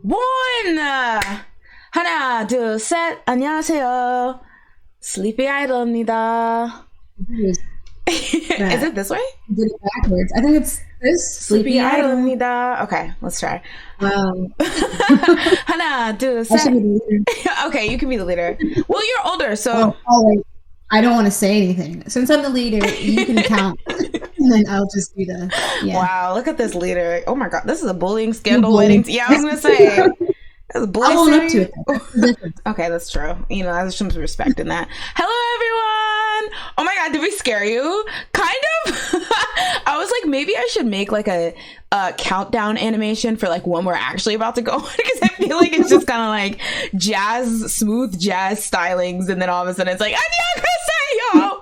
one. 하나, 둘, 셋. 안녕하세요. Sleepy Idol입니다. Is Is it this way? did it backwards. I think it's this. Sleepy Idol입니다. Okay, let's try. Wow. 하나, 둘, I should 셋. be the leader. Okay, you can be the leader. Well, you're older, so. Wait. I don't want to say anything. Since I'm the leader, you can count. And then I'll just do the, yeah. Wow, look at this leader. Oh my God, this is a bullying scandal wedding. Yeah, I was going to say. That's a bullying I'll own up to it. Though. Okay, that's true. You know, there's some respect in that. Hello, everyone. Oh my God, did we scare you? Kind of. I was like, maybe I should make like a countdown animation for like when we're actually about to go because I feel like it's just kind of like smooth jazz stylings, and then all of a sudden it's like, yo.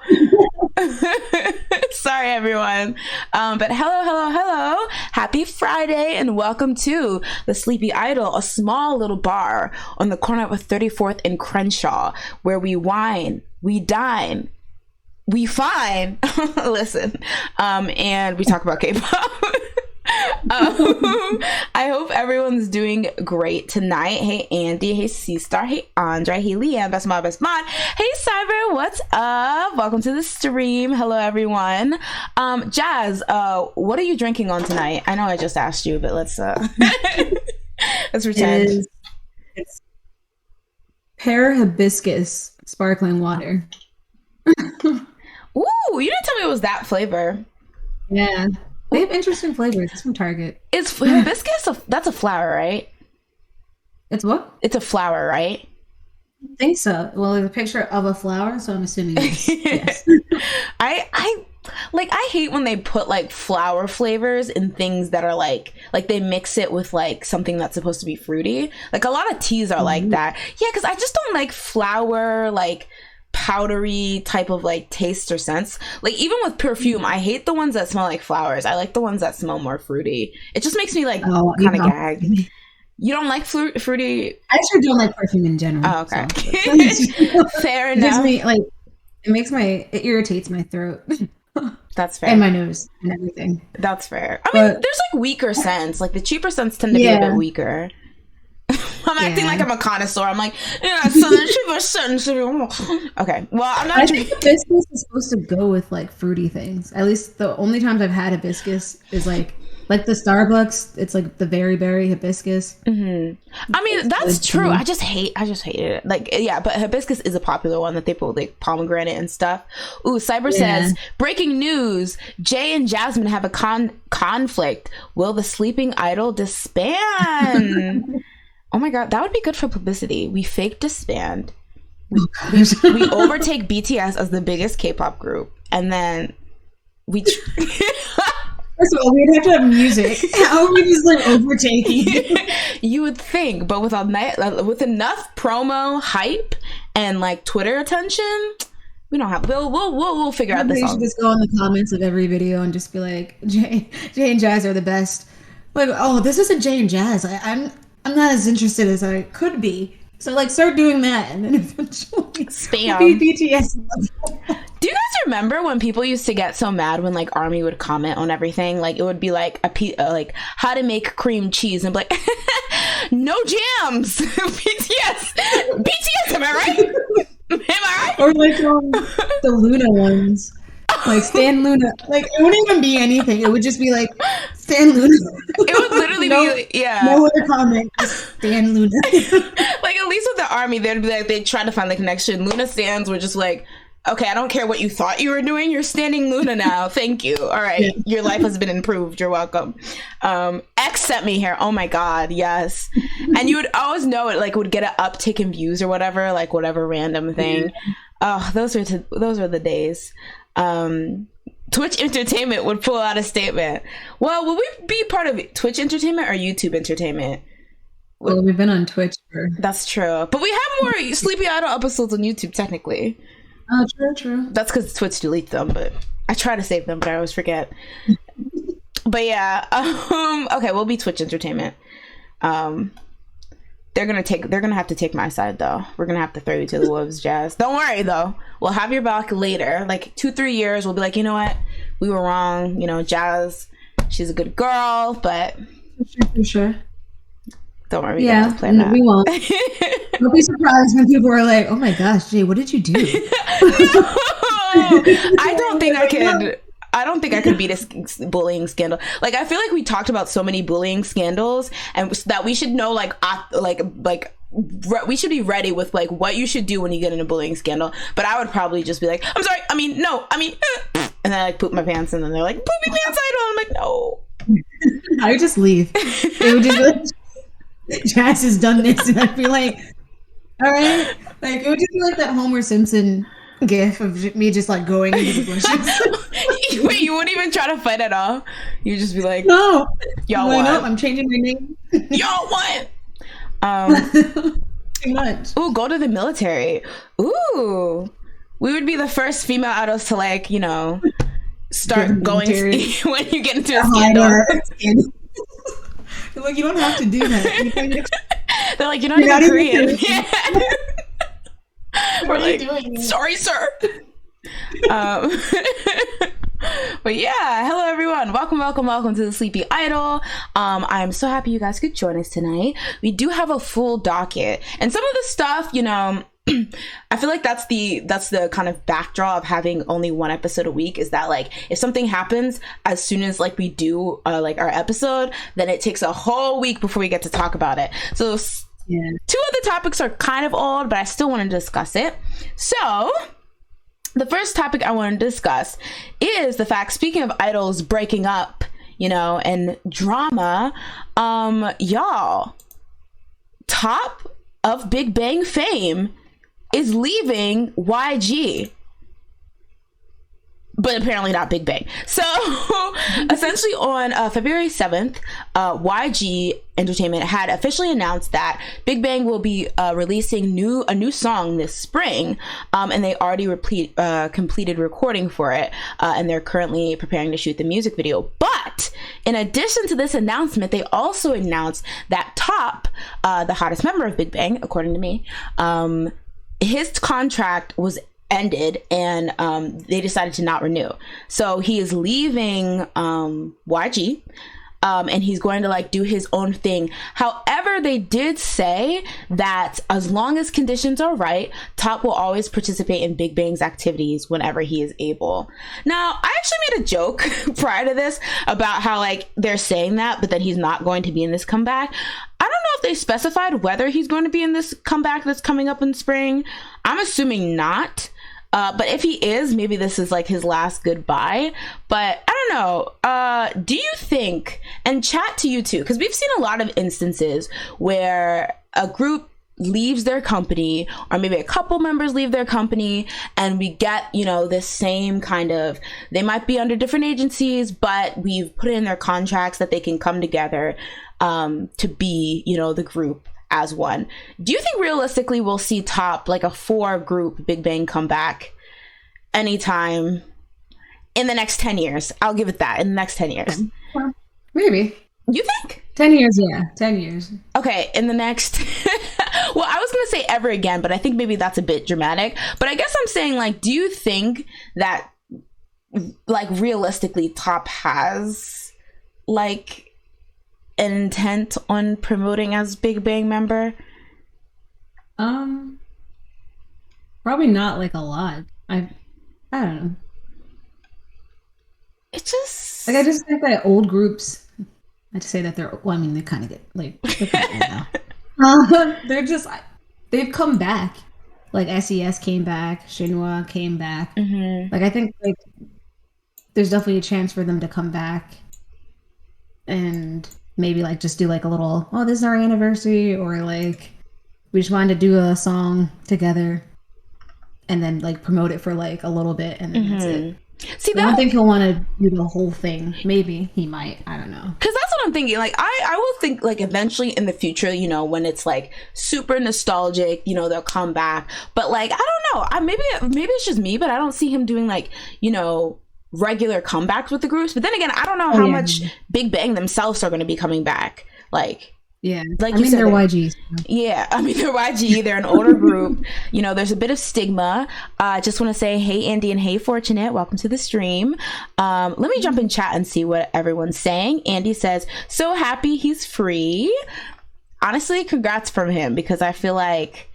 Sorry, everyone. But hello. Happy Friday, and welcome to the Sleepy Idol, a small little bar on the corner of 34th and Crenshaw, where we wine, we dine, we fine, listen, and we talk about K-pop. I hope everyone's doing great tonight. Hey Andy, hey C-Star, hey Andre, hey Leanne, best mod. Hey Cyber, what's up? Welcome to the stream. Hello everyone. Jazz, what are you drinking on tonight? I know I just asked you, but let's let's pretend. It's pear hibiscus sparkling water. Ooh, you didn't tell me it was that flavor. Yeah. They have interesting flavors. It's from Target. It's hibiscus. That's a flower, right? It's what? It's a flower, right? I think so. Well, there's a picture of a flower, so I'm assuming yes. I hate when they put like flower flavors in things that are like they mix it with like something that's supposed to be fruity. Like a lot of teas are like that. Yeah, because I just don't like flower like powdery type of like taste or sense. Like even with perfume, I hate the ones that smell like flowers. I like the ones that smell more fruity. It just makes me like kind of gag. You don't like fruity? I actually don't like perfume in general. Oh, okay. So. Fair enough. It irritates my throat. That's fair. And my nose and everything. That's fair. I mean, there's like weaker scents. Like the cheaper scents tend to be a bit weaker. I'm acting like I'm a connoisseur. I'm like, cheaper scents. Okay. Well, I'm not. I think hibiscus is supposed to go with like fruity things. At least the only times I've had hibiscus is like the Starbucks. It's like the very berry hibiscus. Mm-hmm. I mean, that's true. I just hate it. Like, yeah, but hibiscus is a popular one that they put with like pomegranate and stuff. Ooh, Cyber says, breaking news: Jay and Jasmine have a conflict. Will the Sleeping Idol disband? Oh my God, that would be good for publicity. We fake disband. We overtake BTS as the biggest K-pop group, and then we. First of all, we'd have to have music. How are we just like overtaking? You would think, but with enough promo hype and like Twitter attention, we don't have. We'll figure out this. You should just go in the comments of every video and just be like, Jay and Jazz are the best. Like, oh, this isn't Jay and Jazz. I'm not as interested as I could be. So like start doing that, and then eventually spam BTS. Do you guys remember when people used to get so mad when like Army would comment on everything? Like it would be like like how to make cream cheese, and be like no jams. BTS, am I right? Am I right? Or like the Luna ones. Like Stan Luna, like it wouldn't even be anything. It would just be like Stan Luna. It would literally be no other comment. Just Stan Luna. Like at least with the Army, they'd be like they tried to find the connection. Luna stans were just like, okay, I don't care what you thought you were doing. You're standing Luna now. Thank you. All right, your life has been improved. You're welcome. X sent me here. Oh my God, yes. And you would always know it. Like would get an uptick in views or whatever. Like whatever random thing. Oh, those were the days. Twitch Entertainment would pull out a statement. Well, will we be part of Twitch Entertainment or YouTube Entertainment? Well, we've been on Twitch for... That's true. But we have more Sleepy Idol episodes on YouTube, technically. Oh, true. That's because Twitch deletes them, but I try to save them, but I always forget. But yeah, okay, we'll be Twitch Entertainment. They're gonna have to take my side though. We're gonna have to throw you to the wolves, Jazz. Don't worry though. We'll have your back later. Like 2-3 years, we'll be like, you know what? We were wrong. You know, Jazz, she's a good girl, but For sure. Don't worry, we gotta plan that. We won't. Don't be surprised when people are like, "Oh my gosh, Jay, what did you do?" No, I don't think I could. I don't think I could beat a bullying scandal. Like, I feel like we talked about so many bullying scandals, and that we should know, we should be ready with like what you should do when you get in a bullying scandal. But I would probably just be like, I'm sorry, and then I like poop my pants, and then they're like, poopy pants idol. I'm like, no. I would just leave. It would just be like, Jazz has done this, and I'd be like, all right. Like, it would just be like that Homer Simpson gif of me just like going into the bushes. Wait, you wouldn't even try to fight at all? You'd just be like, no, y'all what? No, I'm changing my name. Y'all what? Too much. Ooh, go to the military. Ooh, we would be the first female idols to like, you know, start going when you get into a scandal. Like, you don't have to do that. They're like, you're not even Korean. We're like, doing? Sorry, sir. But yeah, hello everyone. Welcome to the Sleepy Idol. I'm so happy you guys could join us tonight. We do have a full docket, and some of the stuff, you know, I feel like that's the kind of backdrop of having only one episode a week, is that like if something happens as soon as like we do like our episode, then it takes a whole week before we get to talk about it. So yeah. Two of the topics are kind of old, but I still want to discuss it. So the first topic I want to discuss is the fact, speaking of idols breaking up, you know, and drama, y'all, top of Big Bang fame is leaving YG. But apparently not Big Bang. So essentially on February 7th, YG Entertainment had officially announced that Big Bang will be releasing a new song this spring. And they already completed recording for it. And they're currently preparing to shoot the music video. But in addition to this announcement, they also announced that Top, the hottest member of Big Bang, according to me, his contract was ended, and they decided to not renew. So he is leaving YG, and he's going to like do his own thing. However, they did say that as long as conditions are right, Top will always participate in Big Bang's activities whenever he is able. Now, I actually made a joke prior to this about how like they're saying that, but then he's not going to be in this comeback. I don't know if they specified whether he's going to be in this comeback that's coming up in spring. I'm assuming not. But if he is, maybe this is like his last goodbye. But I don't know. Do you think, and chat to you too, because we've seen a lot of instances where a group leaves their company, or maybe a couple members leave their company, and we get, you know, this same kind of, they might be under different agencies, but we've put in their contracts that they can come together to be, you know, the group as one. Do you think realistically we'll see Top, like a 4-group Big Bang comeback anytime in the next 10 years? I'll give it that, in the next 10 years. Well, maybe. You think? 10 years, yeah. 10 years. Okay, in the next... Well, I was going to say ever again, but I think maybe that's a bit dramatic. But I guess I'm saying, like, do you think that, like, realistically Top has, like, an intent on promoting as Big Bang member? Probably not like a lot. I don't know. It just like, I just think that old groups, I just say that they're, well, I mean, they kind of get like they're kind of now. They're just, they've come back. Like SES came back, Shinhwa came back. Mm-hmm. Like, I think like there's definitely a chance for them to come back and maybe like just do like a little, oh, this is our anniversary, or like we just wanted to do a song together and then like promote it for like a little bit, and then that's it. See, I don't think he'll want to do the whole thing. Maybe he might. I don't know. Because that's what I'm thinking. Like, I will think like eventually in the future, you know, when it's like super nostalgic, you know, they'll come back. But like, I don't know. Maybe it's just me, but I don't see him doing like, you know, regular comebacks with the groups. But then again, I don't know how much Big Bang themselves are going to be coming back. Like, yeah, like I mean, they're YGs. Yeah, I mean, they're YG. They're an older group. You know, there's a bit of stigma. Just want to say, hey, Andy, and hey, Fortunate. Welcome to the stream. Let me jump in chat and see what everyone's saying. Andy says, so happy he's free. honestly, congrats from him, because I feel like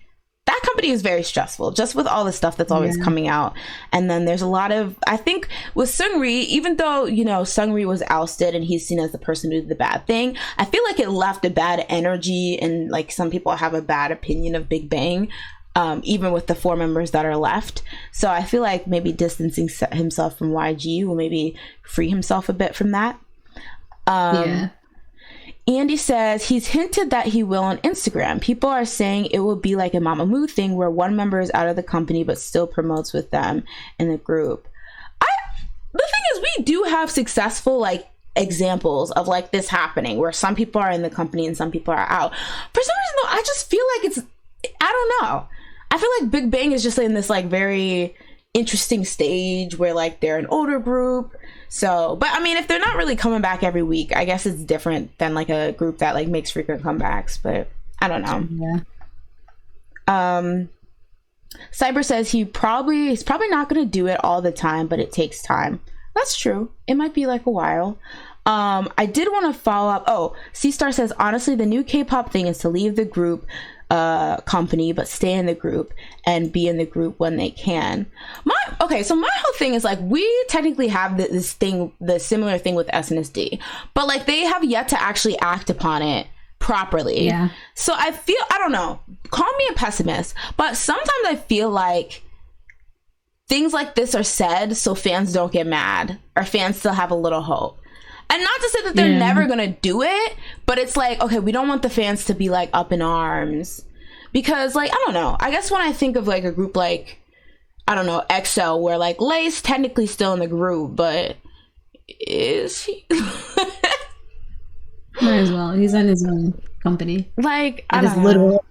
that company is very stressful, just with all the stuff that's always coming out. And then there's a lot of, I think with Seungri, even though, you know, Seungri was ousted and he's seen as the person who did the bad thing, I feel like it left a bad energy, and like some people have a bad opinion of Big Bang, even with the 4 members that are left. So I feel like maybe distancing himself from YG will maybe free himself a bit from that. Andy says he's hinted that he will on Instagram. People are saying it will be like a Mamamoo thing where one member is out of the company but still promotes with them in the group. The thing is, we do have successful like examples of like this happening, where some people are in the company and some people are out. For some reason though, I just feel like I don't know. I feel like Big Bang is just in this like very interesting stage where like they're an older group. So, but I mean, if they're not really coming back every week, I guess it's different than like a group that like makes frequent comebacks, but I don't know. Cyber says he's probably not going to do it all the time, but it takes time. That's true. It might be like a while. I did want to follow up. Oh, C-Star says, honestly, the new K-pop thing is to leave the group company but stay in the group and be in the group when they can. So my whole thing is like, we technically have this thing, the similar thing with SNSD, but like they have yet to actually act upon it properly. So I don't know, call me a pessimist, but sometimes I feel like things like this are said so fans don't get mad, or fans still have a little hope. And not to say that they're never going to do it, but it's like, okay, we don't want the fans to be like up in arms, because like, I don't know. I guess when I think of like a group like, I don't know, EXO, where like Lay's technically still in the group, but is he? Might as well. He's on his own company. Like, I don't know. Literal.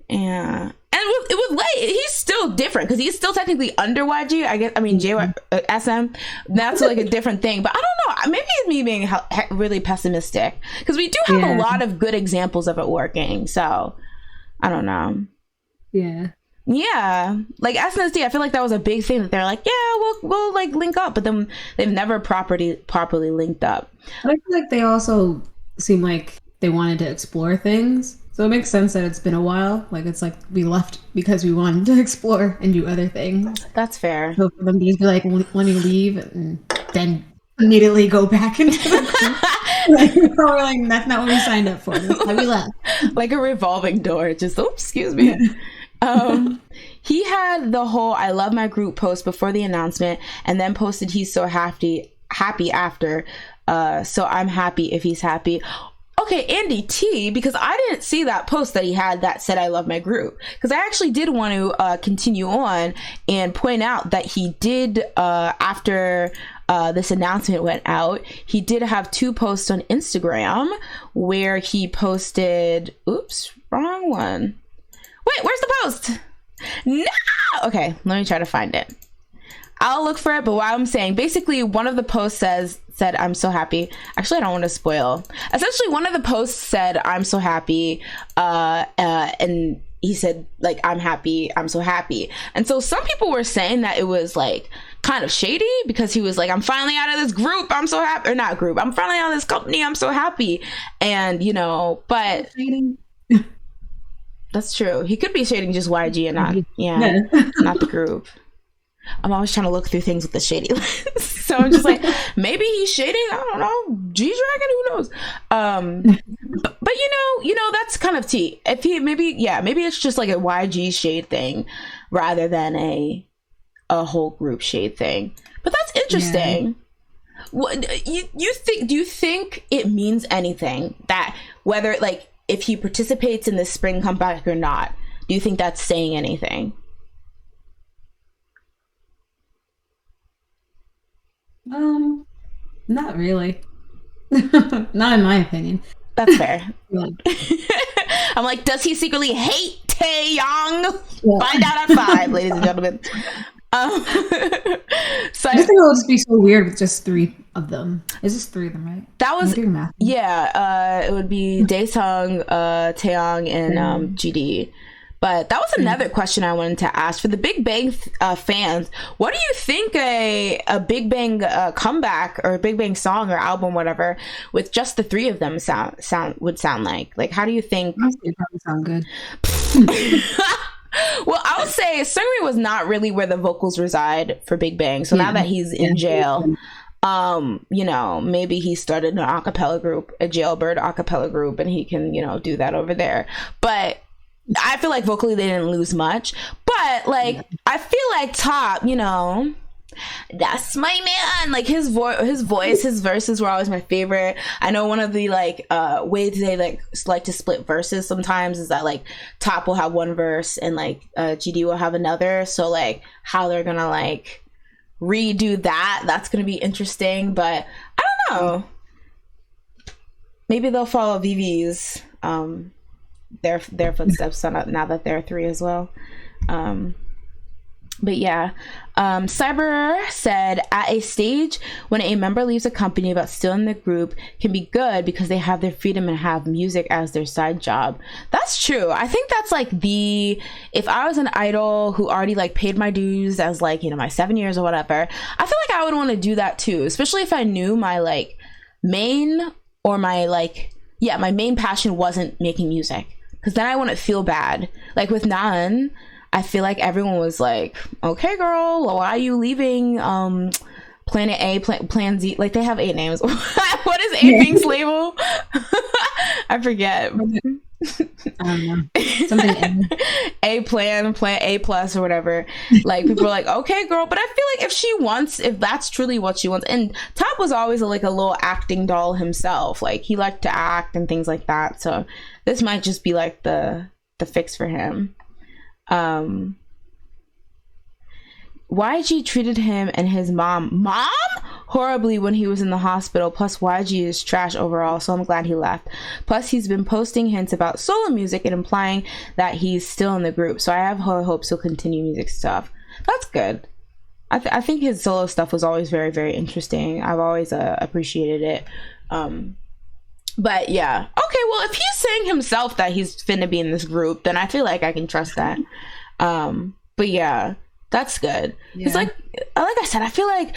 Yeah. And with Lay, he's still different because he's still technically under YG. I mean, SM. That's like a different thing. But I don't know. Maybe it's me being really pessimistic, because we do have a lot of good examples of it working. So I don't know. Yeah, like SNSD, I feel like that was a big thing that they're like, yeah, we'll like link up, but then they've never properly linked up. I feel like they also seem like they wanted to explore things. So it makes sense that it's been a while. Like, it's like we left because we wanted to explore and do other things. That's fair. So for them to just be like, let me leave, and then immediately go back into the we're like, that's not what we signed up for. That's why we left. Like a revolving door. Just, excuse me. He had the whole "I love my group" post before the announcement, and then posted he's so happy after. So I'm happy if he's happy. Okay, Andy T, because I didn't see that post that he had that said "I love my group," because I actually did want to continue on and point out that he did, after this announcement went out, he did have 2 posts on Instagram where he posted, oops, wrong one. Wait, where's the post? No! Okay, let me try to find it. I'll look for it, but while I'm saying, basically one of the posts said I'm so happy. Actually, I don't want to spoil. Essentially, one of the posts said I'm so happy, and he said like, I'm happy, I'm so happy. And so some people were saying that it was like kind of shady, because he was like, I'm finally out of this group, I'm so happy. Or not group, I'm finally out of this company, I'm so happy. And you know, but that's true. He could be shading just YG and not, not the group. I'm always trying to look through things with the shady lens. So I'm just like, maybe he's shading, I don't know, G-Dragon, who knows? But you know, that's kind of tea. If he maybe it's just like a YG shade thing rather than a whole group shade thing. But that's interesting. What do you think it means anything, that whether like if he participates in the spring comeback or not? Do you think that's saying anything? Not really. Not in my opinion. That's fair. I'm like, does he secretly hate Taeyong? Find out at 5, ladies and gentlemen. So I think it'll just be so weird with just 3 of them. It's just 3 of them, right? That was it would be Daesung, Taeyong, and GD. But that was another question I wanted to ask for the Big Bang fans. What do you think a Big Bang comeback or a Big Bang song or album, whatever, with just the three of them would sound like? Like, how do you think? It probably sound good. Well, I would say Seungri was not really where the vocals reside for Big Bang. So now that he's in jail, you know, maybe he started an acapella group, a jailbird acapella group, and he can, you know, do that over there. But I feel like vocally they didn't lose much. But like, I feel like Top, you know, that's my man. Like his voice, his verses were always my favorite. I know one of the like ways they like to split verses sometimes is that like Top will have one verse and like GD will have another. So like how they're gonna like redo that's gonna be interesting. But I don't know. Maybe they'll follow VIViZ their footsteps now that they're three as well. But yeah, Cyber said, at a stage when a member leaves a company but still in the group can be good because they have their freedom and have music as their side job. That's true. I think that's like if I was an idol who already like paid my dues as like, you know, my 7 years or whatever, I feel like I would want to do that too, especially if I knew my like main or my like, yeah, my main passion wasn't making music, because then I wouldn't feel bad. Like with Nan, I feel like everyone was like, okay, girl, why are you leaving Planet A, Plan Z? Like, they have 8 names. What is A-Pink's label? I forget. I don't know. Something A Plan A plus or whatever. Like, people are like, okay, girl. But I feel like if that's truly what she wants. And Top was always like a little acting doll himself. Like, he liked to act and things like that. So this might just be like the fix for him. YG treated him and his mom horribly when he was in the hospital. Plus YG is trash overall, so I'm glad he left. Plus he's been posting hints about solo music and implying that he's still in the group, so I have hopes he'll continue music stuff. That's good. I think his solo stuff was always very, very interesting. I've always appreciated it. But yeah, okay, well, if he's saying himself that he's finna be in this group, then I feel like I can trust that. But yeah, that's good. It's like I said, I feel like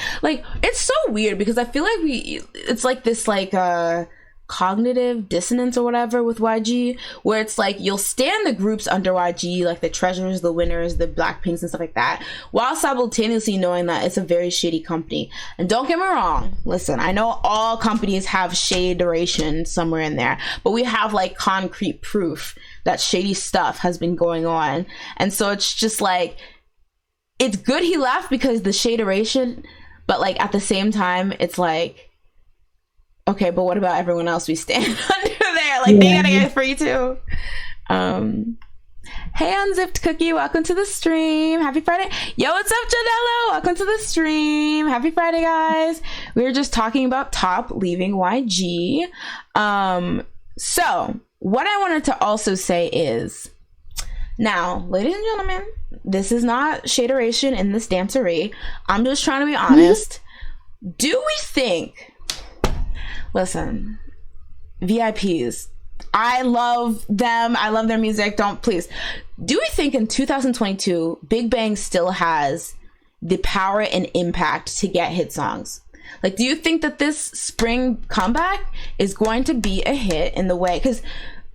it's so weird because I feel like it's like this like cognitive dissonance or whatever with YG, where it's like you'll stand the groups under YG, like the Treasures, the Winners, the Blackpinks and stuff like that, while simultaneously knowing that it's a very shitty company. And don't get me wrong, listen, I know all companies have shade-eration somewhere in there, but we have like concrete proof that shady stuff has been going on. And so it's just like, it's good he left because the shade-eration, but like at the same time it's like, okay, but what about everyone else we stand under there? Like, they gotta get free too. Hey, Unzipped Cookie, welcome to the stream. Happy Friday. Yo, what's up, Janello? Welcome to the stream. Happy Friday, guys. We were just talking about Top leaving YG. So, what I wanted to also say is, now, ladies and gentlemen, this is not shade-eration in this dancery. I'm just trying to be honest. Do we think... Listen, VIPs, I love them. I love their music. Please. Do we think in 2022, Big Bang still has the power and impact to get hit songs? Like, do you think that this spring comeback is going to be a hit in the way? Because,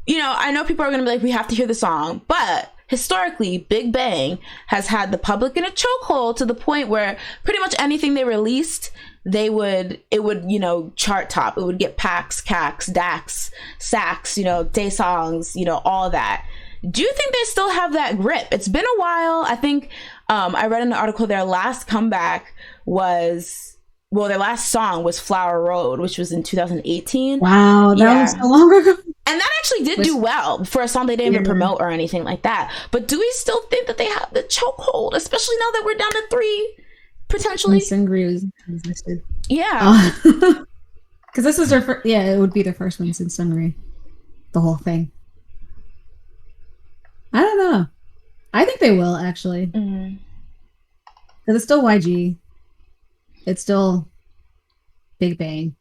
you know, I know people are going to be like, we have to hear the song, but historically, Big Bang has had the public in a chokehold to the point where pretty much anything they released, it would, you know, chart top. It would get packs, cacks, dax, sacks, you know, day songs, you know, all that. Do you think they still have that grip? It's been a while. I think I read in the article their last comeback was, well, their last song was Flower Road, which was in 2018. Wow, that was so long ago. And that actually did do well for a song they didn't even promote or anything like that. But do we still think that they have the chokehold, especially now that we're down to 3? Potentially. Seungri was listed. Yeah. Because this is their first, it would be their first one since Seungri. The whole thing. I don't know. I think they will, actually. Because it's still YG. It's still Big Bang.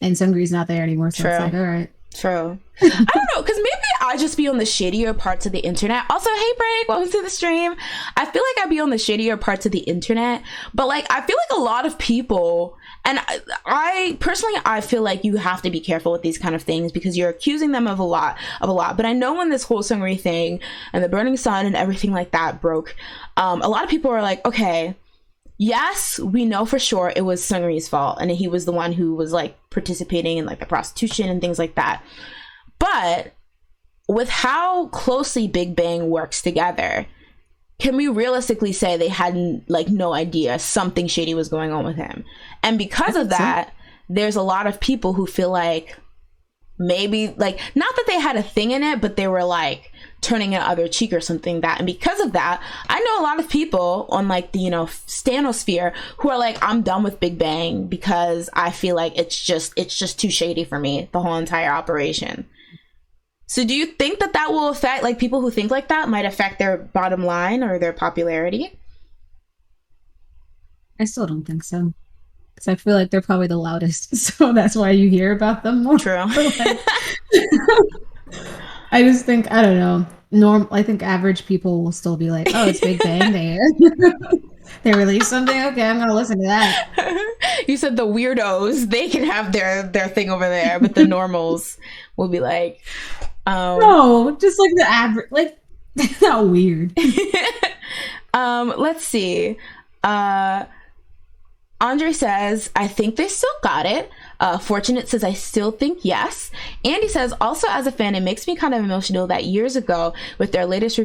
And Seungri's not there anymore, so it's like, all right. True. I don't know, because maybe I just be on the shadier parts of the internet. Also, hey Break, welcome to the stream. I feel like I be on the shadier parts of the internet, but like I feel like a lot of people, and I personally, I feel like you have to be careful with these kind of things because you're accusing them of a lot. But I know when this whole Seungri thing and the burning sun and everything like that broke, a lot of people are like, okay, yes, we know for sure it was Seungri's fault and he was the one who was like participating in like the prostitution and things like that. But with how closely Big Bang works together, can we realistically say they hadn't like no idea something shady was going on with him? And because of that, there's a lot of people who feel like maybe like, not that they had a thing in it, but they were like turning an other cheek or something that. And because of that, I know a lot of people on like the, you know, stanosphere who are like, I'm done with Big Bang because I feel like it's just too shady for me, the whole entire operation. So do you think that that will affect, like, people who think like that might affect their bottom line or their popularity? I still don't think so. Because I feel like they're probably the loudest. So that's why you hear about them more. True. Like, I just think, I don't know. I think average people will still be like, oh, it's Big Bang. They released something. Okay, I'm going to listen to that. You said the weirdos, they can have their thing over there, but the normals will be like... no, just like the average, like that's not weird. Let's see. Andre says, I think they still got it. Fortunate says, I still think yes. Andy says, also as a fan, it makes me kind of emotional that years ago with their latest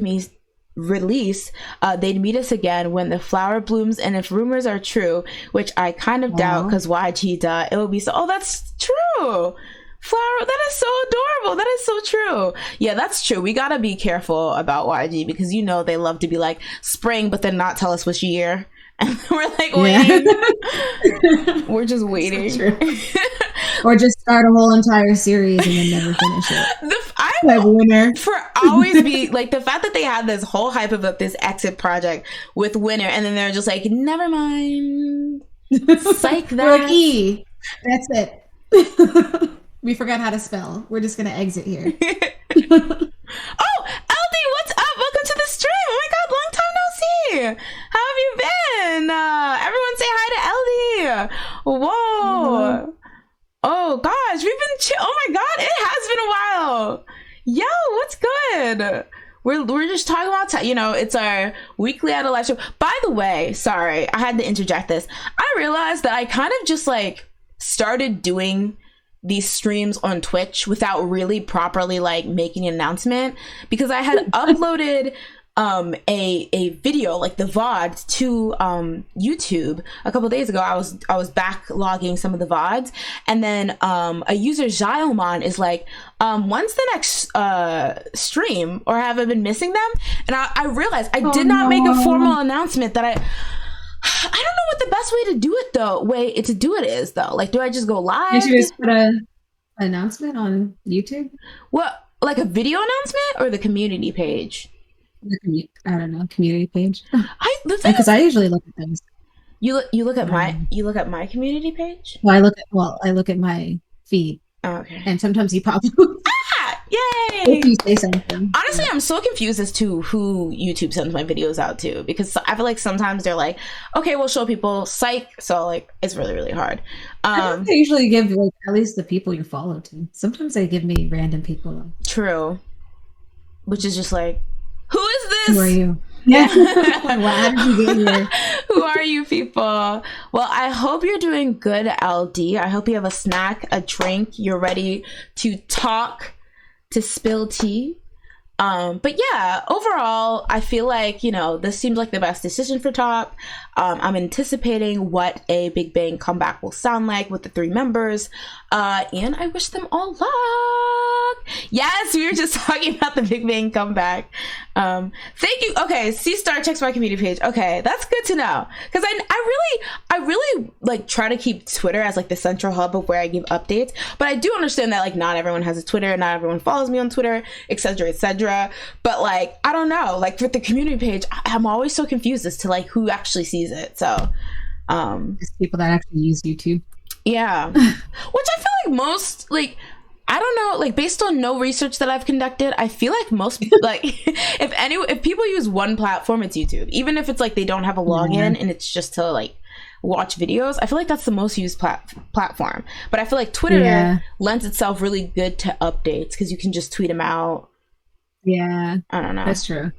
release, they'd meet us again when the flower blooms, and if rumors are true, which I kind of doubt because YG, it will be so, oh, that's true. Flower, that is so adorable. That is so true. Yeah, that's true. We gotta be careful about YG because you know they love to be like spring, but then not tell us which year. And we're like waiting. Yeah. We're just waiting. So or just start a whole entire series and then never finish it. Winner. For always be like the fact that they had this whole hype about this exit project with Winner, and then they're just like, never mind. Psych that. We're like, E. That's it. We forgot how to spell. We're just going to exit here. Oh, LD, what's up? Welcome to the stream. Oh my God, long time no see. How have you been? Everyone say hi to LD. Whoa. Mm-hmm. Oh gosh, we've been oh my God, it has been a while. Yo, what's good? We're just talking about, you know, it's our weekly idol live show. By the way, sorry, I had to interject this. I realized that I kind of just like started doing these streams on Twitch without really properly like making an announcement because I had uploaded a video, like the VOD, to YouTube a couple days ago. I was backlogging some of the VODs, and then a user Xiaomon is like, when's the next stream, or have I been missing them? And I realized I did not make a formal announcement that I don't know what the best way to do it is though. Like, do I just go live? Did you just put an announcement on YouTube? What, like a video announcement or the community page? I don't know, community page. Because I usually look at those. You look at my community page? Well, I look at my feed. Oh, okay. And sometimes you pop. Yay! If you say something. Honestly, I'm so confused as to who YouTube sends my videos out to, because I feel like sometimes they're like, okay, we'll show people, psych. So like, it's really, really hard. I think they usually give like at least the people you follow to. Sometimes they give me random people. True. Which is just like, who is this? Who are you? Yeah. How did you get here? Who are you people? Well, I hope you're doing good, LD. I hope you have a snack, a drink. You're ready to talk, to spill tea. But yeah, overall, I feel like, you know, this seems like the best decision for Top. I'm anticipating what a Big Bang comeback will sound like with the 3 members. And I wish them all luck. Yes, we were just talking about the Big Bang comeback. Thank you. Okay, C-Star checks my community page. Okay, that's good to know. Because I really like try to keep Twitter as like the central hub of where I give updates. But I do understand that like not everyone has a Twitter, not everyone follows me on Twitter, etc., etc. But like, I don't know, like with the community page, I'm always so confused as to like who actually sees it. So it's people that actually use YouTube. Yeah. Which I feel like most, like, I don't know, like based on no research that I've conducted, I feel like most like if people use one platform, it's YouTube. Even if it's like they don't have a login and it's just to like watch videos, I feel like that's the most used platform. But I feel like Twitter lends itself really good to updates because you can just tweet them out. Yeah, I don't know. That's true.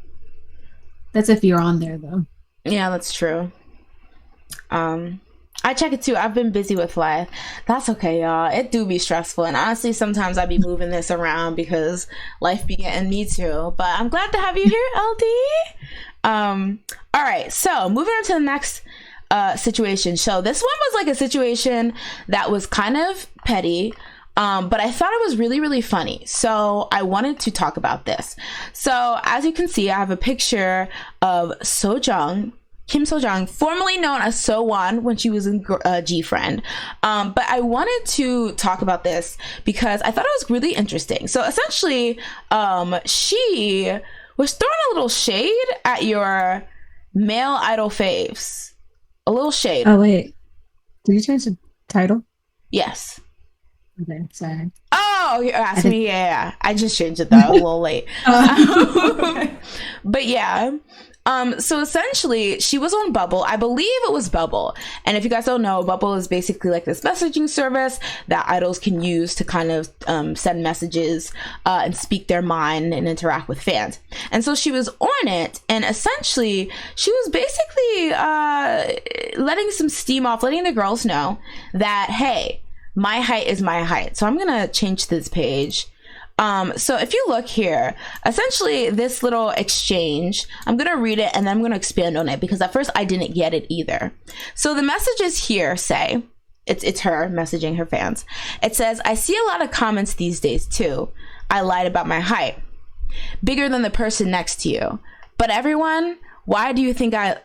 That's if you're on there though. Yeah, that's true. I check it too. I've been busy with life. That's okay, y'all. It do be stressful, and honestly, sometimes I be moving this around because life be getting me too. But I'm glad to have you here, LD. All right, so moving on to the next situation. So this one was like a situation that was kind of petty, but I thought it was really, really funny. So I wanted to talk about this. So as you can see, I have a picture of Sojeong, Kim Sojeong, formerly known as So-won when she was in G-Friend. But I wanted to talk about this because I thought it was really interesting. So essentially, she was throwing a little shade at your male idol faves. A little shade. Oh, wait. Did you change the title? Yes. Okay, sorry. Oh, you're asking me? Yeah. I just changed it though. A little late. But yeah. So essentially, she was on Bubble. I believe it was Bubble. And if you guys don't know, Bubble is basically like this messaging service that idols can use to kind of send messages and speak their mind and interact with fans. And so she was on it, and essentially, she was basically letting some steam off, letting the girls know that, hey, my height is my height. So I'm going to change this page. So if you look here, essentially this little exchange, I'm going to read it and then I'm going to expand on it because at first I didn't get it either. So the messages here say, it's her messaging her fans. It says, I see a lot of comments these days too. I lied about my height. Bigger than the person next to you. But everyone, why do you think I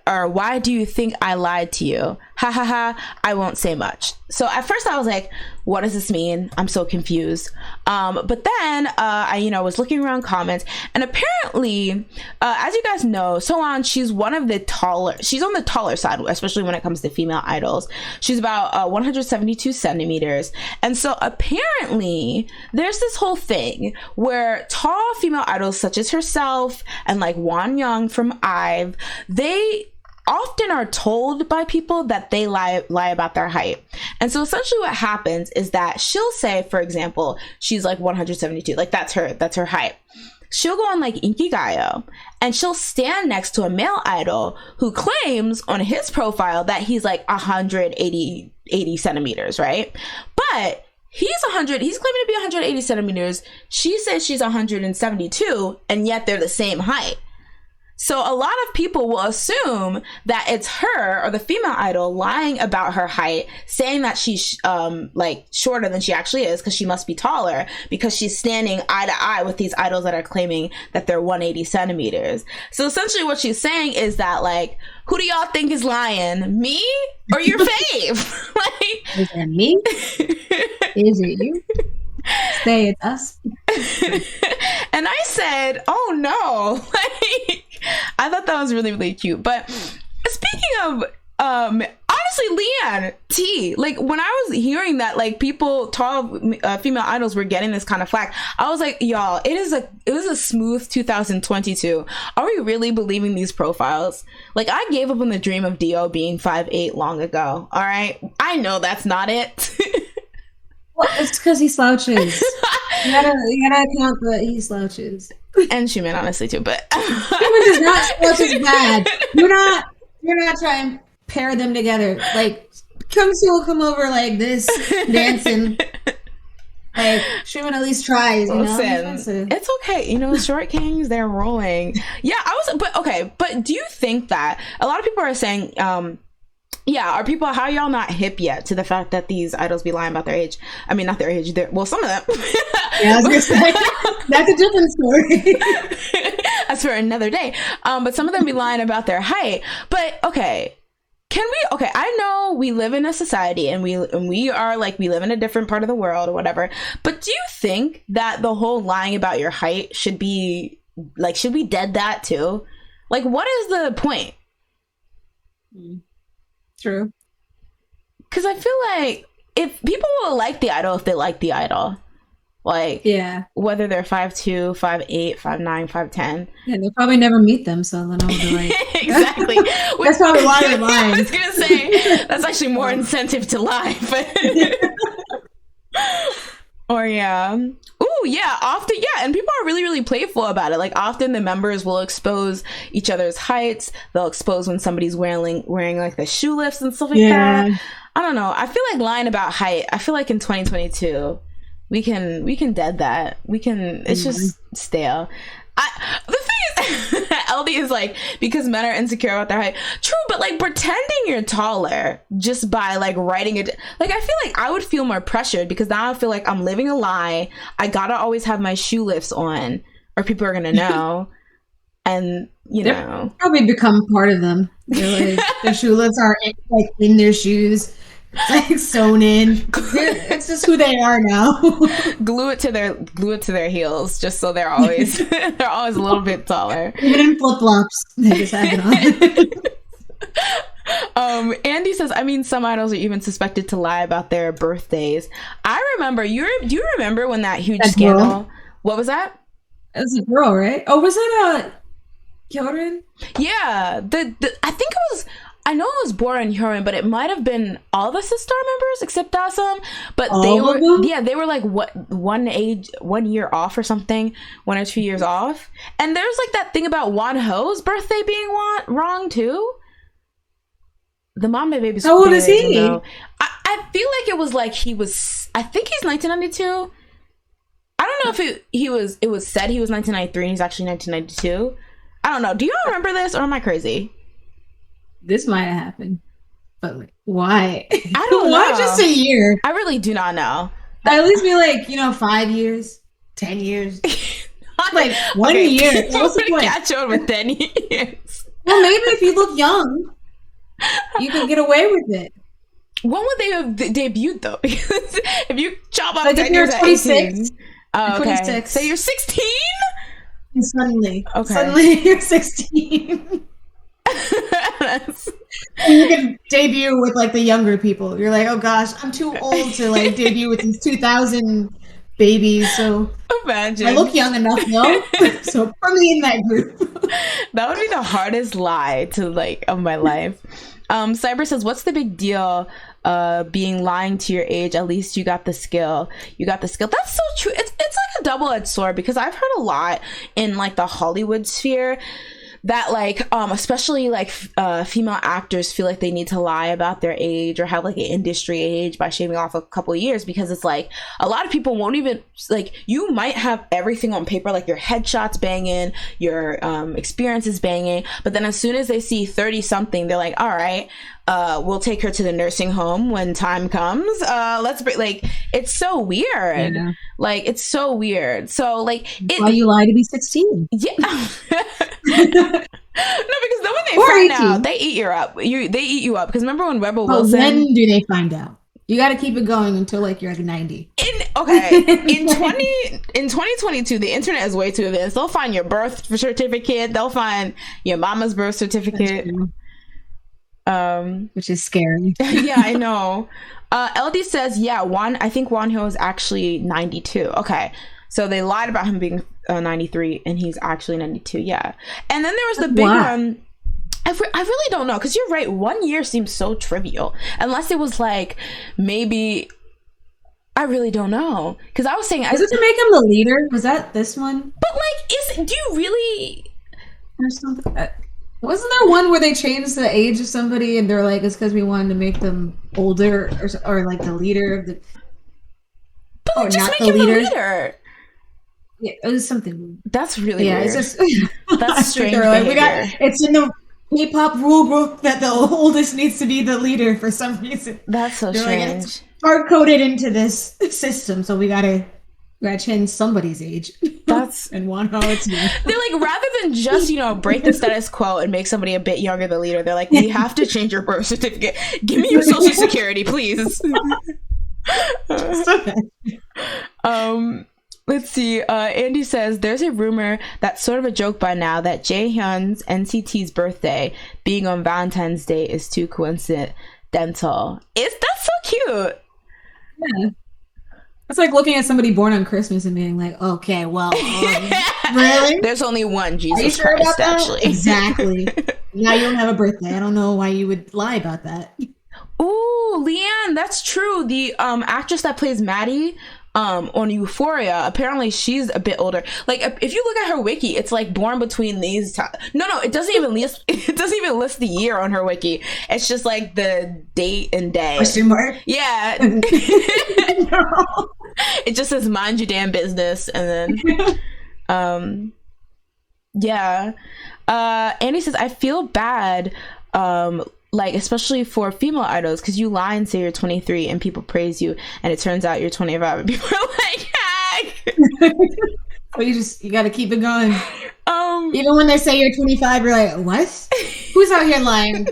lied to you? Ha ha ha, I won't say much. So at first I was like, what does this mean? I'm so confused. But then I was looking around comments, and apparently, as you guys know, So-won, she's on the taller side, especially when it comes to female idols. She's about 172 centimeters. And so apparently there's this whole thing where tall female idols such as herself and like Won Young from IVE, they often are told by people that they lie about their height. And so essentially what happens is that she'll say, for example, she's like 172, like that's her height. She'll go on like Inkigayo and she'll stand next to a male idol who claims on his profile that he's like 180 centimeters, right? But he's claiming to be 180 centimeters. She says she's 172, and yet they're the same height. So a lot of people will assume that it's her or the female idol lying about her height, saying that she's like shorter than she actually is because she must be taller because she's standing eye to eye with these idols that are claiming that they're 180 centimeters. So essentially what she's saying is that, like, who do y'all think is lying? Me or your fave? Like, is it me? Is it you? Say it's us. And I said, oh no. Like, I thought that was really, really cute. But speaking of, honestly, Leanne T, like when I was hearing that, like tall female idols were getting this kind of flack, I was like, y'all, it was a smooth 2022. Are we really believing these profiles? Like, I gave up on the dream of Dio being 5'8" long ago. All right, I know that's not it. Well, it's because he slouches. You gotta account that he slouches. And Schumann, honestly, too. But Schumann does not slouches bad. You're not trying to pair them together. Like, will come over like this, dancing. Like, Schumann at least tries, you know? It's okay. Short kings, they're rolling. Yeah, but do you think that a lot of people are saying, how are y'all not hip yet to the fact that these idols be lying about their age? I mean, not their age. Some of them. Yeah, I was gonna say, that's a different story. That's for another day. But some of them be lying about their height. But okay, I know we live in a society and we are like, we live in a different part of the world or whatever. But do you think that the whole lying about your height should we dead that too? Like, what is the point? True. Because I feel like if people will like the idol if they like the idol. Like, Yeah. whether they're 5'2", 5'8", 5'9", 5'10". Yeah, they'll probably never meet them, so then I'll be like, Exactly. that's probably why they're I lying. was gonna say that's actually more incentive to lie. Or yeah. Ooh, yeah, often, yeah, and people are really, really playful about it. Like, often the members will expose each other's heights. They'll expose when somebody's wearing like the shoe lifts and stuff like that. I don't know. I feel like lying about height. I feel like in 2022, we can dead that. We can. It's just stale. The thing is, LD is like, because men are insecure about their height. True, but like pretending you're taller just by like writing it. Like, I feel like I would feel more pressured because now I feel like I'm living a lie. I gotta always have my shoe lifts on, or people are gonna know. And They're probably become part of them. They're like, their shoe lifts are like in their shoes. It's like sewn in. It's just who they are now. glue it to their heels, just so they're always they're always a little bit taller. Even in flip flops, they just have it on. Andy says, I mean, some idols are even suspected to lie about their birthdays. I remember. Do you remember when that huge scandal? Girl. What was that? It was a girl, right? Oh, was it Hyorin? Yeah, I think it was. I know it was Bora and Hyorin, but it might have been all the Sistar members except Dasom. But they were like what 1 year off or something, 1 or 2 years off. And there's like that thing about Wonho's birthday being wrong too. The mom made baby. How old is he? I feel like it was like he was. I think he's 1992. I don't know if it was said he was 1993 and he's actually 1992. I don't know. Do y'all remember this, or am I crazy? This might have happened, but like, why? I don't know. Why just a year? I really do not know. At least be like, 5 years, 10 years, like 1 year. What's the point? Catch on with 10 years. Well, maybe if you look young, you can get away with it. When would they have debuted though? If you chop off like 10 years at 18. Oh, okay. 26. So you're 16? And suddenly you're 16. You can debut with like the younger people. You're like, oh gosh, I'm too old to like debut with these 2000 babies. So imagine I look young enough, though. So put me in that group. That would be the hardest lie of my life. Cyber says, what's the big deal being lying to your age? At least you got the skill. That's so true. It's like a double-edged sword, because I've heard a lot in like the Hollywood sphere that like especially like female actors feel like they need to lie about their age or have like an industry age by shaving off a couple of years, because it's like a lot of people won't even, like, you might have everything on paper, like your headshot's banging, your experience is banging, but then as soon as they see 30 something, they're like, all right, we'll take her to the nursing home when time comes. Like, it's so weird. Yeah. Like, it's so weird. So like, why you lie to be 16? Yeah. No, because then when they find out, they eat you up. They eat you up. Because remember when Rebel Wilson? When do they find out? You got to keep it going until like you're like 90. In 2022, the internet is way too advanced. They'll find your birth certificate. They'll find your mama's birth certificate. Which is scary. Yeah, I know. LD says, yeah, I think Wonho is actually 92. Okay. So they lied about him being 93 and he's actually 92. Yeah. And then there was the big one. I really don't know, because you're right. 1 year seems so trivial, unless it was like, maybe, I really don't know. Because I was saying, is it to make him the leader? Was that this one? But like, do you really? Or something. Wasn't there one where they changed the age of somebody and they're like, it's because we wanted to make them older, or like the leader of the. But like, just make him the leader. Yeah, it was something. That's really weird. It's just that's strange. Like, it's in the K-pop rule book that the oldest needs to be the leader for some reason. That's so strange. Like, it's hard-coded into this system, so we gotta change somebody's age. That's and Wonho, it's me. They're like, rather than just break the status quo and make somebody a bit younger the leader, they're like, we have to change your birth certificate. Give me your social security, please. Let's see. Andy says, there's a rumor that's sort of a joke by now that Jaehyun's NCT's birthday being on Valentine's Day is too coincidental. That's so cute. Yeah. It's like looking at somebody born on Christmas and being like, okay, well, really? There's only one Are you Jesus sure Christ, about that? actually. Exactly. Now you don't have a birthday. I don't know why you would lie about that. Ooh, Leanne, that's true. The actress that plays Maddie on Euphoria, apparently she's a bit older. Like if you look at her wiki, it's like born between these no, it doesn't even list the year on her wiki. It's just like the date and day. Question mark? Yeah. No. It just says mind your damn business, and then yeah. Andy says, I feel bad like especially for female idols, because you lie and say you're 23 and people praise you and it turns out you're 25 and people are like, heck. But you got to keep it going. Even when they say you're 25, you're like, what? Who's out here lying?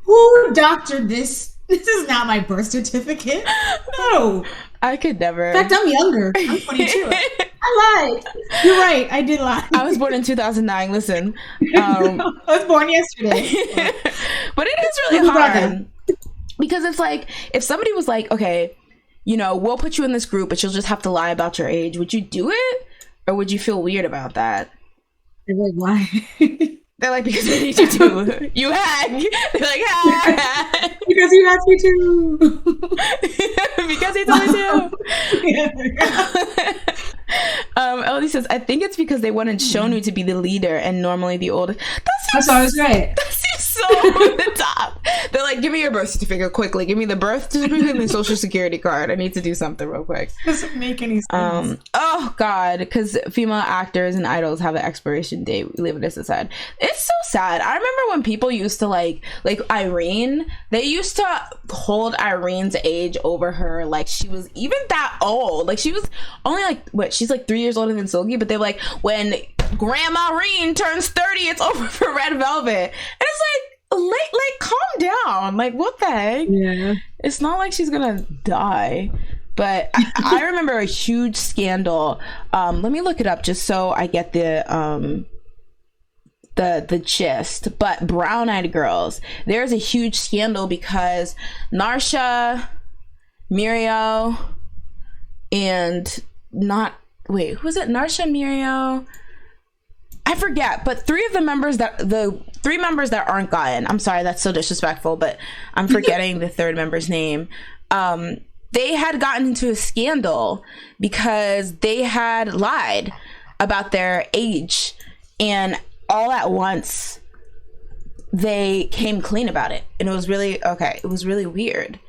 Who doctored this? This is not my birth certificate. No. I could never. In fact, I'm younger. I'm 22. I lied. You're right. I did lie. I was born in 2009. Listen. I was born yesterday. But it is really hard. Because it's like, if somebody was like, okay, you know, we'll put you in this group, but you'll just have to lie about your age. Would you do it? Or would you feel weird about that? They're like, why? They're like, because we need you to. You hack. They're like, hack. Because you asked me to. Because he told me to. Elodie says, I think it's because they wanted Shonu to be the leader and normally the oldest. That's always right. That seems so over the top. They're like, give me your birth certificate quickly. Give me the birth certificate and the social security card. I need to do something real quick. Doesn't make any sense. Oh God, because female actors and idols have an expiration date. We live in this society. It's so sad. I remember when people used to like Irene, they used to hold Irene's age over her like she was even that old. Like she was only like, what, she's like 3 years older than Sogi, but they're like, when Grandma Irene turns 30, it's over for Red Velvet. And it's like calm down. Like, what the heck? Yeah. It's not like she's gonna die. But I remember a huge scandal. Let me look it up just so I get the gist. But Brown Eyed Girls, there's a huge scandal because Narsha, Mirio, and who was it? Narsha, Mirio, I forget, but the three members that aren't gotten, I'm sorry, that's so disrespectful, but I'm forgetting the third member's name. They had gotten into a scandal because they had lied about their age, and all at once they came clean about it, and it was really weird.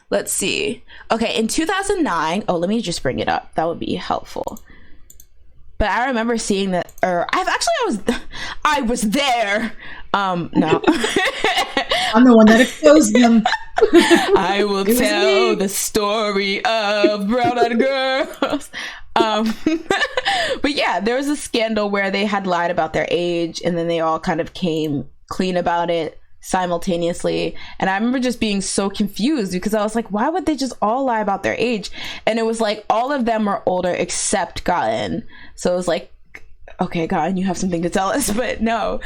Let's see. Okay, in 2009, let me just bring it up, that would be helpful. But I remember seeing that, or I was there. No. I'm the one that exposed them. I will tell the story of Brown Eyed Girls. But yeah, there was a scandal where they had lied about their age, and then they all kind of came clean about it simultaneously. And I remember just being so confused because I was like, why would they just all lie about their age? And it was like all of them were older except Gaten. So it was like, okay, Gaten, you have something to tell us, but no.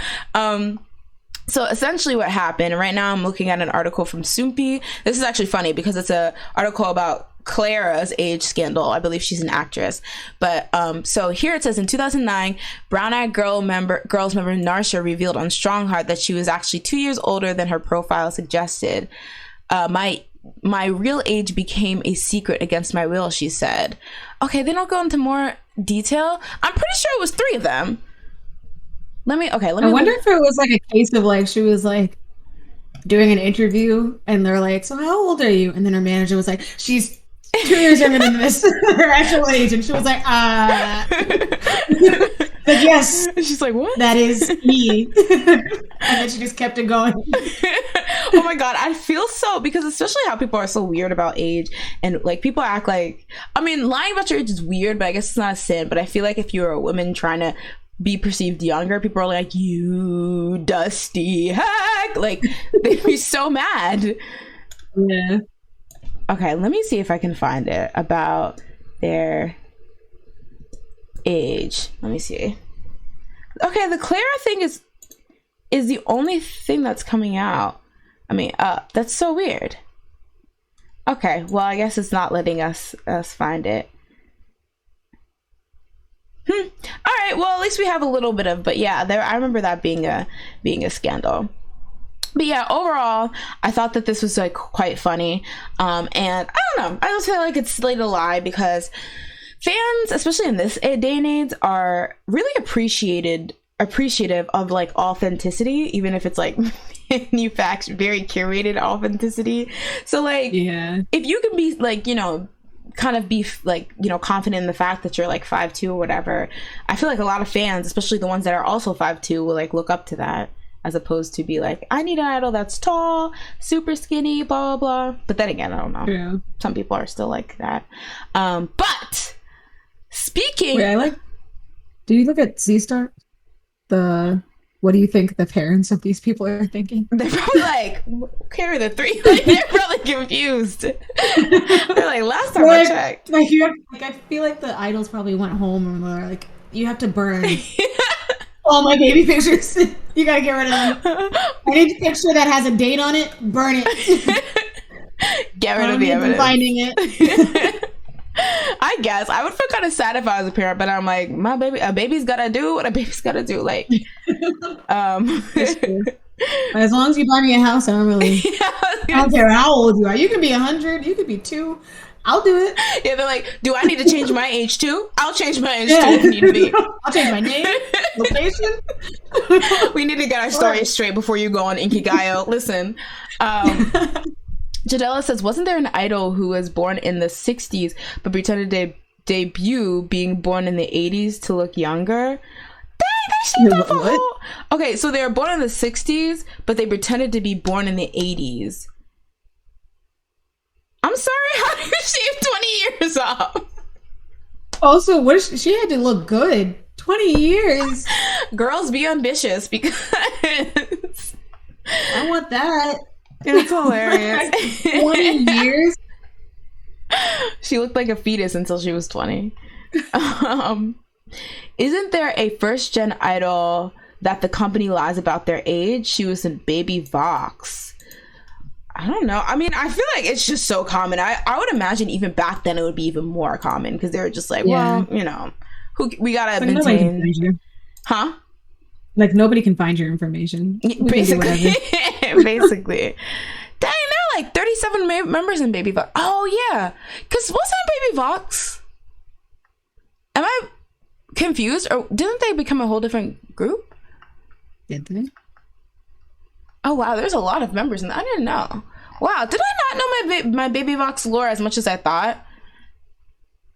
So essentially what happened, right now I'm looking at an article from Soompi. This is actually funny because it's an article about Clara's age scandal. I believe she's an actress. But so here it says, in 2009, Brown Eyed Girls member Narsha revealed on Strongheart that she was actually 2 years older than her profile suggested. My real age became a secret against my will, she said. Okay, they don't go into more detail. I'm pretty sure it was 3 of them. Let me I wonder if it was like a case of like she was like doing an interview and they're like, so how old are you? And then her manager was like, she's 2 years younger than this, her actual age. And she was like, but yes. She's like, what? That is me. And then she just kept it going. Oh my God, I feel so, because especially how people are so weird about age, and like people act like, I mean, lying about your age is weird, but I guess it's not a sin. But I feel like if you're a woman trying to be perceived younger, people are like, you dusty hack, like they'd be so mad. Yeah. Okay, let me see if I can find it about their age. Let me see. Okay, the Clara thing is the only thing that's coming out. I mean, that's so weird. Okay, well, I guess it's not letting us find it. All right, well, at least we have a little bit of, but yeah, there, I remember that being a scandal. But yeah, overall, I thought that this was like quite funny. And I don't know, I just feel like it's silly to lie, because fans, especially in this day and age, are really appreciative of like authenticity, even if it's like manufactured, very curated authenticity. So like, Yeah. if you can be like, you know, kind of be like, you know, confident in the fact that you're like 5'2" or whatever, I feel like a lot of fans, especially the ones that are also 5'2", will like look up to that, as opposed to be like, I need an idol that's tall, super skinny, blah blah blah. But then again, I don't know. Yeah. Some people are still like that. But speaking, Wait, do you look at Z-Star? What do you think the parents of these people are thinking? they're probably like, carry the three. Like, they're probably confused. They're like, last time I checked. Like, I feel like the idols probably went home and were like, you have to burn all my baby pictures. You gotta get rid of them. I need a picture that has a date on it. Burn it. Get rid of the evidence. Finding it. I guess I would feel kind of sad if I was a parent, but I'm like, a baby's gotta do what a baby's gotta do. Like, as long as you buy me a house, I don't really. I don't care how old you are. You can be 100. You could be 2. I'll do it. Yeah, they're like, do I need to change my age too? I'll change my age too if need to be. I'll change my name, location. We need to get our story straight before you go on Inkigayo. Listen. Jadella says, wasn't there an idol who was born in the 60s but pretended to debut being born in the 80s to look younger? Dang, that shit. Okay, so they were born in the 60s, but they pretended to be born in the 80s. I'm sorry, how do you shave 20 years off? Also, she had to look good. 20 years. Girls, be ambitious, because I want that. It's hilarious. 20 years? She looked like a fetus until she was 20. Isn't there a first-gen idol that the company lies about their age? She was in VIViZ. I don't know. I mean, I feel like it's just so common. I would imagine even back then it would be even more common, because they were just like, well, you know, we gotta maintain. Huh? Like, nobody can find your information. Basically. Basically. Dang, there are like 37 members in VIViZ. Oh, yeah. Because wasn't VIViZ? Am I confused? Or didn't they become a whole different group? Did they? Oh, wow. There's a lot of members. I didn't know. Wow. Did I not know my VIViZ lore as much as I thought?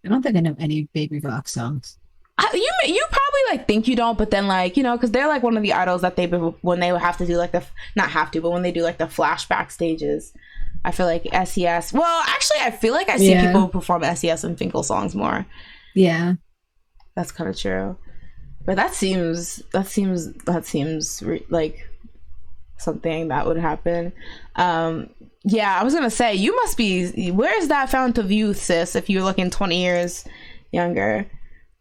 I don't think I know any VIViZ songs. You probably like think you don't, but then like, you know, because they're like one of the idols that when they would have to do like not have to, but when they do like the flashback stages, I feel like SES. Well, actually, I feel like I see people perform SES and Finkel songs more. Yeah, that's kind of true. But that seems like something that would happen. Yeah, I was gonna say, you must be. Where's that fount of youth, sis? If you're looking 20 years younger.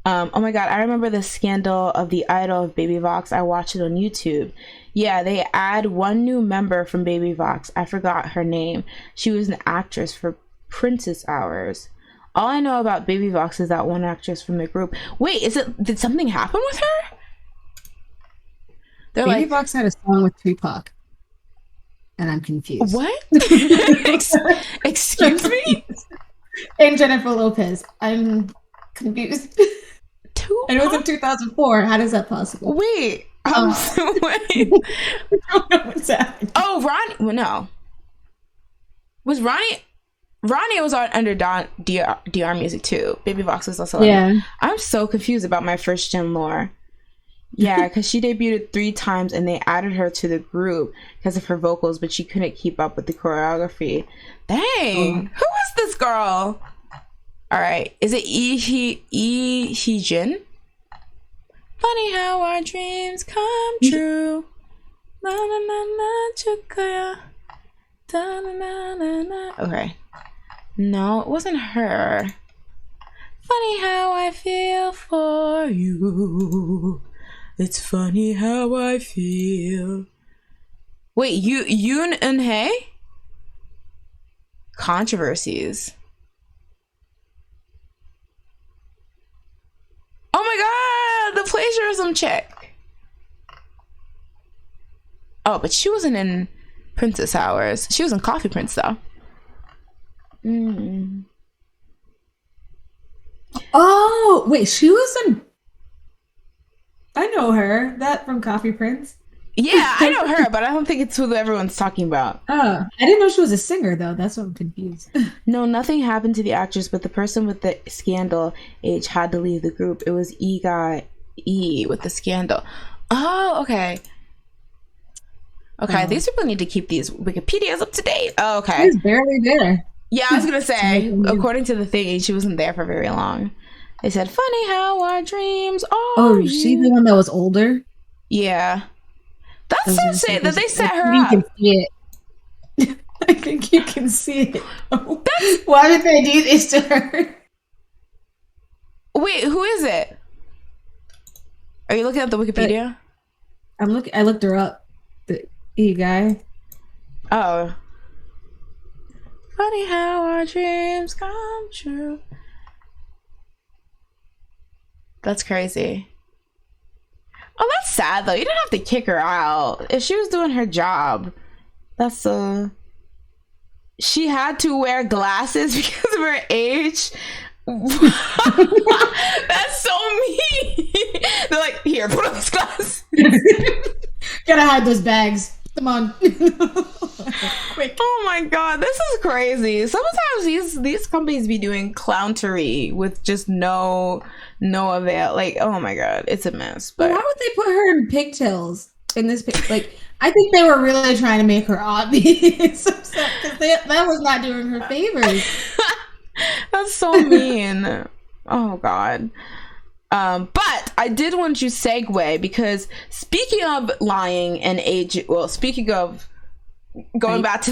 Oh my god, I remember the scandal of the idol of VIViZ. I watched it on YouTube. Yeah, they add one new member from VIViZ. I forgot her name. She was an actress for Princess Hours. All I know about VIViZ is that one actress from the group. Wait, did something happen with her? VIViZ had a song with Tupac. And I'm confused. What? Excuse me? And Jennifer Lopez. I'm confused. And it was in 2004. How is that possible? Wait. Wait. I don't know what's happening. Oh, Ronnie. Well, no. Was Ronnie? Ronnie was under DR Music too. VIViZ was also. Yeah. I'm so confused about my first gen lore. Yeah, because she debuted 3 times and they added her to the group because of her vocals, but she couldn't keep up with the choreography. Dang. Who is this girl? All right. Is it Hee-jin? Funny how our dreams come true. Na na na na chukaya. Da na na na na. Okay. No, it wasn't her. Funny how I feel for you. It's funny how I feel. Wait, Yoon Eun-hae? controversies. Oh my god, the plagiarism chick. Oh, but she wasn't in Princess Hours. She was in Coffee Prince though. Oh, wait, she was in... I know her. That from Coffee Prince. Yeah, I know her, but I don't think it's who everyone's talking about. Oh, I didn't know she was a singer, though. That's what I'm confused. No, nothing happened to the actress, but the person with the scandal age had to leave the group. It was E with the scandal. Oh, okay. Okay, these people need to keep these Wikipedias up to date. Oh, okay. She's barely there. Yeah, I was gonna say, according to the thing, she wasn't there for very long. They said, funny how our dreams are. Oh, she's the one that was older? Yeah. That's insane that they set her you up. Can see it. I think you can see it. Why did they do this to her? Wait, who is it? Are you looking at the Wikipedia? I looked her up. The E guy. Oh. Funny how our dreams come true. That's crazy. Oh, that's sad though. You didn't have to kick her out. If she was doing her job, that's she had to wear glasses because of her age. That's so mean. They're like, here, put on these glasses. Gotta hide those bags. Come on. Quick. Oh my god, this is crazy. Sometimes these companies be doing clownery with just no avail. Like, oh my god, it's a mess. But why would they put her in pigtails in this picture? Like, I think they were really trying to make her obvious. That was not doing her favors. That's so mean. Oh god. But I did want to segue because speaking of lying and age, well, speaking of going back to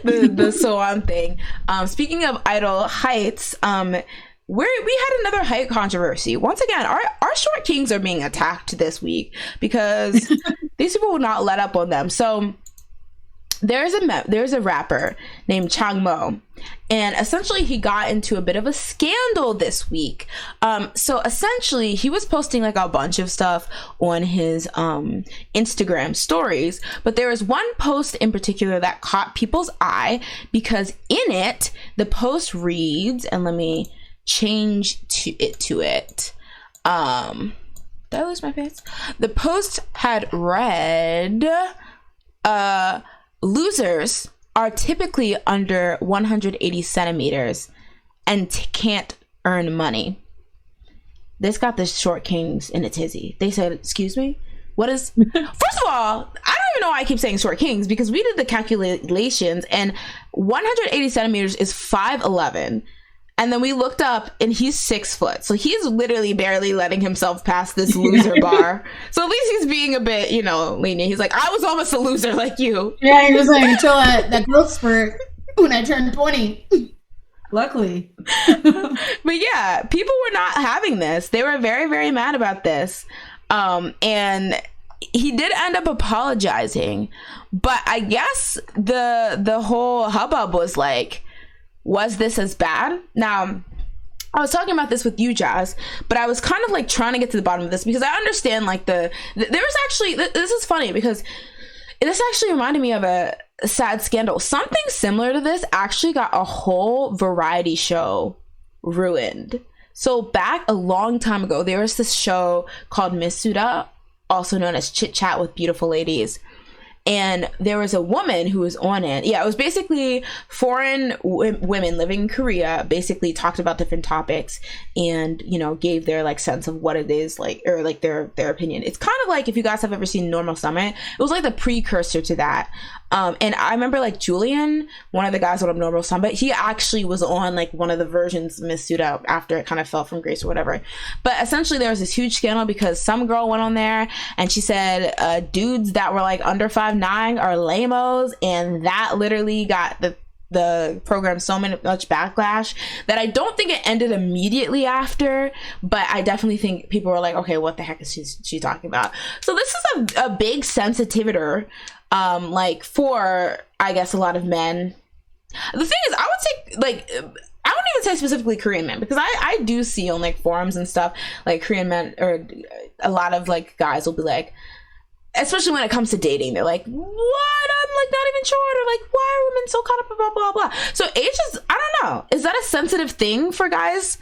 the so on thing, speaking of idol heights, we had another height controversy. Once again, our short kings are being attacked this week because these people will not let up on them. So there's a rapper named Changmo, and essentially he got into a bit of a scandal this week. So essentially he was posting like a bunch of stuff on his Instagram stories, but there was one post in particular that caught people's eye because in it the post reads, and let me change to it. Did I lose my face? The post had read, losers are typically under 180 centimeters and can't earn money. This got the short kings in a tizzy. They said, excuse me? What is... First of all, I don't even know why I keep saying short kings because we did the calculations and 180 centimeters is 5'11". And then we looked up and he's 6 foot. So he's literally barely letting himself pass this loser bar. So at least he's being a bit, lenient. He's like, I was almost a loser like you. Yeah, he was like, until that growth spurt when I turned 20. Luckily. But yeah, people were not having this. They were very, very mad about this. And he did end up apologizing. But I guess the whole hubbub was like, was this as bad? Now, I was talking about this with you, Jazz, but I was kind of like trying to get to the bottom of this because I understand like there was actually, this is funny because this actually reminded me of a sad scandal. Something similar to this actually got a whole variety show ruined. So back a long time ago, there was this show called Miss Suda, also known as Chit Chat with Beautiful Ladies. And there was a woman who was on it. Yeah, it was basically foreign women living in Korea basically talked about different topics and, gave their like sense of what it is like, or like their opinion. It's kind of like if you guys have ever seen Normal Summit, it was like the precursor to that. And I remember like Julian, one of the guys on Normal Summit, he actually was on like one of the versions of Miss Suda after it kind of fell from grace or whatever. But essentially there was this huge scandal because some girl went on there and she said dudes that were like under 5'9" are lamos, and that literally got the program so much backlash that I don't think it ended immediately after, but I definitely think people were like, okay, what the heck is she talking about? So this is a big sensitivity like for, I guess, a lot of men The thing is, I would say, like, I wouldn't even say specifically Korean men, because I do see on, like, forums and stuff, like, Korean men, or a lot of, like, guys will be like, especially when it comes to dating, they're like, what? I'm, like, not even sure. They're like, why are women so caught up, blah, blah, blah. So age is, I don't know. Is that a sensitive thing for guys?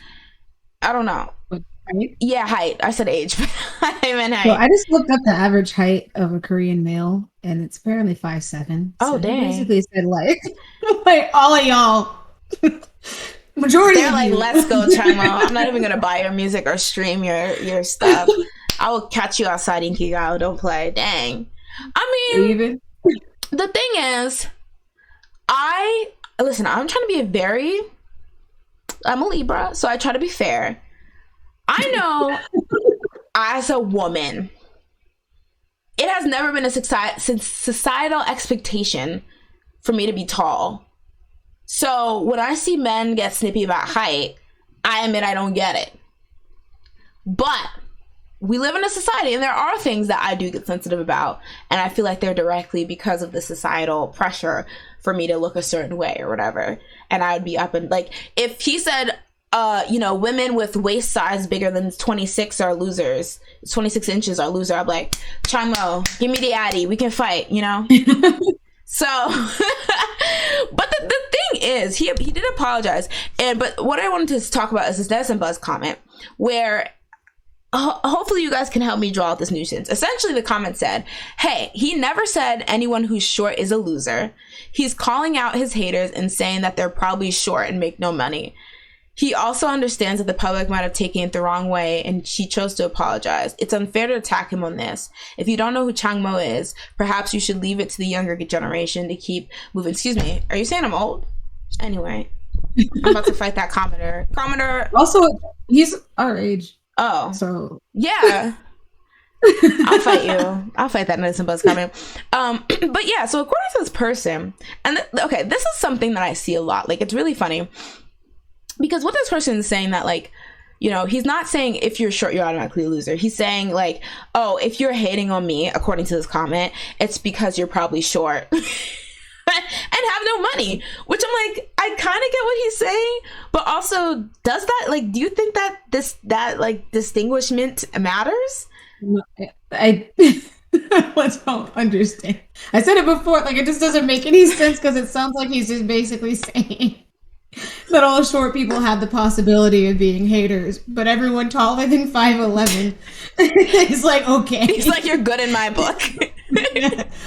I don't know. Height? Yeah, height. I said age, but I meant height. So I just looked up the average height of a Korean male, and it's apparently 5'7". Oh, so dang. He basically said, like, like all of y'all, majority They're of like, you. let's go, Changmo. I'm not even gonna buy your music or stream your stuff. I will catch you outside in Kigali. Don't play. Dang. I mean, Even? the thing is, listen, I'm trying to be I'm a Libra, so I try to be fair. I know as a woman, it has never been a societal expectation for me to be tall. So when I see men get snippy about height, I admit I don't get it. But we live in a society, and there are things that I do get sensitive about, and I feel like they're directly because of the societal pressure for me to look a certain way or whatever. And I would be up and, like, if he said, women with waist size bigger than 26 are losers, 26 inches are loser, I'm like, Changmo, give me the addy, we can fight, So, but the thing is, he did apologize, but what I wanted to talk about is this Dennis and Buzz comment, where hopefully you guys can help me draw out this nuisance. Essentially, the comment said, hey, he never said anyone who's short is a loser. He's calling out his haters and saying that they're probably short and make no money. He also understands that the public might have taken it the wrong way, and she chose to apologize. It's unfair to attack him on this. If you don't know who Changmo is, perhaps you should leave it to the younger generation to keep moving. Excuse me, are you saying I'm old? Anyway, I'm about to fight that commenter. Also, he's our age. Oh, so yeah. I'll fight you. I'll fight that Medicine Buzz comment. But yeah, so according to this person, and okay, this is something that I see a lot. Like, it's really funny because what this person is saying, that, like, he's not saying if you're short, you're automatically a loser. He's saying, like, oh, if you're hating on me, according to this comment, it's because you're probably short and have no money, which I'm like, I kind of get what he's saying, but also, does that, like, do you think that like distinguishment matters? I don't understand. I said it before, like, it just doesn't make any sense, because it sounds like he's just basically saying that all short people have the possibility of being haters, but everyone taller than 5'11" is like, okay. He's like, you're good in my book.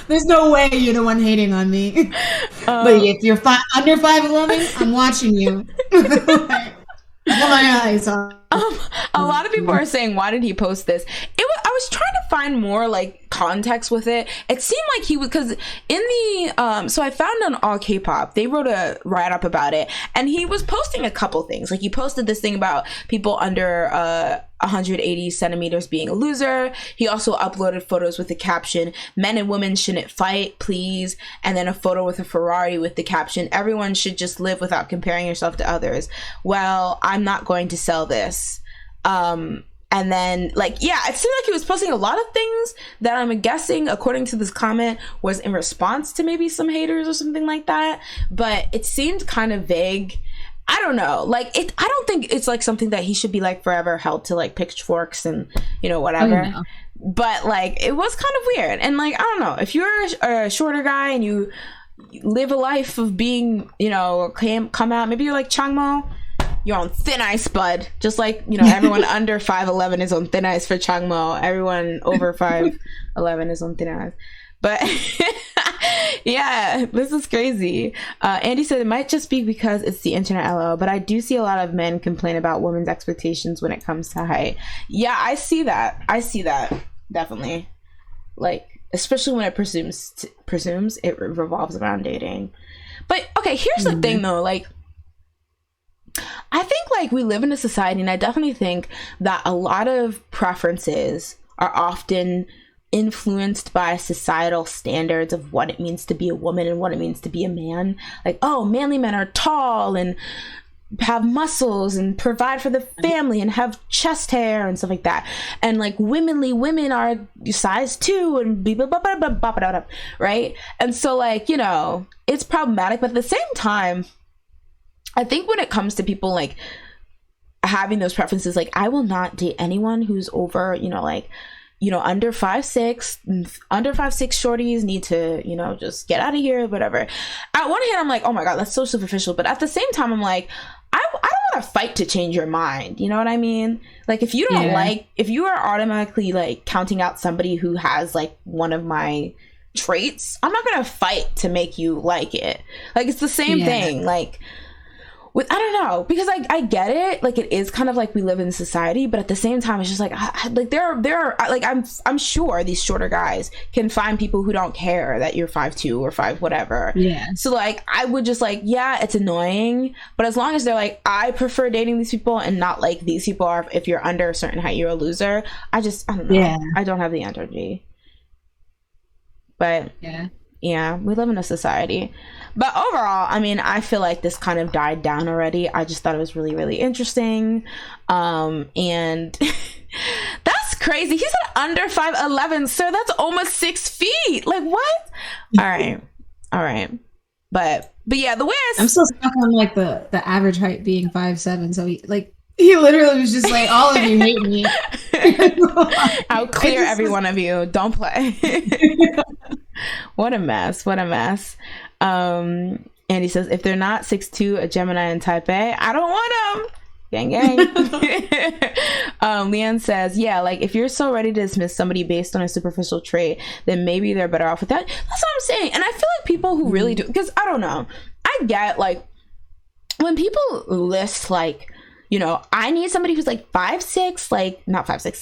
There's no way you're the one hating on me. But if you're under 5'11", I'm watching you. My eyes on. A lot of people are saying, why did he post this? I was trying to find more, like, context with it. It seemed like he was, because in the so I found on All K-Pop, they wrote a write-up about it, and he was posting a couple things. Like, he posted this thing about people under 180 centimeters being a loser. He also uploaded photos with the caption, men and women shouldn't fight, please, and then a photo with a Ferrari with the caption, everyone should just live without comparing yourself to others. Well, I'm not going to sell this. And then, like, yeah, it seemed like he was posting a lot of things that I'm guessing, according to this comment, was in response to maybe some haters or something like that. But it seemed kind of vague. I don't know. Like, I don't think it's, like, something that he should be, like, forever held to, like, pitchforks and, whatever. Oh, no. But, like, it was kind of weird. And, like, I don't know. If you're a shorter guy and you live a life of being, come out, maybe you're like Changmo, you're on thin ice, bud. Just like, everyone under 5'11" is on thin ice for Changmo. Everyone over 5'11" is on thin ice. But yeah, this is crazy. Andy said it might just be because it's the internet, LO, but I do see a lot of men complain about women's expectations when it comes to height. Yeah, I see that. Definitely. Like, especially when it presumes it revolves around dating. But okay, here's the thing though, like, I think, like, we live in a society, and I definitely think that a lot of preferences are often influenced by societal standards of what it means to be a woman and what it means to be a man. Like, oh, manly men are tall and have muscles and provide for the family and have chest hair and stuff like that. And like women are size 2 and blah, blah, blah, blah, blah, blah, blah, blah, right? And so like, you know, it's problematic, but at the same time, I think when it comes to people like having those preferences, like I will not date anyone who's over, you know, like, you know, under 5'6", under 5'6" shorties need to, you know, just get out of here, whatever. At one hand, I'm like, oh my God, that's so superficial. But at the same time, I'm like, I don't want to fight to change your mind. You know what I mean? Like, if you don't like, if you are automatically like counting out somebody who has like one of my traits, I'm not going to fight to make you like it. Like, it's the same thing. Like, with, I don't know, because I get it, like it is kind of like we live in society, but at the same time it's just like there are like I'm sure these shorter guys can find people who don't care that you're 5'2" or 5 whatever. Yeah. So like I would just like, yeah, it's annoying, but as long as they're like, I prefer dating these people and not like these people are, if you're under a certain height you're a loser. I don't know. Yeah. I don't have the energy. But yeah, we live in a society. But overall, I mean, I feel like this kind of died down already. I just thought it was really, really interesting. And that's crazy. He said under 5'11", so that's almost 6 feet. Like, what? All right. But yeah, the way I'm still stuck on like the average height being 5'7". So he literally was just like, all of you hate me. I'll clear every one of you. Don't play. What a mess. And he says, if they're not 6'2", a Gemini and type A, I don't want them. Gang, gang. Leanne says, yeah, like if you're so ready to dismiss somebody based on a superficial trait, then maybe they're better off with that. That's what I'm saying. And I feel like people who really do, because I don't know, I get like when people list like, you know, I need somebody who's like 5'6", like not 5'6",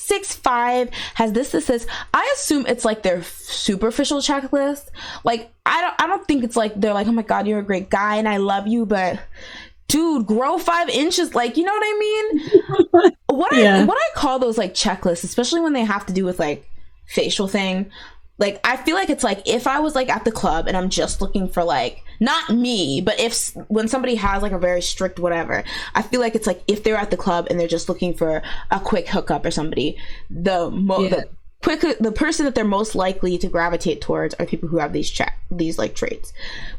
6'5", has this. I assume it's like their superficial checklist. Like I don't think it's like they're like, oh my God, you're a great guy and I love you, but dude, grow 5 inches. Like, you know what I mean? What I call those like checklists, especially when they have to do with like facial thing. Like, I feel like it's like if I was like at the club and I'm just looking for like, not me, but when somebody has like a very strict whatever, I feel like it's like if they're at the club and they're just looking for a quick hookup or somebody, the person that they're most likely to gravitate towards are people who have these like traits.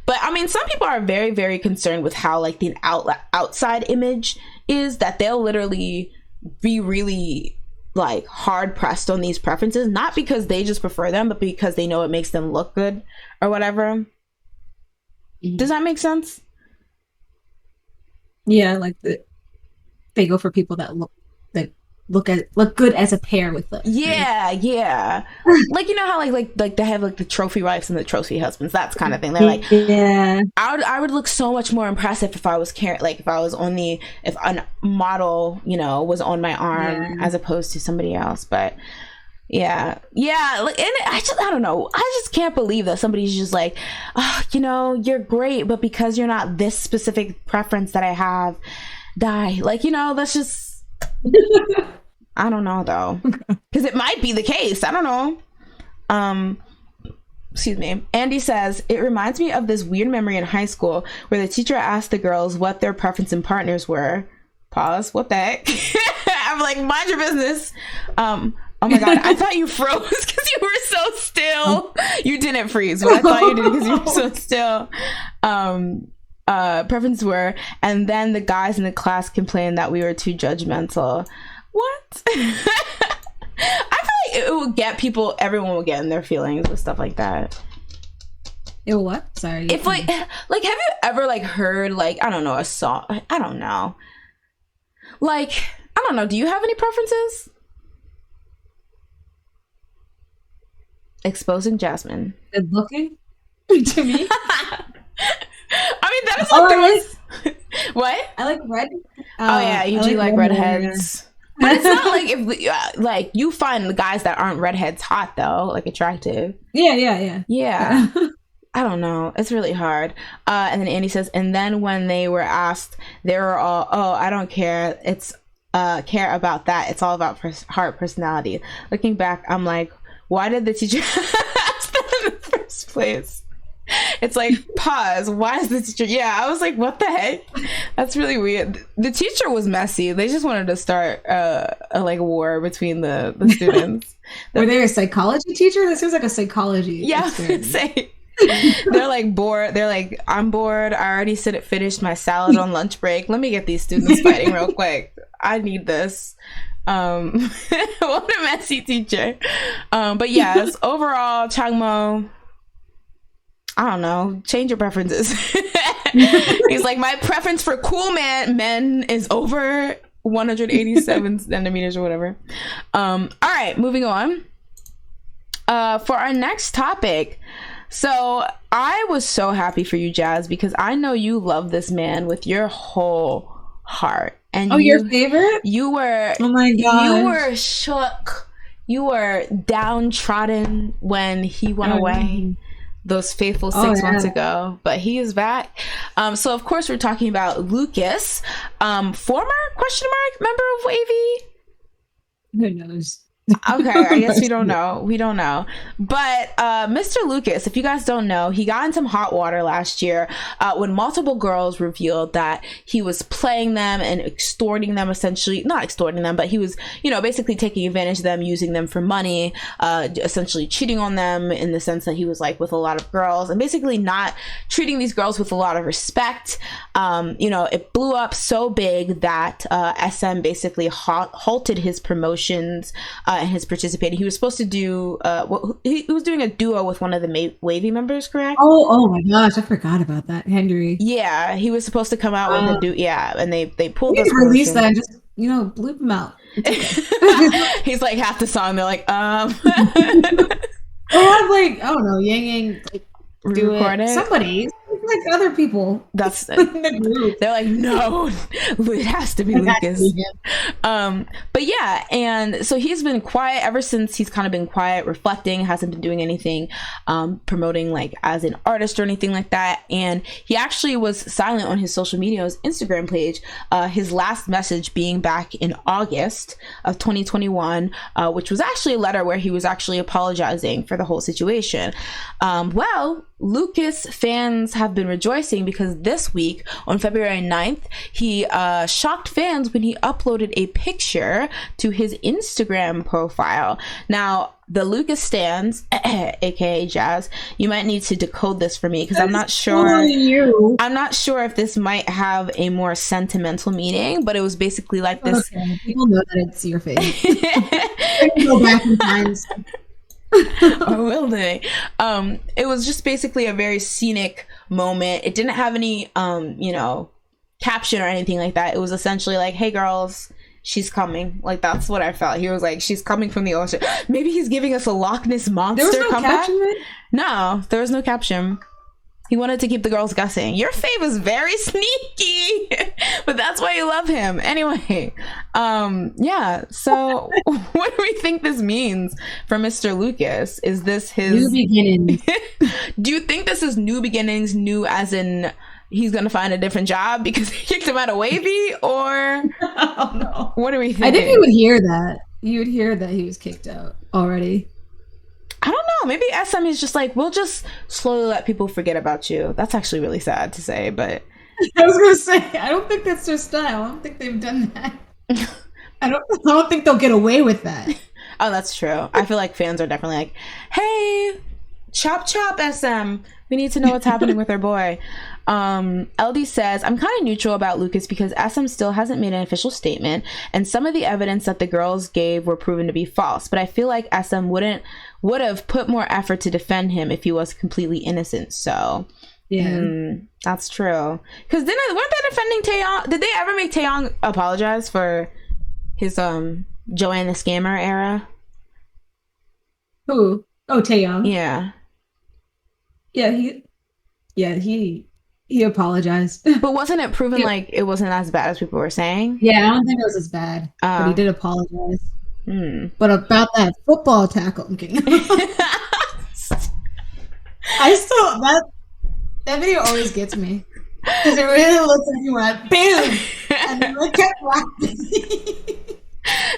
But I mean, some people are very, very concerned with how like the outside image is, that they'll literally be really like hard pressed on these preferences, not because they just prefer them, but because they know it makes them look good or whatever. Does that make sense? Yeah, like they go for people that look good as a pair with them. Yeah. Like, you know how like they have like the trophy wives and the trophy husbands, that's kind of thing. They're like, I would look so much more impressive if I was if a model, you know, was on my arm as opposed to somebody else. But yeah, like, and I don't know, I just can't believe that somebody's just like, oh, you know, you're great, but because you're not this specific preference that I have, die. Like, you know, that's just I don't know though, because it might be the case. I don't know. Excuse me. Andy says, it reminds me of this weird memory in high school where the teacher asked the girls what their preference in partners were. Pause. What the heck? I'm like, mind your business. Oh my God, I thought you froze because you were so still. You didn't freeze, but I thought you did because you were so still. Preferences were, and then the guys in the class complained that we were too judgmental. What? I feel like it would get everyone will get in their feelings with stuff like that. It what? Sorry. If like have you ever like heard like, I don't know, a song? I don't know. Like, I don't know. Do you have any preferences? Exposing Jasmine. Good looking to me. I mean, that is like what? I like red. Oh yeah, you do like redheads. But it's not like if like you find the guys that aren't redheads hot though, like attractive. Yeah. I don't know. It's really hard. And then Andy says, and then when they were asked, they were all, oh, I don't care. It's care about that. It's all about heart personality. Looking back, I'm like, why did the teacher ask that in the first place? It's like, pause. Why is the teacher? Yeah, I was like, what the heck? That's really weird. The teacher was messy. They just wanted to start a like war between the students. Were they a psychology teacher? This seems like a psychology. Yeah, say. They're like bored. They're like, I'm bored. I already finished my salad on lunch break. Let me get these students fighting real quick. I need this. What a messy teacher. But yes, overall, Changmo, I don't know, change your preferences. He's like, my preference for cool men is over 187 centimeters or whatever. All right, moving on. For our next topic. So I was so happy for you, Jazz, because I know you love this man with your whole heart. And your favorite? You were, oh my God, you were shook. You were downtrodden when he went away those faithful 6 months ago, but he is back. So of course we're talking about Lucas, former member of Wavy. Who knows? Okay, I guess we don't know. But Mr. Lucas, if you guys don't know, he got in some hot water last year when multiple girls revealed that he was playing them and extorting them, essentially. Not extorting them, but he was, basically taking advantage of them, using them for money, essentially cheating on them in the sense that he was like with a lot of girls and basically not treating these girls with a lot of respect. It blew up so big that SM basically halted his promotions and his participating. He was supposed to do he was doing a duo with one of the Wavy members, correct? Oh my gosh, I forgot about that, Henry. Yeah, he was supposed to come out with a duo. Yeah, and they pulled those. Release that and just bleep him out. Okay. He's like half the song. They're like Or have like I don't know, Yang like do it. Somebody. Like other people. That's the group. They're like, no, it has to be Lucas. But yeah, and so he's been quiet ever since. He's kind of been quiet, reflecting, hasn't been doing anything promoting like as an artist or anything like that. And he actually was silent on his social media, his Instagram page, his last message being back in August of 2021, which was actually a letter where he was actually apologizing for the whole situation. Well, Lucas fans have been rejoicing because this week on February 9th, he shocked fans when he uploaded a picture to his Instagram profile. Now, the Lucas stans, aka Jazz, you might need to decode this for me because I'm not sure. I'm not sure if this might have a more sentimental meaning, but it was basically like this. Okay. People know that it's your face. Go back in time. Or will they? It was just basically a very scenic moment. It didn't have any caption or anything like that. It was essentially like, hey girls, she's coming. Like, that's what I felt. He was like, she's coming from the ocean. Maybe he's giving us a Loch Ness monster. There was no caption? No, there was no caption. He wanted to keep the girls guessing. Your fave is very sneaky, but that's why you love him. Anyway, yeah. So what do we think this means for Mr. Lucas? Is this his new beginnings? Do you think this is new beginnings? New as in he's gonna find a different job because he kicked him out of Wavy, or oh, no. What do we think? I think you would hear that. You would hear that he was kicked out already. I don't know. Maybe SM is just like, we'll just slowly let people forget about you. That's actually really sad to say, but I was gonna say, I don't think that's their style. I don't think they've done that. I don't think they'll get away with that. Oh, that's true. I feel like fans are definitely like, hey, chop chop SM. We need to know what's happening with our boy. LD says, I'm kind of neutral about Lucas because SM still hasn't made an official statement, and some of the evidence that the girls gave were proven to be false, but I feel like SM would have put more effort to defend him if he was completely innocent. So yeah, that's true. Because weren't they defending Taeyong? Did they ever make Taeyong apologize for his Joanne the Scammer era? Who? Oh, Taeyong. He apologized. But wasn't it proven like it wasn't as bad as people were saying? Yeah, I don't think it was as bad. But he did apologize. But about that football tackle, I'm kidding. I still that video always gets me because it really looks like he went bam, and then I kept laughing.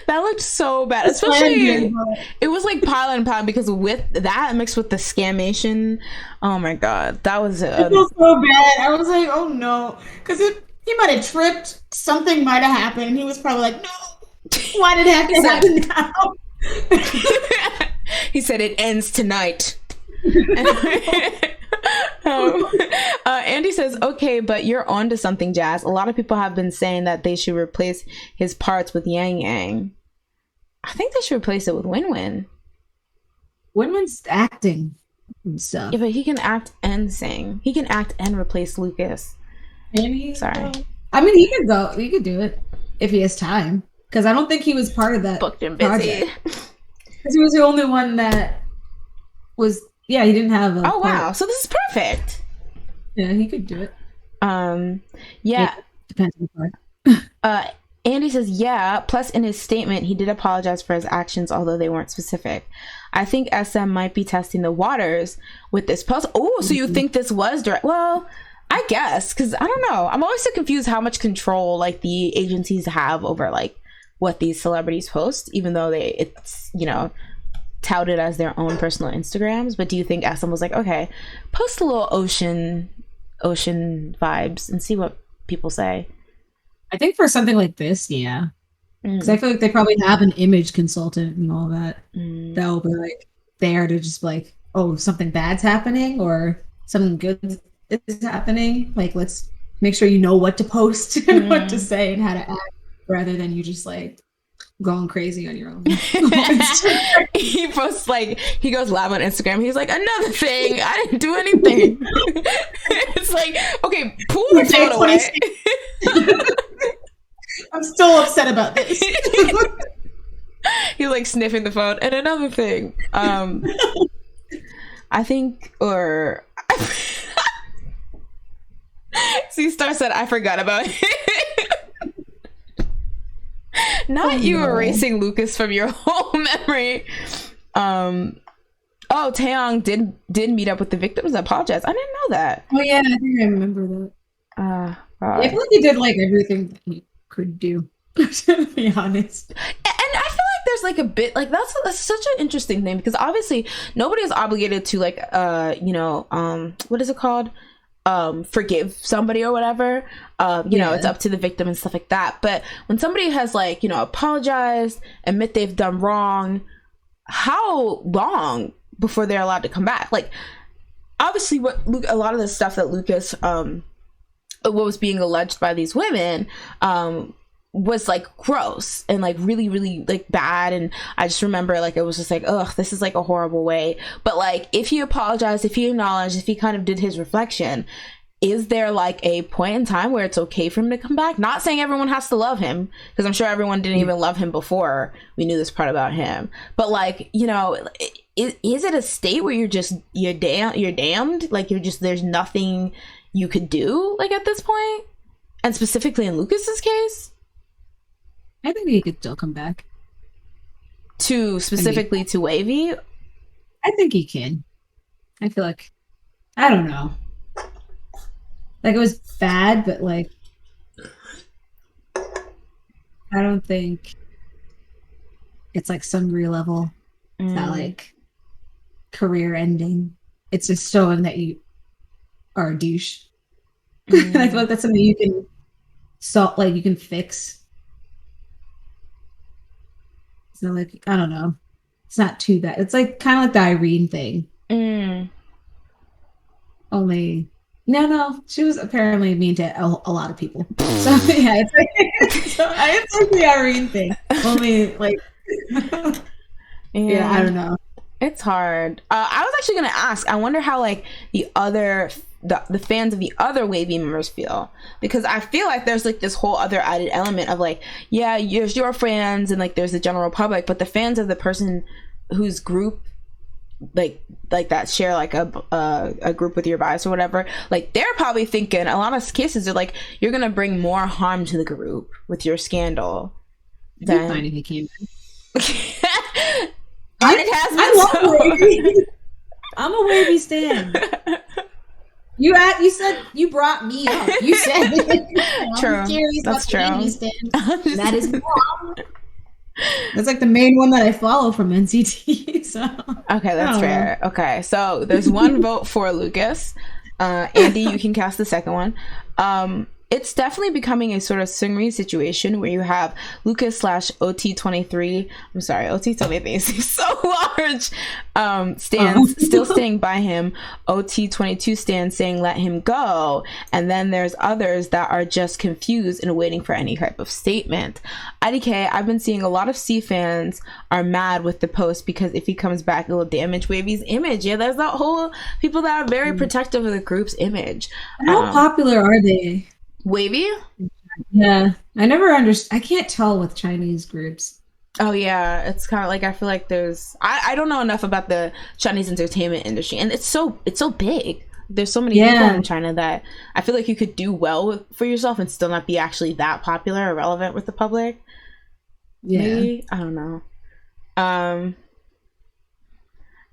That looked so bad. Especially, it was like pile and pound because with that mixed with the scamation, oh my god, that was it felt so bad. I was like, oh no, because he might have tripped. Something might have happened. And he was probably like, no, why did it have to happen now? He said it ends tonight. Andy says, okay, but you're onto something, Jazz. A lot of people have been saying that they should replace his parts with Yang Yang. I think they should replace it with Win Win. Win Win's acting and stuff. Yeah, but he can act and sing. He can act and replace Lucas. Maybe. Sorry. I mean, he could go. He could do it if he has time. Because I don't think he was part of that. Booked and busy. Because he was the only one that was. Yeah, he didn't have a. Oh wow! So this is perfect. Yeah, he could do it. Yeah. Depends on the part. Andy says, yeah. Plus, in his statement, he did apologize for his actions, although they weren't specific. I think SM might be testing the waters with this post. Oh, so you think this was direct? Well, I guess, because I don't know. I'm always so confused how much control like the agencies have over like what these celebrities post, even though it's touted as their own personal Instagrams. But do you think SM was like, okay, post a little ocean vibes and see what people say? I think for something like this, yeah, because I feel like they probably have an image consultant and all that that will be like there to just like, oh, something bad's happening or something good is happening. Like, let's make sure you know what to post and what to say and how to act, rather than you just like going crazy on your own. He posts like, he goes live on Instagram. He's like, another thing, I didn't do anything. It's like, okay, pull the phone away. I'm still upset about this. He's like sniffing the phone. And another thing, I think, or C-Star said, I forgot about it. Not you erasing Lucas from your whole memory. Taeyong did meet up with the victims and apologize. I didn't know that. Oh yeah, I think I remember that. I feel like he did like everything that he could do, to be honest. And I feel like there's like a bit like that's such an interesting thing, because obviously nobody is obligated to like what is it called? Forgive somebody or whatever. It's up to the victim and stuff like that. But when somebody has like, apologized, admit they've done wrong, how long before they're allowed to come back? Like, obviously a lot of the stuff that Lucas what was being alleged by these women was like gross and like really, really like bad. And I just remember like it was just like, ugh, this is like a horrible way. But like, if he apologized, if he acknowledged, if he kind of did his reflection, is there like a point in time where it's okay for him to come back? Not saying everyone has to love him, because I'm sure everyone didn't even love him before we knew this part about him. But like, is it a state where you're damned? Like there's nothing you could do like at this point? And specifically in Lucas's case? I think he could still come back. To WIVi? I think he can. I feel like, I don't know. Like, it was bad, but like, I don't think it's like Sungri level. It's not like career ending. It's just showing that you are a douche. And I feel like that's something you can you can fix. So like, I don't know. It's not too bad. It's like kind of like the Irene thing. Only no, she was apparently mean to a lot of people. So yeah, it's like the Irene thing. Only like yeah, I don't know. It's hard. I was actually gonna ask. I wonder how like the fans of the other WIVi members feel, because I feel like there's like this whole other added element of like, yeah, there's your fans and like there's the general public, but the fans of the person whose group like that share like a group with your bias or whatever, like they're probably thinking a lot of cases they're like, you're gonna bring more harm to the group with your scandal than fine if he came back. I love WIVi. I'm a WIVi stan. You said you brought me up. You said true. That's true. That is wrong. That's like the main one that I follow from NCT. So Okay, that's fair. Okay, so there's one vote for Lucas. Andy, you can cast the second one. It's definitely becoming a sort of Seungri situation where you have Lucas slash OT23. I'm sorry, OT23 is so large. Stands still staying by him. OT22 stands saying let him go. And then there's others that are just confused and waiting for any type of statement. IDK, I've been seeing a lot of C fans are mad with the post because if he comes back, it will damage WayV's image. Yeah, there's that whole people that are very protective of the group's image. How popular are they? WayV? Yeah, I never understand. I can't tell with Chinese groups. Oh yeah, it's kind of like I feel like there's I don't know enough about the Chinese entertainment industry, and it's so big. There's so many people in China that I feel like you could do well for yourself and still not be actually that popular or relevant with the public. Yeah, maybe? I don't know.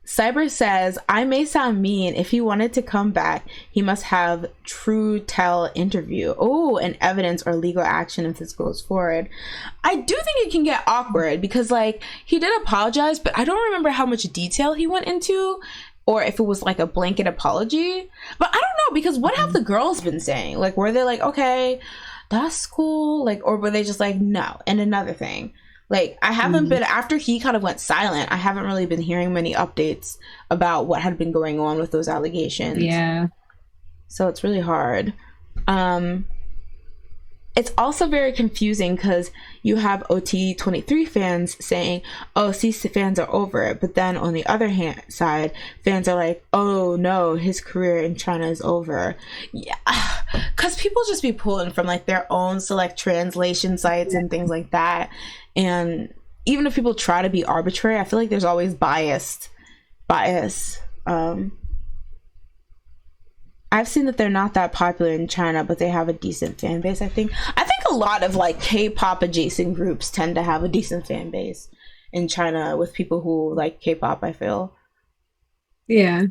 Cyber says, I may sound mean. If he wanted to come back, he must have true tell interview. Oh, and evidence or legal action if this goes forward. I do think it can get awkward because, like, he did apologize, but I don't remember how much detail he went into or if it was like a blanket apology. But I don't know, because what have the girls been saying? Like, were they like, okay, that's cool? Like, or were they just like, no? And another thing, like, I haven't been, after he kind of went silent, I haven't really been hearing many updates about what had been going on with those allegations. Yeah. So it's really hard. It's also very confusing because you have OT23 fans saying, oh, C fans are over it. But then on the other hand side, fans are like, oh no, his career in China is over. Yeah, because people just be pulling from like their own select translation sites and things like that. And even if people try to be arbitrary, I feel like there's always bias. I've seen that they're not that popular in China, but they have a decent fan base, I think. I think a lot of like K-pop adjacent groups tend to have a decent fan base in China with people who like K-pop, I feel. Yeah.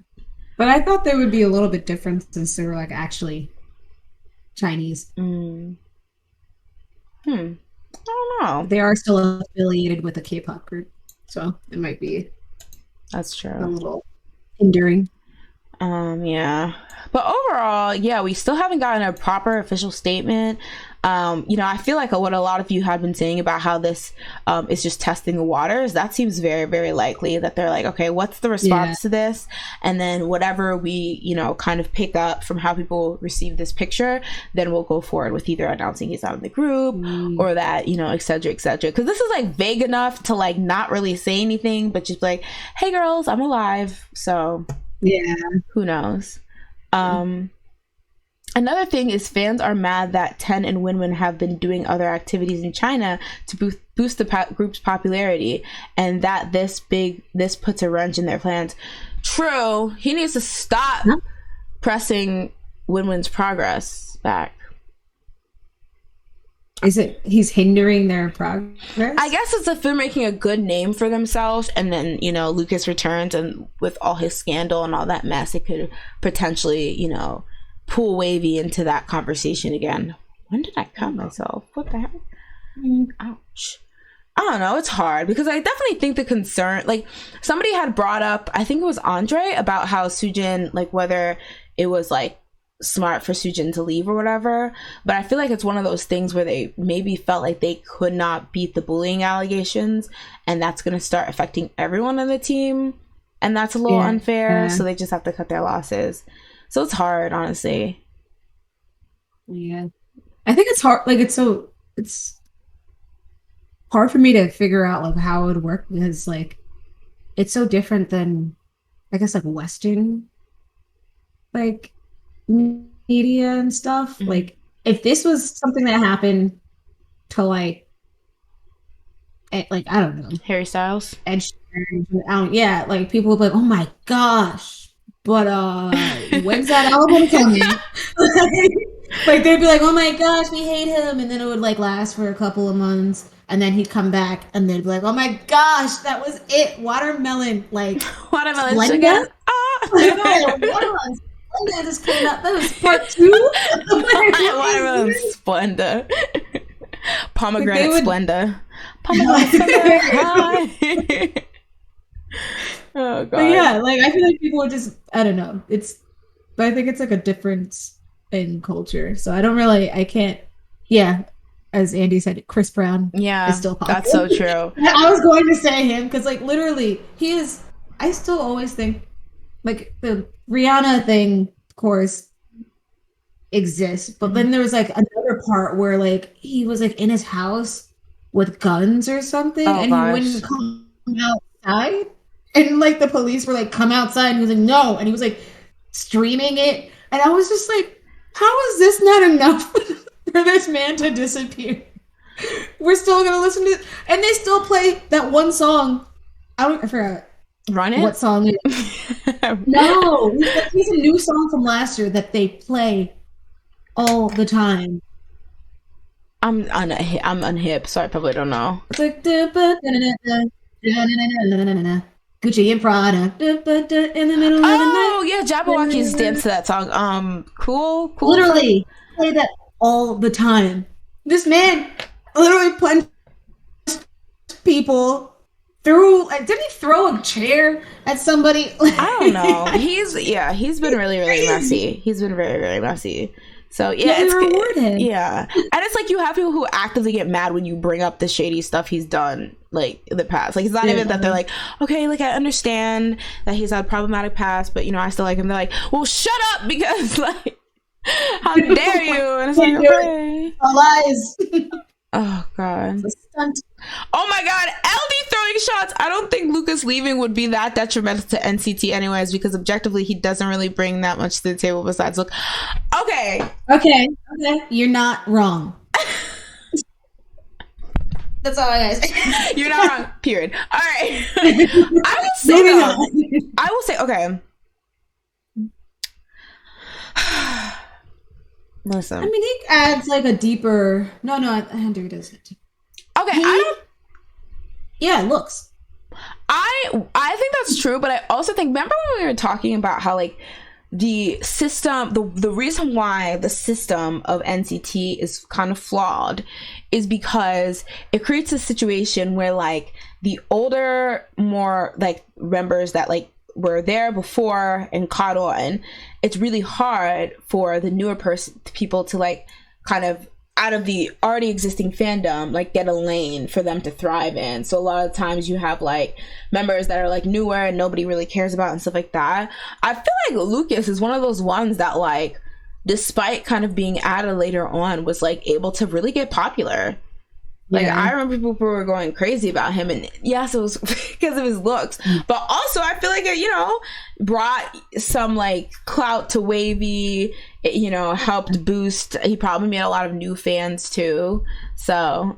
But I thought they would be a little bit different since they were like actually Chinese. I don't know. They are still affiliated with a K-pop group, so it might be that's true. A little hindering. Yeah. But overall, yeah, we still haven't gotten a proper official statement. You know, I feel like what a lot of you had been saying about how this is just testing the waters, that seems very, very likely that they're like, okay, what's the response to this? And then whatever we, you know, kind of pick up from how people receive this picture, then we'll go forward with either announcing he's out of the group or that, you know, et cetera, et cetera. Because this is like vague enough to like not really say anything, but just like, hey girls, I'm alive. So yeah, who knows? Another thing is fans are mad that Ten and Winwin have been doing other activities in China to boost the group's popularity, and that this puts a wrench in their plans. True, he needs to stop pressing Winwin's progress back. Is it he's hindering their progress? I guess it's if they're making a good name for themselves, and then, you know, Lucas returns, and with all his scandal and all that mess, it could potentially, you know, pull WayV into that conversation again. When did I cut myself? What the heck? Ouch. I don't know. It's hard because I definitely think the concern, like somebody had brought up, I think it was Andre, about how Soojin, like whether it was like smart for Soojin to leave or whatever. But I feel like it's one of those things where they maybe felt like they could not beat the bullying allegations, and that's going to start affecting everyone on the team. And that's a little unfair. So they just have to cut their losses. So it's hard, honestly. Yeah. I think it's hard. Like, it's hard for me to figure out, like, how it would work because, like, it's so different than, I guess, like, Western, like, media and stuff. Like, if this was something that happened to, like, I don't know. Harry Styles? Ed Sheeran. Yeah, like, people would be like, oh my gosh. But when's that album coming? Like they'd be like, "Oh my gosh, we hate him," and then it would like last for a couple of months, and then he'd come back, and they'd be like, "Oh my gosh, that was it, watermelon!" Like watermelon Splenda? sugar. Watermelon Splenda just came out. That was part 2. Watermelon Splenda. Pomegranate Splenda. Oh god. But yeah, like I feel like people would just I don't know. But I think it's like a difference in culture. So I can't yeah, as Andy said, Chris Brown is still popular. That's so true. I was going to say him because like literally he is I still always think like the Rihanna thing, of course, exists, but then there was like another part where like he was like in his house with guns or something and he wouldn't come outside and like the police were like come outside and he was like no and he was like streaming it and I was just like how is this not enough for this man to disappear? We're still gonna listen to it and they still play that one song. I forgot Run It? What song it is. No, he's a new song from last year that they play all the time. I'm unhip, so I probably don't know. It's like Gucci and Prada in the middle of the night. Oh yeah, Jabberwockies dance to that song. Cool. Literally play that all the time. This man literally punched people. Didn't he throw a chair at somebody? I don't know. He's been really messy. He's been very, very messy. So yeah, it's reward him. Yeah, and it's like you have people who actively get mad when you bring up the shady stuff he's done, like in the past. Like it's not even that they're like, okay, like I understand that he's had a problematic past, but you know I still like him. They're like, well, shut up because like, how dare you? And it's like, okay, all lies. Oh god. Oh my god, LD throwing shots. I don't think Lucas leaving would be that detrimental to NCT anyways, because objectively he doesn't really bring that much to the table besides look. Okay. You're not wrong. That's all I say. You're not wrong. Period. All right. I will say okay. Listen. I mean, he adds like a deeper. No, Andrew does it. Okay, Yeah, it looks. I think that's true, but I also think remember when we were talking about how like the system, the reason why the system of NCT is kind of flawed is because it creates a situation where like the older, more like members that like were there before and caught on, it's really hard for the newer people to like kind of out of the already existing fandom like get a lane for them to thrive in. So a lot of times you have like members that are like newer and nobody really cares about and stuff like that. I feel like Lucas is one of those ones that like despite kind of being added later on was like able to really get popular. Like I remember people were going crazy about him, and yes, it was because of his looks, but also I feel like it, you know, brought some like clout to WIViZ. It, you know, helped boost. He probably made a lot of new fans too. So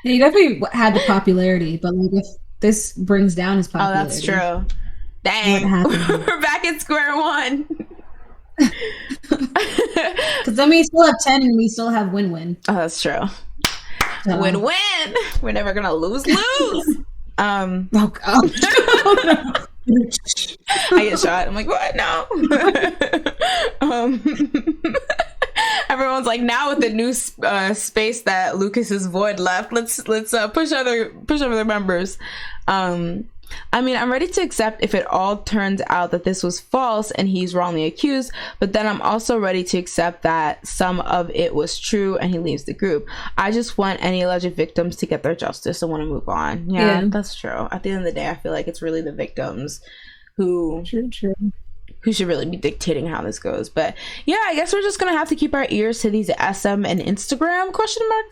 he definitely had the popularity, but like if this brings down his popularity, oh, that's true. Dang, we're back at square one. Because then we still have 10 and we still have win-win. Oh, that's true. So. Win-win. We're never gonna lose. Oh god. I get shot. I'm like, what? No. Everyone's like, now with the new space that Lucas's void left, let's push other members. I mean, I'm ready to accept if it all turns out that this was false and he's wrongly accused, but then I'm also ready to accept that some of it was true and he leaves the group. I just want any alleged victims to get their justice and want to move on. Yeah, that's true. At the end of the day, I feel like it's really the victims who should really be dictating how this goes. But yeah, I guess we're just gonna have to keep our ears to these SM and Instagram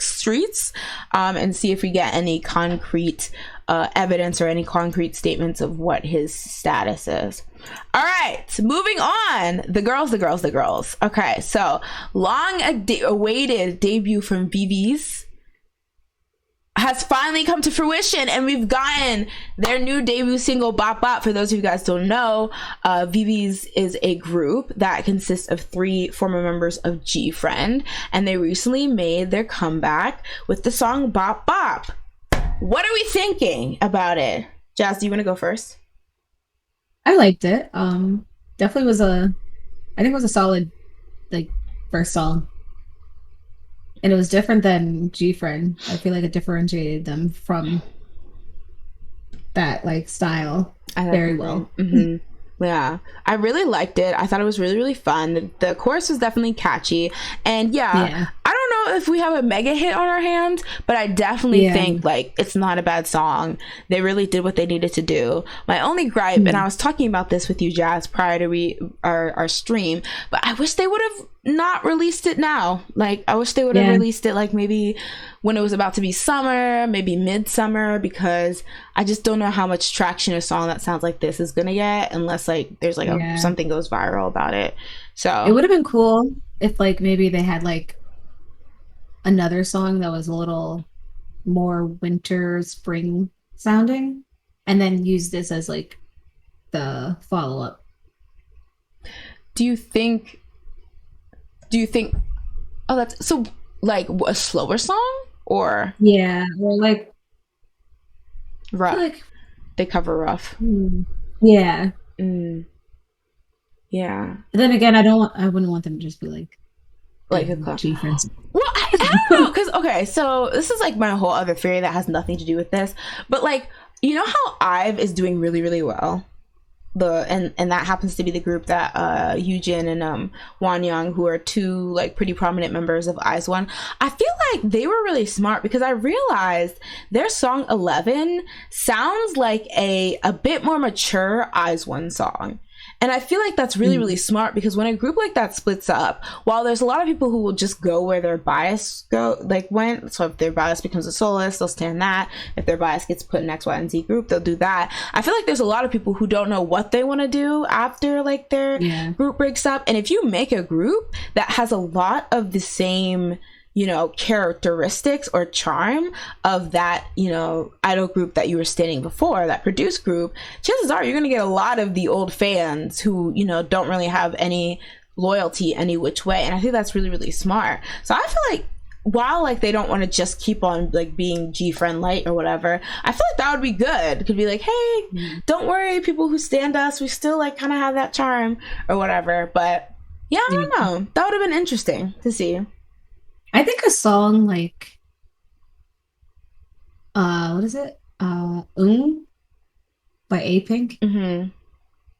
streets and see if we get any concrete evidence or any concrete statements of what his status is. All right, moving on. The girls. Okay, so long awaited debut from VIViZ has finally come to fruition, and we've gotten their new debut single BOP BOP. For those of you guys don't know, VIViZ is a group that consists of 3 former members of G-Friend, and they recently made their comeback with the song BOP BOP. What are we thinking about it? Jazz, do you want to go first? I liked it. Definitely was I think it was a solid like first song. And it was different than G-Friend. I feel like it differentiated them from that like style very well. Mm-hmm. Yeah, I really liked it. I thought it was really, really fun. The chorus was definitely catchy. And yeah, I don't know if we have a mega hit on our hands, but I definitely think like it's not a bad song. They really did what they needed to do. My only gripe, and I was talking about this with you, Jazz, prior to our stream, but I wish they would have not released it now. Like, I wish they would have released it like maybe when it was about to be summer, maybe midsummer, because I just don't know how much traction a song that sounds like this is gonna get unless like there's like something goes viral about it. So it would have been cool if like maybe they had like another song that was a little more winter, spring sounding, and then use this as like the follow-up. Do you think oh, that's so like a slower song or or like rough, like they cover rough. Yeah. Yeah. But then again, I wouldn't want them to just be like a G-Friends. Well, I don't know, because okay, so this is like my whole other theory that has nothing to do with this, but like, you know how IVE is doing really, really well, and that happens to be the group that Yujin and Wonyoung, who are two like pretty prominent members of IZ*ONE. I feel like they were really smart because I realized their song 11 sounds like a bit more mature IZ*ONE song. And I feel like that's really, really smart, because when a group like that splits up, while there's a lot of people who will just go where their bias went, so if their bias becomes a soloist, they'll stand that. If their bias gets put in X, Y, and Z group, they'll do that. I feel like there's a lot of people who don't know what they want to do after like their group breaks up. And if you make a group that has a lot of the same, you know, characteristics or charm of that, you know, idol group that you were standing before, that produced group, chances are you're going to get a lot of the old fans who, you know, don't really have any loyalty any which way. And I think that's really, really smart. So I feel like while like they don't want to just keep on like being G-Friend light or whatever, I feel like that would be good. It could be like, hey, don't worry, people who stand us, we still like kind of have that charm or whatever. But yeah, I don't know. That would have been interesting to see. I think a song like what is it? By A-Pink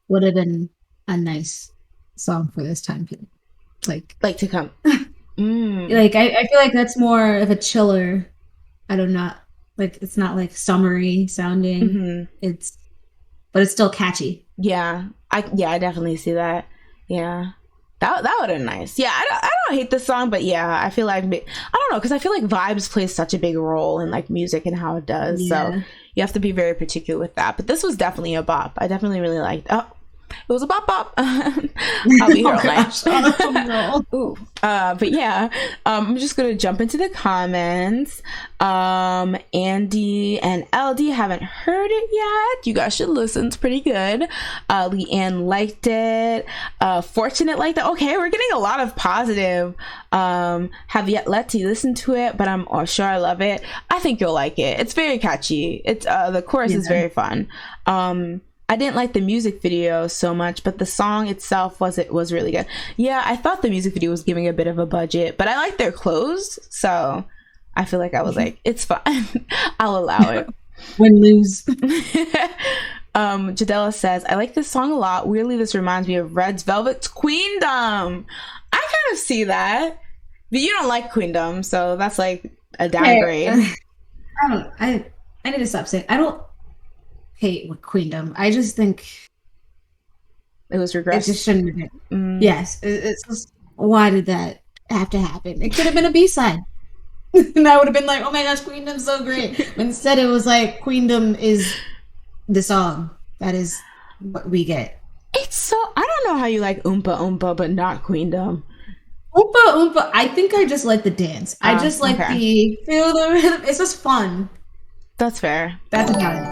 would have been a nice song for this time period. Like to come. Like I feel like that's more of a chiller. I don't know. Like it's not like summery sounding. But it's still catchy. Yeah. I definitely see that. Yeah. That would have been nice. Yeah, I don't hate this song, but yeah, I feel like, I don't know, because I feel like vibes plays such a big role in like music and how it does. So you have to be very particular with that. But this was definitely a bop. I definitely really liked. Oh, it was a bop bop. I'll be here all night. Ooh. But yeah, I'm just gonna jump into the comments. Andy and LD haven't heard it yet. You guys should listen. It's pretty good. Leanne liked it. Fortunate liked it. Okay, we're getting a lot of positive. Have yet to listen to it, but I'm sure I love it. I think you'll like it. It's very catchy. It's the chorus is very fun. I didn't like the music video so much, but the song itself was really good. Yeah, I thought the music video was giving a bit of a budget, but I like their clothes, so I feel like I was like, it's fine. I'll allow it. Win lose. Jadella says, I like this song a lot. Weirdly, this reminds me of Red Velvet's Queendom. I kind of see that, but you don't like Queendom, so that's like a downgrade. I need to stop saying I don't hate with Queendom. I just think it was regressed. It just shouldn't have been. Yes, it's just, why did that have to happen? It could have been a B-side. And I would have been like, oh my gosh, Queendom's so great. Instead, it was like, Queendom is the song. That is what we get. It's so, I don't know how you like Oompa Oompa, but not Queendom. Oompa Oompa, I think I just like the dance. I just like the feel the rhythm. It's just fun. That's fair. That's about it.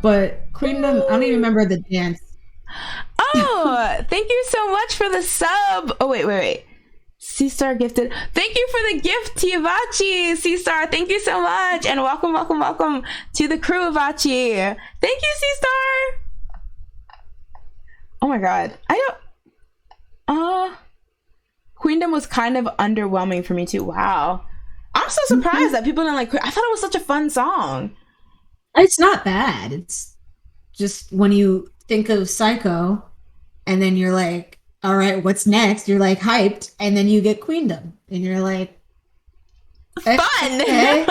But Queendom, I don't even remember the dance. Oh, thank you so much for the sub. Oh, wait. C-Star gifted. Thank you for the gift, Tiavachi. C-Star, thank you so much. And welcome to the crew, Avachi. Thank you, C-Star. Oh my god. Queendom was kind of underwhelming for me too. Wow. I'm so surprised that people didn't like. I thought it was such a fun song. It's not bad. It's just when you think of Psycho, and then you're like, all right, what's next? You're like hyped, and then you get Queendom, and you're like, fun. Okay.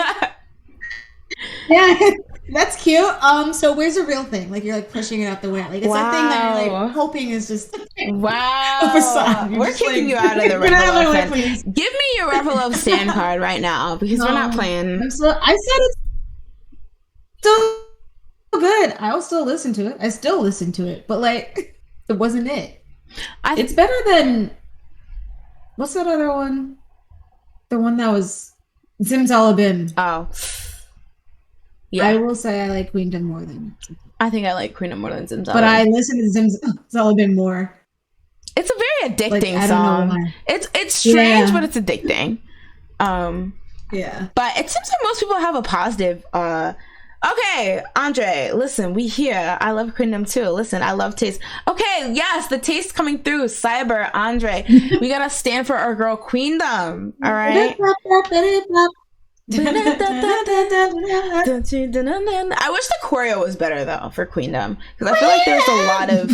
Yeah, that's cute. So where's the real thing? Like you're like pushing it out the window. Like it's a thing that you're like hoping is just wow. We're kicking you out of the Rebel of Sand. Give me your Rebel of Sand card right now because we're not playing. I said it's still good. I'll still listen to it. I still listen to it, but like it wasn't it. It's better than what's that other one? The one that was Zimzalabim. Oh. Yeah. I will say I like Queendom more than I think I like Queendom more than Zimzalabim. But I listen to Zimzalabim more. It's a very addicting I song. Don't know why. It's strange, but it's addicting. Yeah. But it seems like most people have a positive okay, Andre, listen, we here. I love Queendom too. Listen, I love taste. Okay, yes, the taste coming through. Cyber, Andre. We gotta stand for our girl Queendom. All right. I wish the choreo was better though for Queendom because I feel like there's a lot of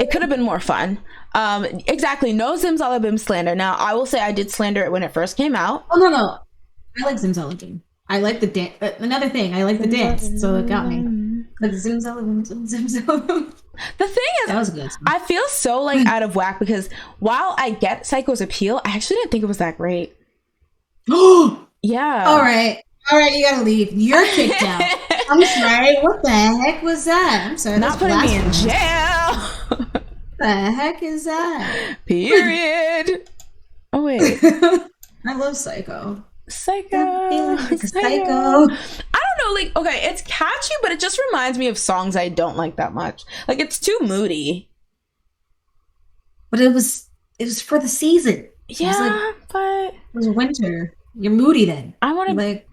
it could have been more fun. Exactly, no Zimzalabim slander. Now I will say I did slander it when it first came out. Oh no, I like Zimzalabim. I like the dance. Another thing, I like the dance, so it got me. Like Zimzalabim. The thing is, that was good. I feel so like out of whack because while I get Psycho's appeal, I actually didn't think it was that great. Yeah. All right, you gotta leave. You're kicked out. I'm sorry. What the heck was that? I'm sorry. Not putting me in jail. What the heck is that? Period. Oh wait. I love Psycho. Psycho. I don't know, like, okay, it's catchy, but it just reminds me of songs I don't like that much. Like, it's too moody. But it was for the season. Yeah, but it was winter. You're moody then. I want to like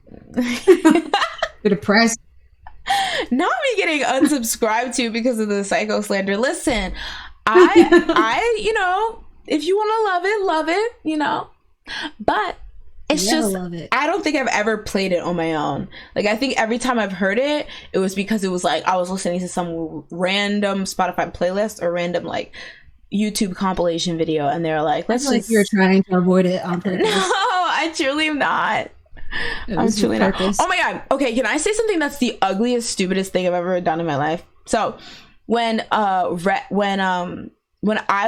you're depressed. Not me getting unsubscribed to because of the Psycho slander. Listen, I you know, if you want to love it, you know, but it's just love it. I don't think I've ever played it on my own. Like I think every time I've heard it, it was because it was like I was listening to some random Spotify playlist or random like YouTube compilation video, and they're like, "Let's just." Like you're trying to avoid it on purpose. No, I truly am not. I'm truly not. Oh my god. Okay, can I say something that's the ugliest, stupidest thing I've ever done in my life? So when I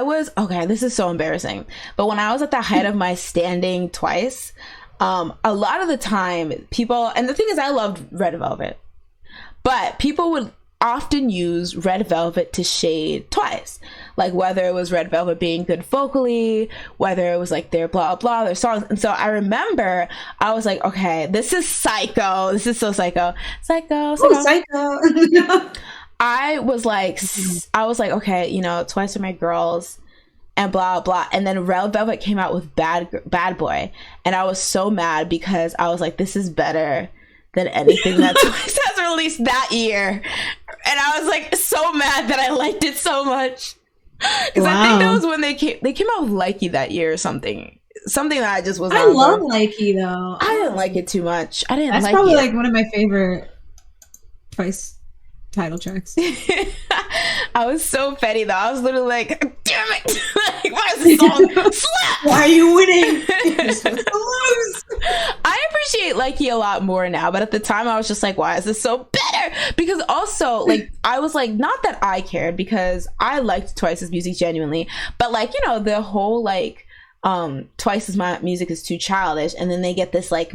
was this is so embarrassing, but when I was at the height of my standing Twice, a lot of the time people, and the thing is I loved Red Velvet, but people would often use Red Velvet to shade Twice, like whether it was Red Velvet being good vocally, whether it was like their blah blah their songs. And so I remember I was like, okay, this is psycho, this is so psycho. I was like, okay, you know, Twice are my girls and blah blah, and then Red Velvet came out with Bad Boy, and I was so mad because I was like, this is better than anything that Twice has released that year. And I was like so mad that I liked it so much. Because I think that was when they came out with Likey that year or something that I just was. I love Likey though. I didn't like it too much. That's probably like one of my favorite Twice title tracks. I was so petty though. I was literally like, damn it. Like, why is this song slap? Why are you winning? I appreciate Likey a lot more now, but at the time I was just like, why is this so better? Because also like I was like, not that I cared because I liked Twice's music genuinely, but like, you know, the whole like Twice's music is too childish, and then they get this like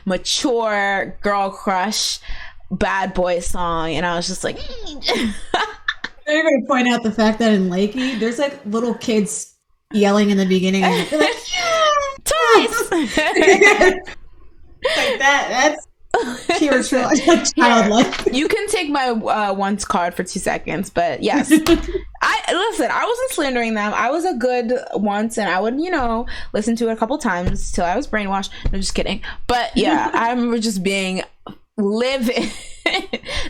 mature girl crush Bad Boy song, and I was just like They're going to point out the fact that in Likey there's like little kids yelling in the beginning and they're like Twice. Like that's pure childlike. You can take my once card for 2 seconds, but yes. I wasn't slandering them. I was a good once, and I would, you know, listen to it a couple times till I was brainwashed. No, just kidding. But yeah, I remember just being livid.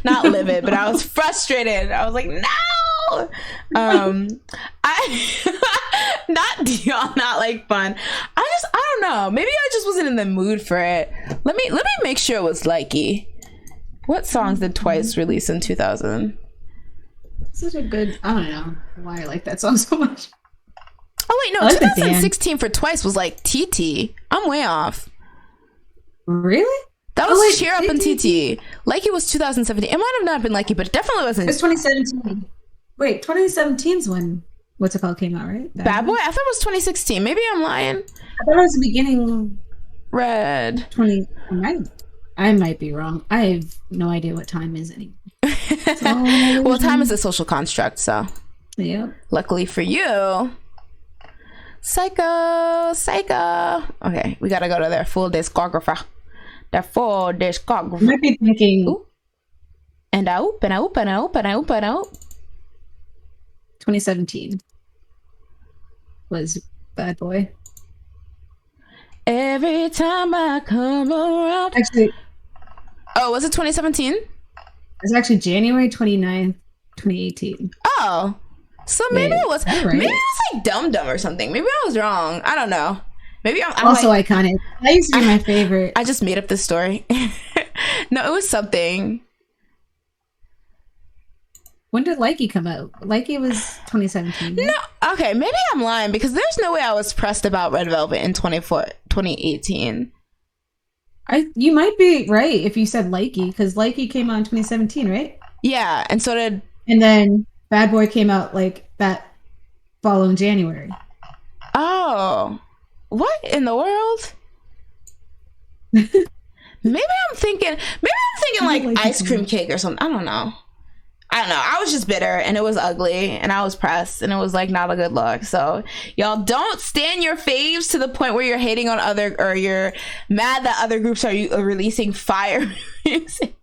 Not livid, but I was frustrated. I was like, no. Not Dion, not like fun. I don't know. Maybe I just wasn't in the mood for it. Let me make sure it was likey. What songs did Twice release in 2000? Such a good. I don't know why I like that song so much. Oh wait, no, 2016 for Twice was like TT. I'm way off. Really? That was Cheer Up and TT. Likey was 2017. It might have not been Likey, but it definitely wasn't. It's 2017. Wait, 2017's when what's it called came out, right? Bad Boy? I thought it was 2016. Maybe I'm lying. I thought it was the beginning. Red. 20. I might be wrong. I have no idea what time is anymore. Well, time is a social construct, so. Yeah. Luckily for you. Psycho. Okay, we gotta go to their full discography. Their full discography. You might be thinking. Ooh. And I oop. 2017 was Bad Boy. Every time I come around. Actually. Oh, was it 2017? It's actually January 29th, 2018. Oh. So maybe it was right? maybe it was like Dum Dum or something. Maybe I was wrong. I don't know. Maybe I'm also like, iconic. That used to be my favorite. I just made up this story. No, it was something. When did Likey come out? Likey was 2017. No, okay, maybe I'm lying because there's no way I was pressed about Red Velvet in 2018. You might be right if you said Likey, because Likey came out in 2017, right? Yeah, and so did. And then Bad Boy came out like that following January. Oh, what in the world? Maybe I'm thinking like Ice Cream Cake or something. I don't know. I was just bitter and it was ugly and I was pressed and it was like not a good look. So y'all don't stand your faves to the point where you're hating on other, or you're mad that other groups are releasing fire music.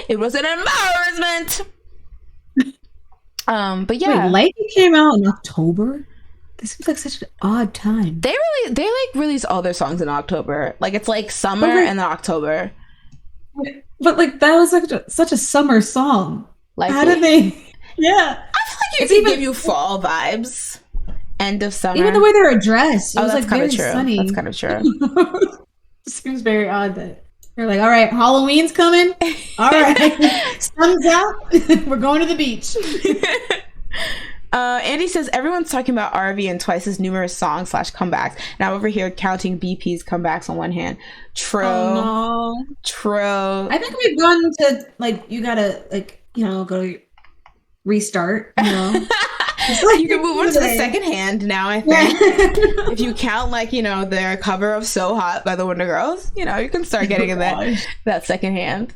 It was an embarrassment. But yeah. Wait, Likey came out in October? This seems like such an odd time. They like release all their songs in October. Like it's like summer and then October. But like that was like such a summer song. Like how did they? Yeah, I feel like it could give you fall vibes. End of summer. Even the way they were dressed, it was like very true. sunny. That's kind of true. Seems very odd that they're like, all right, Halloween's coming. All right, sun's out. We're going to the beach. Andy says everyone's talking about RV and Twice's numerous songs / comebacks, and I'm over here counting BP's comebacks on one hand. True. Oh, no. True. I think we've gone to like you gotta like go restart. You know, you can move on to the second hand now. I think if you count like their cover of "So Hot" by the Wonder Girls, you can start getting in that second hand.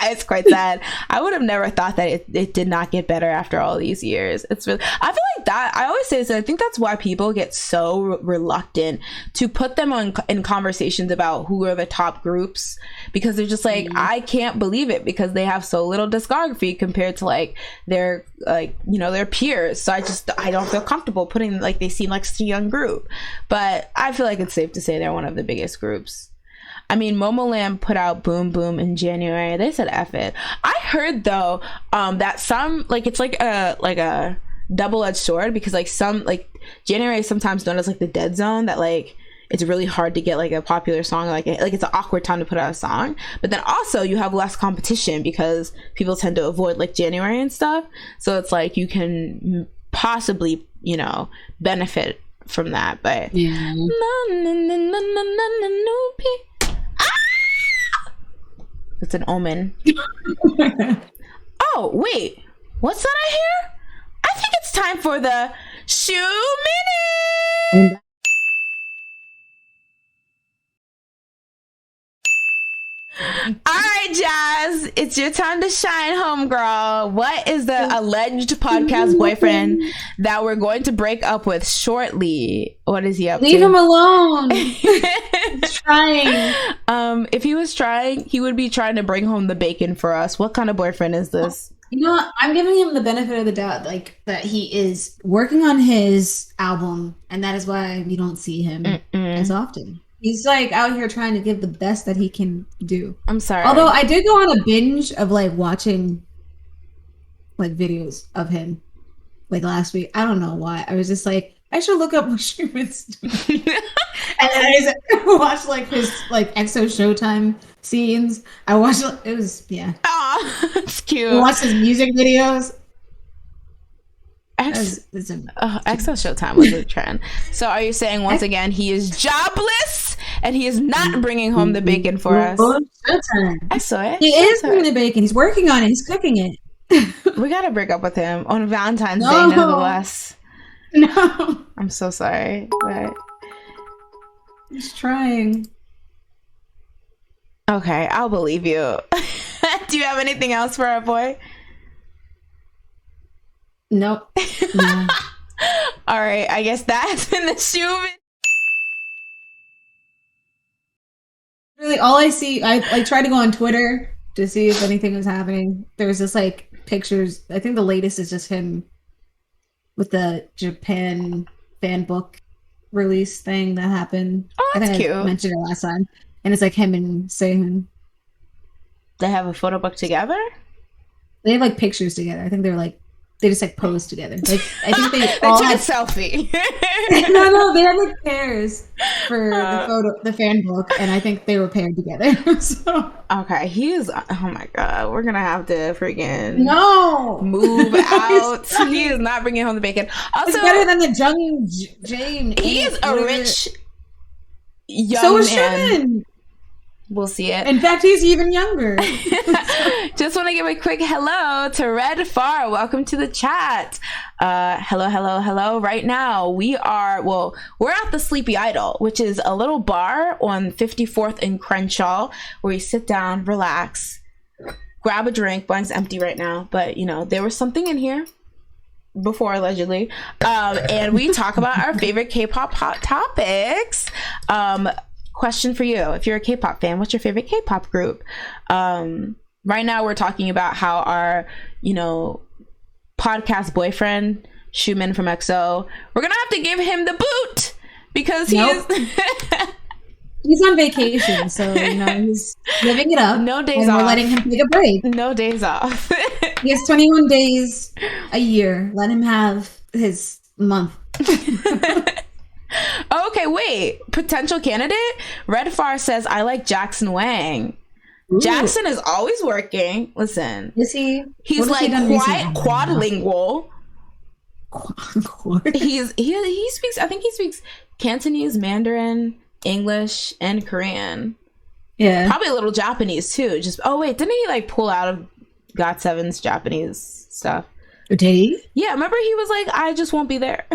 It's quite sad. I would have never thought that it did not get better after all these years. It's really, I feel like that, I always say this, and I think that's why people get so reluctant to put them in conversations about who are the top groups, because they're just like, I can't believe it because they have so little discography compared to like their their peers. So I don't feel comfortable putting like they seem like such a young group, but I feel like it's safe to say they're one of the biggest groups. I mean, Momoland put out Boom Boom in January. They said F it. I heard though that some like it's like a double-edged sword, because like some like January is sometimes known as like the dead zone, that like it's really hard to get like a popular song, like it's an awkward time to put out a song. But then also you have less competition because people tend to avoid like January and stuff. So it's like you can possibly benefit from that. But yeah. It's an omen. Oh, wait. What's that I hear? I think it's time for the Shoe Minute! Alright, Jazz. It's your time to shine, homegirl. What is the alleged podcast boyfriend that we're going to break up with shortly? What is he up to? Leave him alone. He's trying. If he was trying, he would be trying to bring home the bacon for us. What kind of boyfriend is this? You know what? I'm giving him the benefit of the doubt, like that he is working on his album, and that is why we don't see him as often. He's like out here trying to give the best that he can do. I'm sorry. Although I did go on a binge of like watching like videos of him like last week. I don't know why. I was just like, I should look up what Schumann's doing. And then I watched like his like EXO Showtime scenes. I watched it was Oh, it's cute. I watched his music videos. EXO Showtime was a trend. So are you saying once again he is jobless and he is not bringing home the bacon for us? Showtime. I saw it. He is bringing the bacon. He's working on it. He's cooking it. We gotta break up with him on Valentine's Day, nevertheless. No. I'm so sorry, but he's trying. Okay, I'll believe you. Do you have anything else for our boy? Nope. No. All right, I guess that's been the Schumann. Really, all I see, I like tried to go on Twitter to see if anything was happening. There was just like pictures. I think the latest is just him with the Japan fan book release thing that happened. Oh, that's I think cute. I mentioned it last time, and it's like him and Sehun. They have a photo book together? They have like pictures together. I think they're like they just like pose together. Like I think they They all took had a selfie. no, they had like pairs for the fan book, and I think they were paired together. So Okay, he is. Oh my god, we're gonna have to freaking move out. He is not bringing home the bacon. Also, it's better than the Jung Jane. He is a rich young so is man. Sherman. We'll see it. In fact, he's even younger. Just want to give a quick hello to Red Far. Welcome to the chat. Hello. Right now, we're at the Sleepy Idol, which is a little bar on 54th and Crenshaw, where you sit down, relax, grab a drink. Mine's empty right now, but you know, there was something in here before, allegedly. And we talk about our favorite K-pop hot topics. Question for you: if you're a K-pop fan, what's your favorite K-pop group? Right now we're talking about how our, podcast boyfriend Schumann from EXO, we're gonna have to give him the boot because he's on vacation, so he's living it up. No days and off. We're letting him take a break. No days off. He has 21 days a year. Let him have his month. Okay, wait. Potential candidate? Red Far says, I like Jackson Wang. Ooh. Jackson is always working. Listen. Is he? He's like quadlingual. He speaks, I think he speaks Cantonese, Mandarin, English, and Korean. Yeah. Probably a little Japanese too. Didn't he like pull out of GOT7's Japanese stuff? Did he? Yeah, remember he was like, I just won't be there.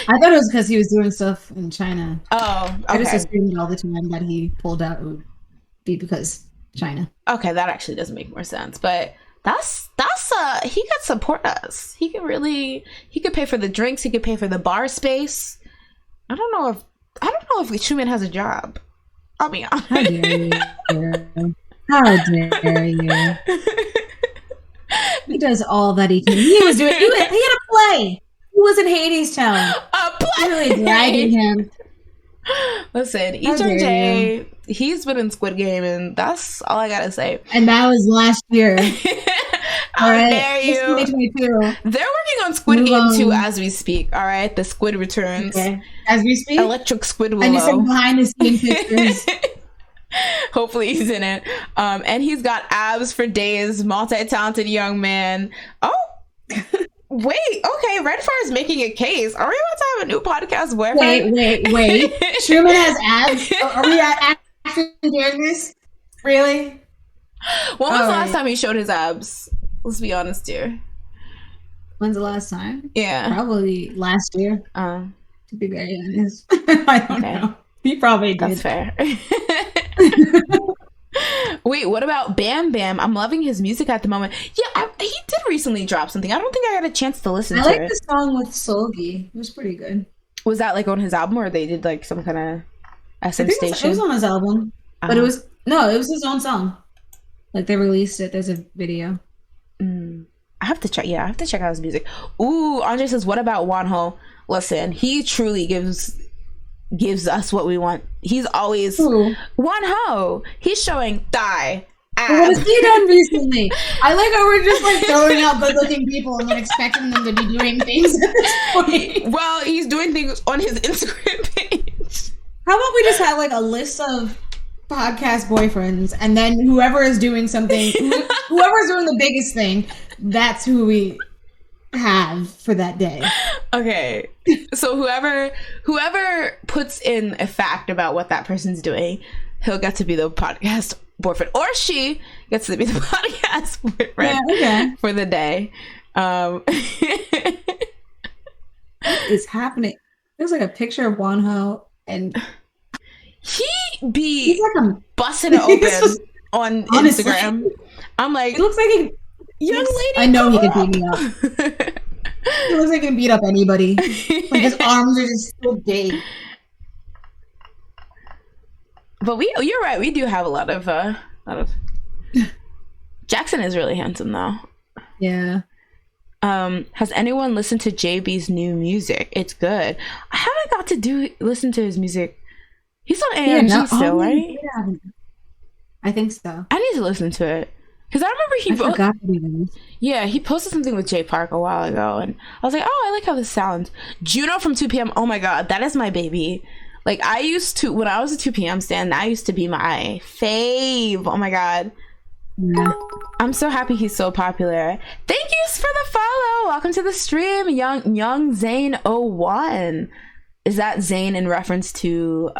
I thought it was because he was doing stuff in China. Oh, okay. I just assumed all the time that he pulled out would be because China. Okay, that actually does make more sense. But that's he could support us. He could pay for the drinks. He could pay for the bar space. I don't know if Schumann has a job. I'll be honest. How dare you? How dare you? He does all that he can. He was doing. He had a play. He was in Hades Town. A play. Really dragging him. Listen, J, he's been in Squid Game, and that's all I gotta say. And that was last year. How dare you? 2022. They're working on Squid Game 2 as we speak. All right, the squid returns. Okay. As we speak. Electric Squid Willow. And you said behind the scenes pictures. Hopefully he's in it. And he's got abs for days. Multi-talented young man. Oh. Wait, okay, Red Far is making a case. Are we about to have a new podcast boyfriend? Wait. Truman has abs? Are we actually doing this? Really? When was the last time he showed his abs? Let's be honest here. When's the last time? Yeah. Probably last year. To be very honest. I don't know. He probably did. That's fair. Wait, what about Bam Bam? I'm loving his music at the moment. Yeah, he did recently drop something. I don't think I got a chance to listen to it. I like the song with Solgi. It was pretty good. Was that like on his album, or they did like some kind of SM station? It was on his album. But it was his own song. Like they released it. There's a video. I have to check. Yeah, I have to check out his music. Ooh, Andre says, what about Wonho? Listen, he truly gives us what we want. He's always Wonho. He's showing thigh, What has he done recently? I like how we're just like throwing out good-looking people and then expecting them to be doing things at this point. Well, he's doing things on his Instagram page. How about we just have like a list of podcast boyfriends, and then whoever is doing something, whoever is doing the biggest thing, that's who we have for that day. Okay, so whoever puts in a fact about what that person's doing, he'll get to be the podcast boyfriend, or she gets to be the podcast boyfriend for the day. What is happening? There's like a picture of Wonho, and he's like busting it open on Instagram. I'm like, it looks like a young lady. I know he can beat me up. He looks like he can beat up anybody. Like his arms are just so big. But you're right. We do have a lot of. Jackson is really handsome though. Yeah. Has anyone listened to JB's new music? It's good. I haven't got to listen to his music. He's on AMG still, right? Yeah. I think so. I need to listen to it because I remember he posted something with Jay Park a while ago, and I was like, oh, I like how this sounds. Juno from 2PM. Oh my god, that is my baby. Like, I used to, when I was a 2PM stan, that used to be my fave. Oh my god. Yeah. I'm so happy he's so popular. Thank you for the follow. Welcome to the stream, young Zane 01. Is that Zane in reference to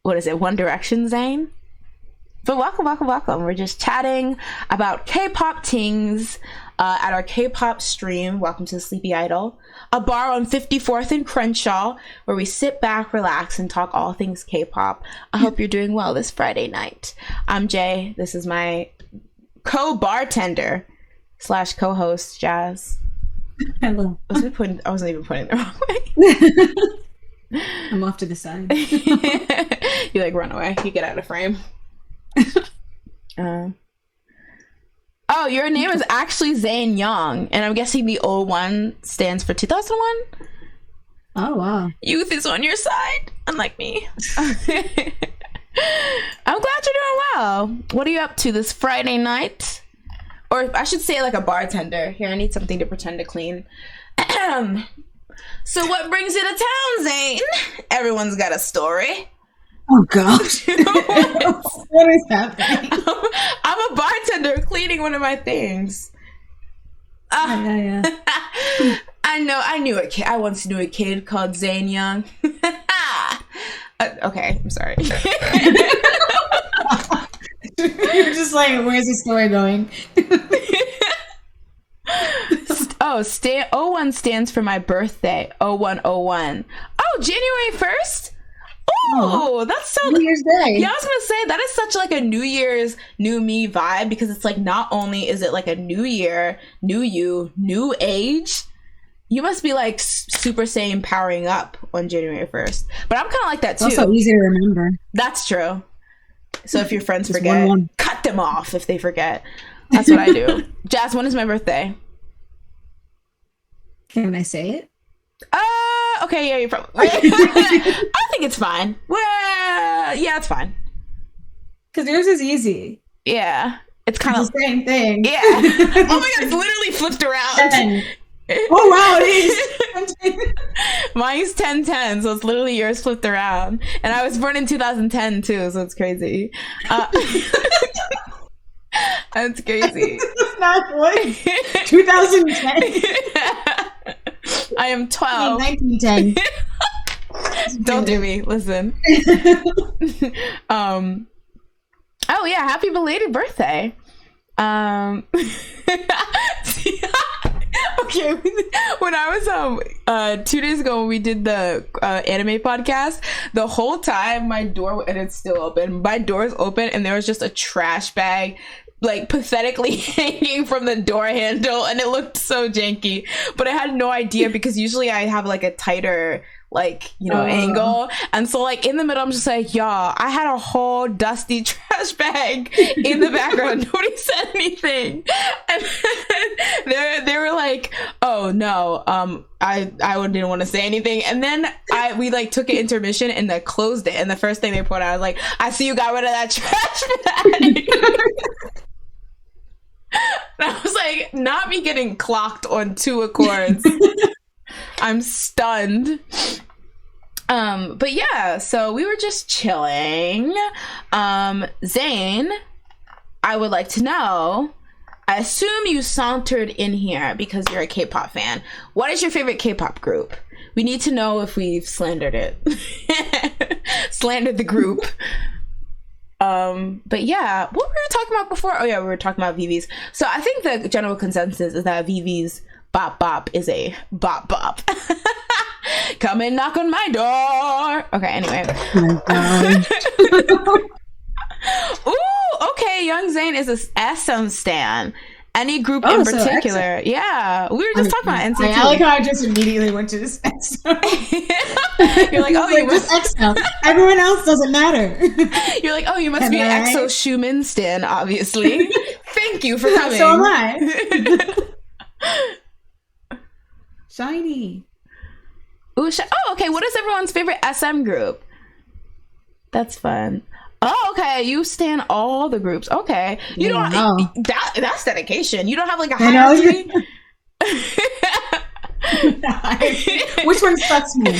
what is it? One Direction Zane? But welcome. We're just chatting about K-pop tings at our K-pop stream. Welcome to the Sleepy Idol, a bar on 54th and Crenshaw where we sit back, relax, and talk all things K-pop. I hope you're doing well this Friday night. I'm Jay. This is my co-bartender / co-host, Jazz. Hello. I wasn't even pointing the wrong way. I'm off to the side. You like run away. You get out of frame. Oh, your name is actually Zane Young, and I'm guessing the 01 stands for 2001. Oh wow. Youth is on your side, unlike me. I'm glad you're doing well. What are you up to this Friday night? Or I should say like a bartender. Here, I need something to pretend to clean. So what brings you to town, Zane? Everyone's got a story. Oh gosh. What is happening? I'm a bartender cleaning one of my things. Yeah. I knew a kid. I once knew a kid called Zane Young. Okay, I'm sorry. You're just like, where's the story going? Oh, 01 stands for my birthday. 0101. Oh, January 1st? Oh, that's so New Year's Day. Yeah, I was gonna say that is such like a New Year's new me vibe, because it's like not only is it like a new year, new you, new age, you must be like Super Saiyan powering up on January 1st. But I'm kind of like that too. It's also easy to remember. That's true. So if your friends Just forget, one. cut them off if they forget. That's what I do. Jazz, when is my birthday? Can I say it? Okay, yeah, you probably. I think it's fine. Well, yeah, it's fine. Because yours is easy. Yeah, it's kind of the same thing. Yeah. Oh my god, it's literally flipped around. 10. Oh wow, it is. Mine's 1010, so it's literally yours flipped around. And I was born in 2010 too, so it's crazy. That's crazy. It's not what? 2010. I am 12. 1910. Don't do me. Listen. Oh yeah, happy belated birthday. Okay, when I was 2 days ago when we did the anime podcast, the whole time my door, and it's still open, my door is open and there was just a trash bag like pathetically hanging from the door handle, and it looked so janky, but I had no idea because usually I have like a tighter like, you know, angle. And so like in the middle, I'm just like, y'all, I had a whole dusty trash bag in the background. Nobody said anything. And then they were like, oh no, I didn't want to say anything. And then we like took an intermission and they closed it. And the first thing they put out was like, I see you got rid of that trash bag. And I was like, not me getting clocked on 2 accords. I'm stunned. But yeah, so we were just chilling. Zane, I would like to know, I assume you sauntered in here because you're a K-pop fan. What is your favorite K-pop group? We need to know if we've slandered it. Slandered the group. But yeah, what were we talking about before? Oh yeah, we were talking about VIViZ. So I think the general consensus is that VIViZ BOP BOP is a BOP BOP. Come and knock on my door. Okay, anyway. Oh my God. Ooh, okay, Young Zayn is a SM stan. Any group in particular? So yeah, we were just talking about NCT. I like how I just immediately went to this EXO. You're like, oh, you must EXO. Everyone else doesn't matter. You're like, oh, you must be an EXO Schumann stan, obviously. Thank you for coming. So am I. Shiny. Ooh, oh, okay. What is everyone's favorite SM group? That's fun. Oh, okay. You stan all the groups. Okay. You don't. That's dedication. You don't have like a hierarchy. Which one sucks me?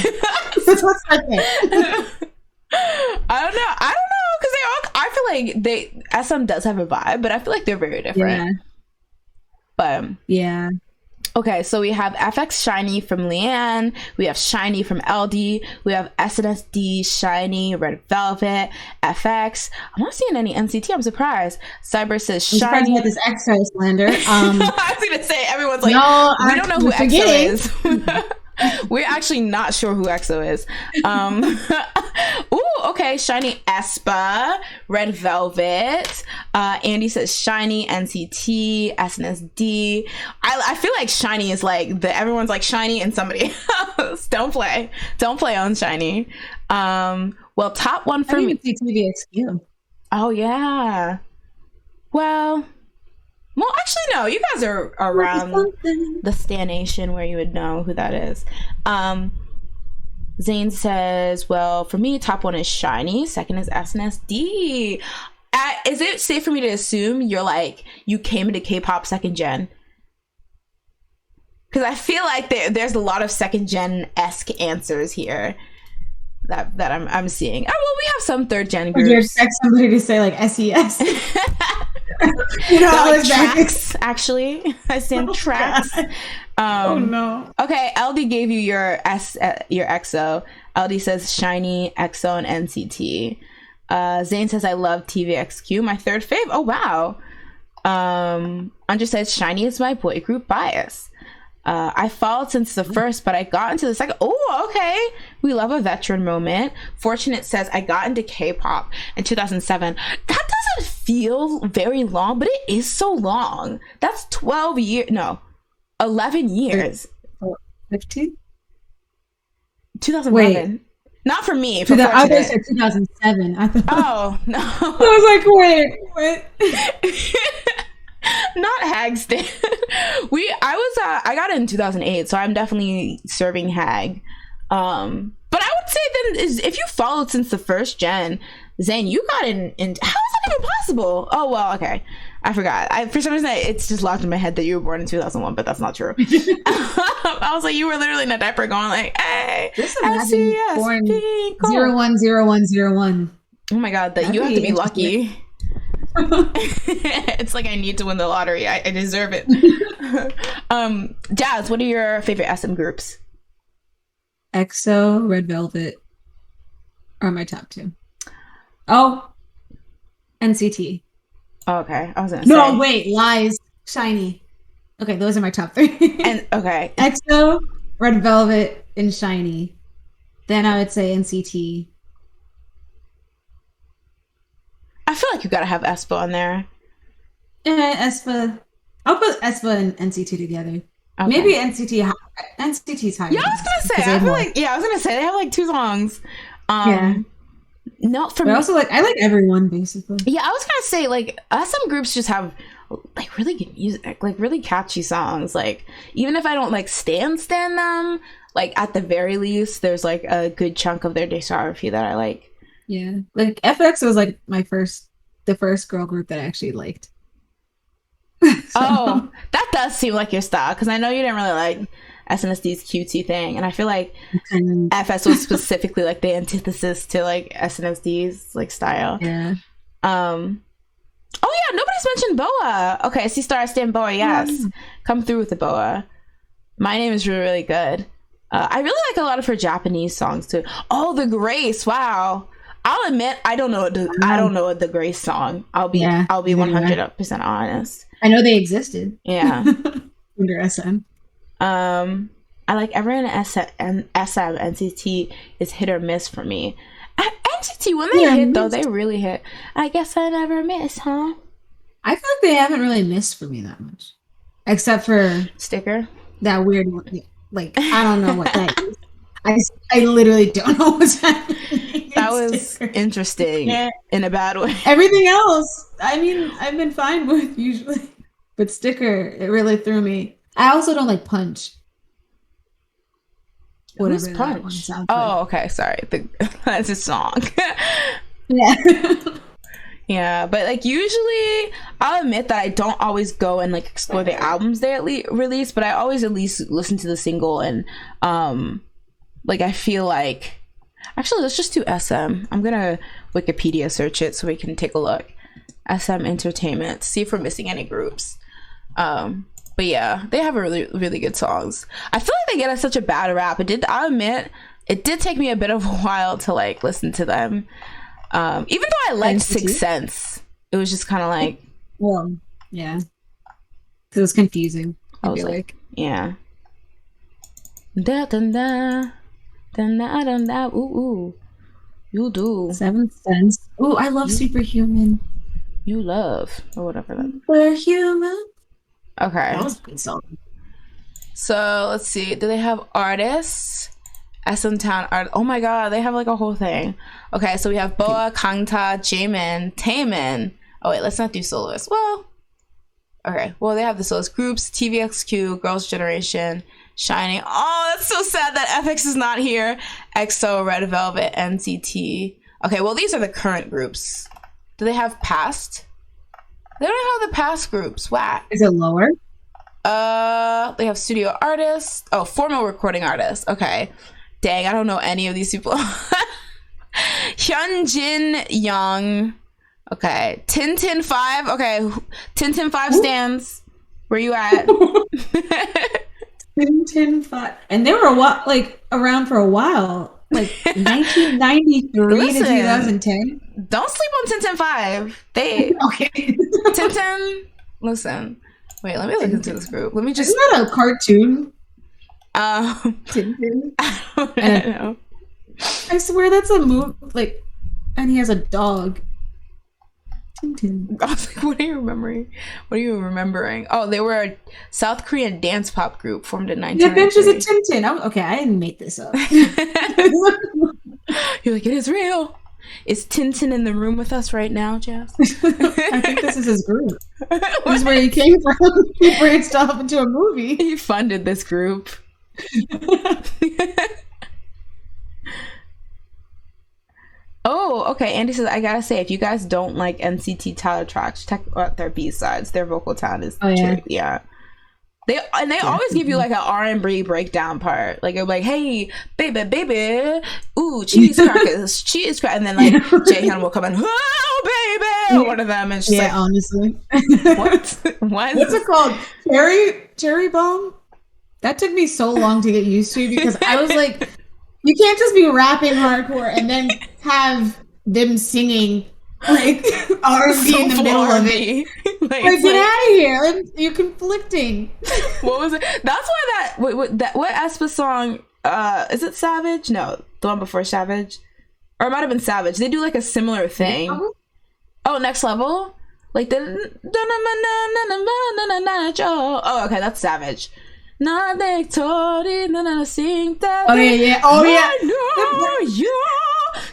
Which one sucks me? I don't know because they all. I feel like SM does have a vibe, but I feel like they're very different. Yeah. But yeah. Okay, so we have FX Shiny from Leanne, we have Shiny from LD, we have SNSD, Shiny, Red Velvet, FX. I'm not seeing any NCT, I'm surprised. Cyber says Shiny. I'm surprised about this EXO slander. I was gonna say, everyone's like, no, we don't know who EXO is. We're actually not sure who EXO is. Ooh, okay. Shiny aespa, Red Velvet. Andy says Shiny, NCT, SNSD. I feel like Shiny is like everyone's like Shiny and somebody else. Don't play on Shiny. Well, top one for me. TVXQ. Oh yeah. Well, actually, no. You guys are around the Stan Nation where you would know who that is. Zane says, well, for me, top one is Shiny. Second is SNSD. Is it safe for me to assume you came into K-pop second gen? Because I feel like there's a lot of second gen-esque answers here that I'm seeing. Oh, well, we have some third gen groups. Would you expect somebody to say like SES? You know, like tracks, actually. I stand tracks. Oh no. Okay, LD gave you your EXO. LD says Shiny, EXO, and NCT. Zane says I love TVXQ, my third fave. Oh wow. Andre says Shiny is my boy group bias. I followed since the first, but I got into the second. Oh, okay. We love a veteran moment. Fortunate says I got into K-pop in 2007. That doesn't feel very long, but it is so long. That's 12 years. No, 11 years. 15? 2011. Wait. Not for me. For I thought you said 2007. I thought. Oh no. I was like, wait. Not Hagstan. I got it in 2008, so I'm definitely serving Hag. But I would say then if you followed since the first gen, Zane, you got in how is that even possible? Oh well, okay. I forgot. For some reason it's just locked in my head that you were born in 2001, but that's not true. I was like, you were literally in a diaper going like, hey, born 010101. Oh my god, that you have to be lucky. It's like I need to win the lottery. I deserve it. Jazz, what are your favorite SM groups? EXO, Red Velvet are my top two. Oh, NCT. Oh, okay, I was gonna say. No, wait, lies. Shiny. Okay, those are my top three. And okay, EXO, Red Velvet, and Shiny. Then I would say NCT. I feel like you gotta have aespa on there. Yeah, aespa. I'll put aespa and NCT together. Okay. Maybe NCT's higher. Yeah, I was gonna say. I feel like I was gonna say they have like 2 songs. Yeah. No, for but me, also like I like everyone basically. yeah, I was gonna say like SM groups just have like really good music, like really catchy songs. Like even if I don't like stand them, like at the very least, there's like a good chunk of their discography that I like. Yeah, like FX was like the first girl group that I actually liked. Oh, that does seem like your style, because I know you didn't really like SNSD cutesy thing, and I feel like FS was specifically like the antithesis to like SNSD like style. Yeah. Oh yeah, nobody's mentioned Boa. Okay, I see Star Stand Boa. Yes, come through with the Boa. My Name is really, really good. I really like a lot of her Japanese songs too. Oh, The Grace. Wow. I'll admit I don't know what the Grace song. I'll be 100% honest. I know they existed. Yeah. Under SM. I like everyone in SM. NCT is hit or miss for me. NCT, when they hit though, they really hit. I guess I never miss, huh? I feel like they haven't really missed for me that much, except for Sticker. That weird one. Like I don't know what that is. I literally don't know what's happening. That was interesting in a bad way. Everything else, I mean, I've been fine with usually, but Sticker, it really threw me. I also don't like Punch. Whatever that one sounds like. Okay, sorry. That's a song. Yeah. Yeah, but like usually I'll admit that I don't always go and like explore the albums they release, but I always at least listen to the single, and like I feel like actually let's just do SM. I'm gonna Wikipedia search it so we can take a look. SM Entertainment, see if we're missing any groups. But yeah, they have a really, really good songs. I feel like they get such a bad rap. I'll admit, it did take me a bit of a while to like listen to them. Even though I liked Sixth Sense, it was just kind of like, well, yeah, because it was confusing. I was like, yeah. Da da da da da da da. Ooh, you do. Seventh Sense. Ooh, I love Superhuman. You love or whatever that. Superhuman. Okay. That was a good song. So let's see. Do they have artists? SM Town art. Oh my god, they have like a whole thing. Okay, so we have Boa, Kangta, Jaemin, Taemin. Oh wait, let's not do soloists. Well, okay. Well, they have the soloist groups: TVXQ, Girls' Generation, Shining. Oh, that's so sad that FX is not here. EXO, Red Velvet, NCT. Okay, well these are the current groups. Do they have past? They don't have the past groups. Whack. Is it lower? They have studio artists. Oh, formal recording artists. Okay. Dang, I don't know any of these people. Hyunjin Young. Okay. Tintin 5. Okay. Tintin 5 stands. Where you at? Tintin 5. And they were around for a while. Like 1993 to 2010. Don't sleep on Tintin 5. They okay. Tintin. Listen. Wait, let me look into this group. Let me just. Isn't that a cartoon? Tintin. I don't know. I swear that's a movie. Like, and he has a dog. Tintin. I was like, what are you remembering? What are you remembering? Oh, they were a South Korean dance pop group formed in 1993. The Adventures of Tintin. Okay, I didn't make this up. You're like, it is real. Is Tintin in the room with us right now, Jess? I think this is his group. This is where he came from. He branched off into a movie. He funded this group. Oh, okay. Andy says, I gotta say, if you guys don't like NCT title tracks, check out their B-sides. Their vocal talent is yeah. They always give you like an R&B breakdown part. Like, like, hey, baby, ooh, cheese crackers, and then like Jaehyun will come in, oh, baby, one of them, and she's like, honestly, what? What's it called? Cherry bomb? That took me so long to get used to because I was like, you can't just be rapping hardcore and then have them singing like R&B in the middle of it. Like get out of here! You're conflicting. What was it? That's why what aespa song? Is it Savage? No, the one before Savage, or it might have been Savage. They do like a similar thing. Oh, Next Level, like the oh, okay, that's Savage. Nothing told it, none of the sing that. Oh yeah. I know you're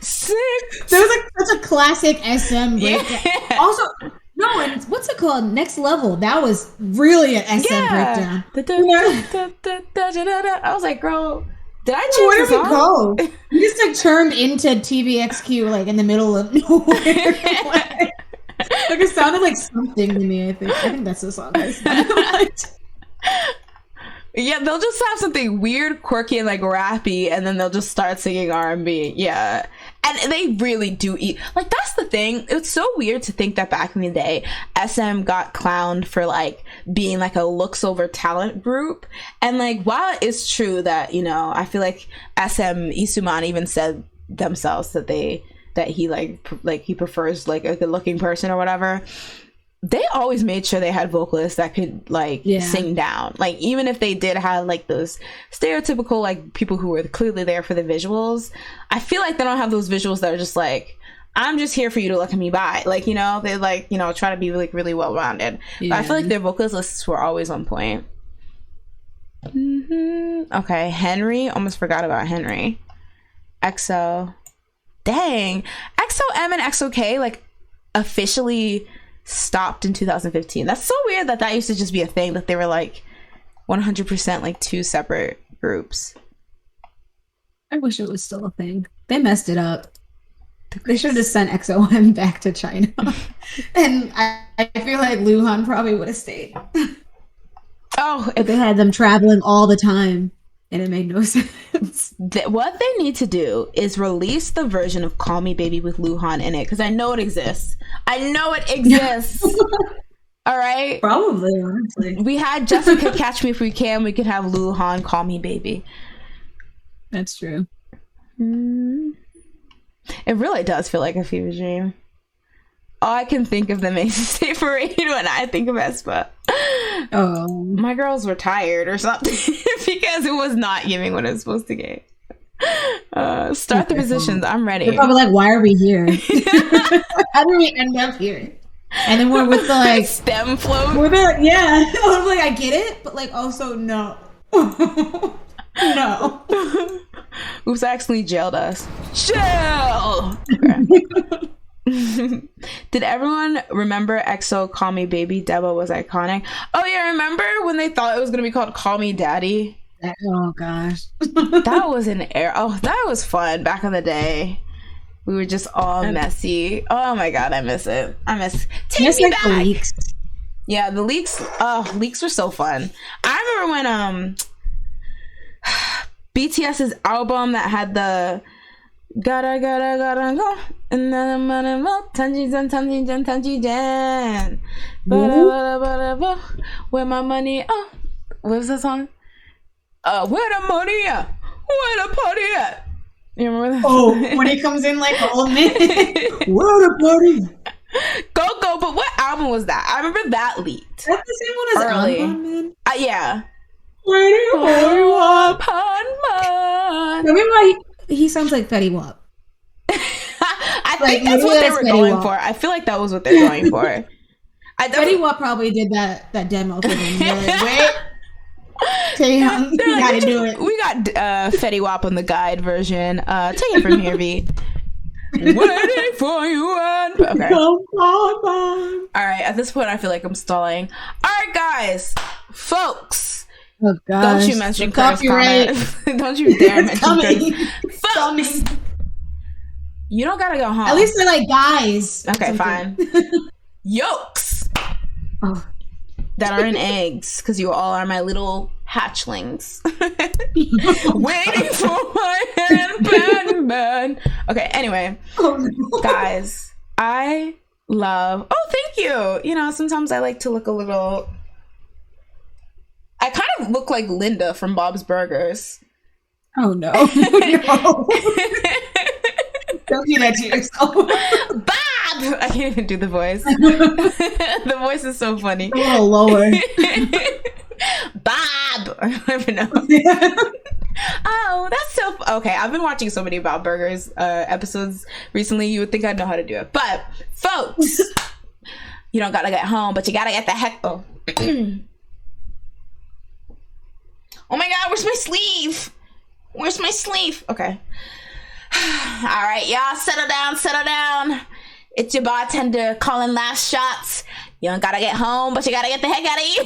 sick. There was like such a classic SM breakdown. Yeah. Also, no, and what's it called? Next Level. That was really an SM breakdown. I was like, girl, did I change Where the did we song? go? We just like turned into TVXQ like in the middle of nowhere. Like it sounded like something to me. I think that's the song I sounded. Yeah, they'll just have something weird, quirky, and like rappy, and then they'll just start singing R&B. Yeah, and they really do eat. Like that's the thing. It's so weird to think that back in the day, SM got clowned for like being like a looks over talent group, and like while it's true that I feel like SM Isuman even said themselves that he he prefers like a good looking person or whatever. They always made sure they had vocalists that could sing down. Like even if they did have like those stereotypical like people who were clearly there for the visuals, I feel like they don't have those visuals that are just like, I'm just here for you to look at me by. Like, they like, try to be like really well rounded. Yeah. But I feel like their vocalists were always on point. Okay, Henry. Almost forgot about Henry. EXO. Dang. EXO-M and EXO-K like officially stopped in 2015. That's so weird that used to just be a thing, that they were like 100% like two separate groups. I wish it was still a thing. They messed it up. They should have just sent XOM back to China. And I feel like Luhan probably would have stayed. Oh, if they had them traveling all the time. And it made no sense. What they need to do is release the version of Call Me Baby with Luhan in it, because I know it exists. All right? Probably, honestly. We had Jessica Catch Me If We Can. We could have Luhan Call Me Baby. That's true. It really does feel like a fever dream. All I can think of them makes me stay parade when I think of aespa. Oh, my girls were tired or something because it was not giving what it was supposed to give. Start the positions. I'm ready. They're probably like, why are we here? How did we end up here? And then we're with the like stem float. We're there, yeah. I was like, I get it, but like also no. No. Oops, I accidentally jailed us. Jail! Okay. Did everyone remember EXO Call Me Baby? Debo was iconic. Oh yeah, remember when they thought it was gonna be called Call Me Daddy? Oh gosh. That was an era. Oh, that was fun back in the day. We were just all messy. Oh my god, I miss it. Take me back. The leaks. Yeah, the leaks. Oh, leaks were so fun. I remember when BTS's album that had the gotta go and then tanji jan where my money, oh, what was that song? Where the money at? Where the party at? You remember that? Oh, when he comes in like an old man. Where the party? Go, but what album was that? I remember that leaked. That's the same one as Album, man. Yeah. Waiting for you up. Remember why he sounds like Fetty Wap. I think that's what they were going for. I feel like that was what they're going for. Fetty Wap probably did that demo for them. They're like, wait. Taehyung, you gotta do it. We got Fetty Wap on the guide version. Take it from here, V. Waiting for you and okay. All right, at this point I feel like I'm stalling. All right, guys, folks. Oh gosh. Don't you mention Chris comment. Don't you dare mention Chris. Folks. You don't gotta go home. At least they're like guys. Okay, fine. Yolks. Oh. That are in eggs, because you all are my little hatchlings. Waiting for my hand. Okay, anyway. Oh, no. Guys, I love... Oh, thank you. You know, sometimes I like to look a little... I kind of look like Linda from Bob's Burgers. Oh, no. No. Don't do that to yourself. Bob! I can't even do the voice. The voice is so funny. A little lower. Bob! I don't even know. Oh, that's so... Okay, I've been watching so many Bob Burgers episodes recently. You would think I'd know how to do it. But, folks, you don't gotta get home, but you gotta get the heck... Oh. Oh my god, where's my sleeve? Where's my sleeve? Okay. All right, y'all, settle down, settle down. It's your bartender calling last shots. You don't gotta get home, but you gotta get the heck out of here.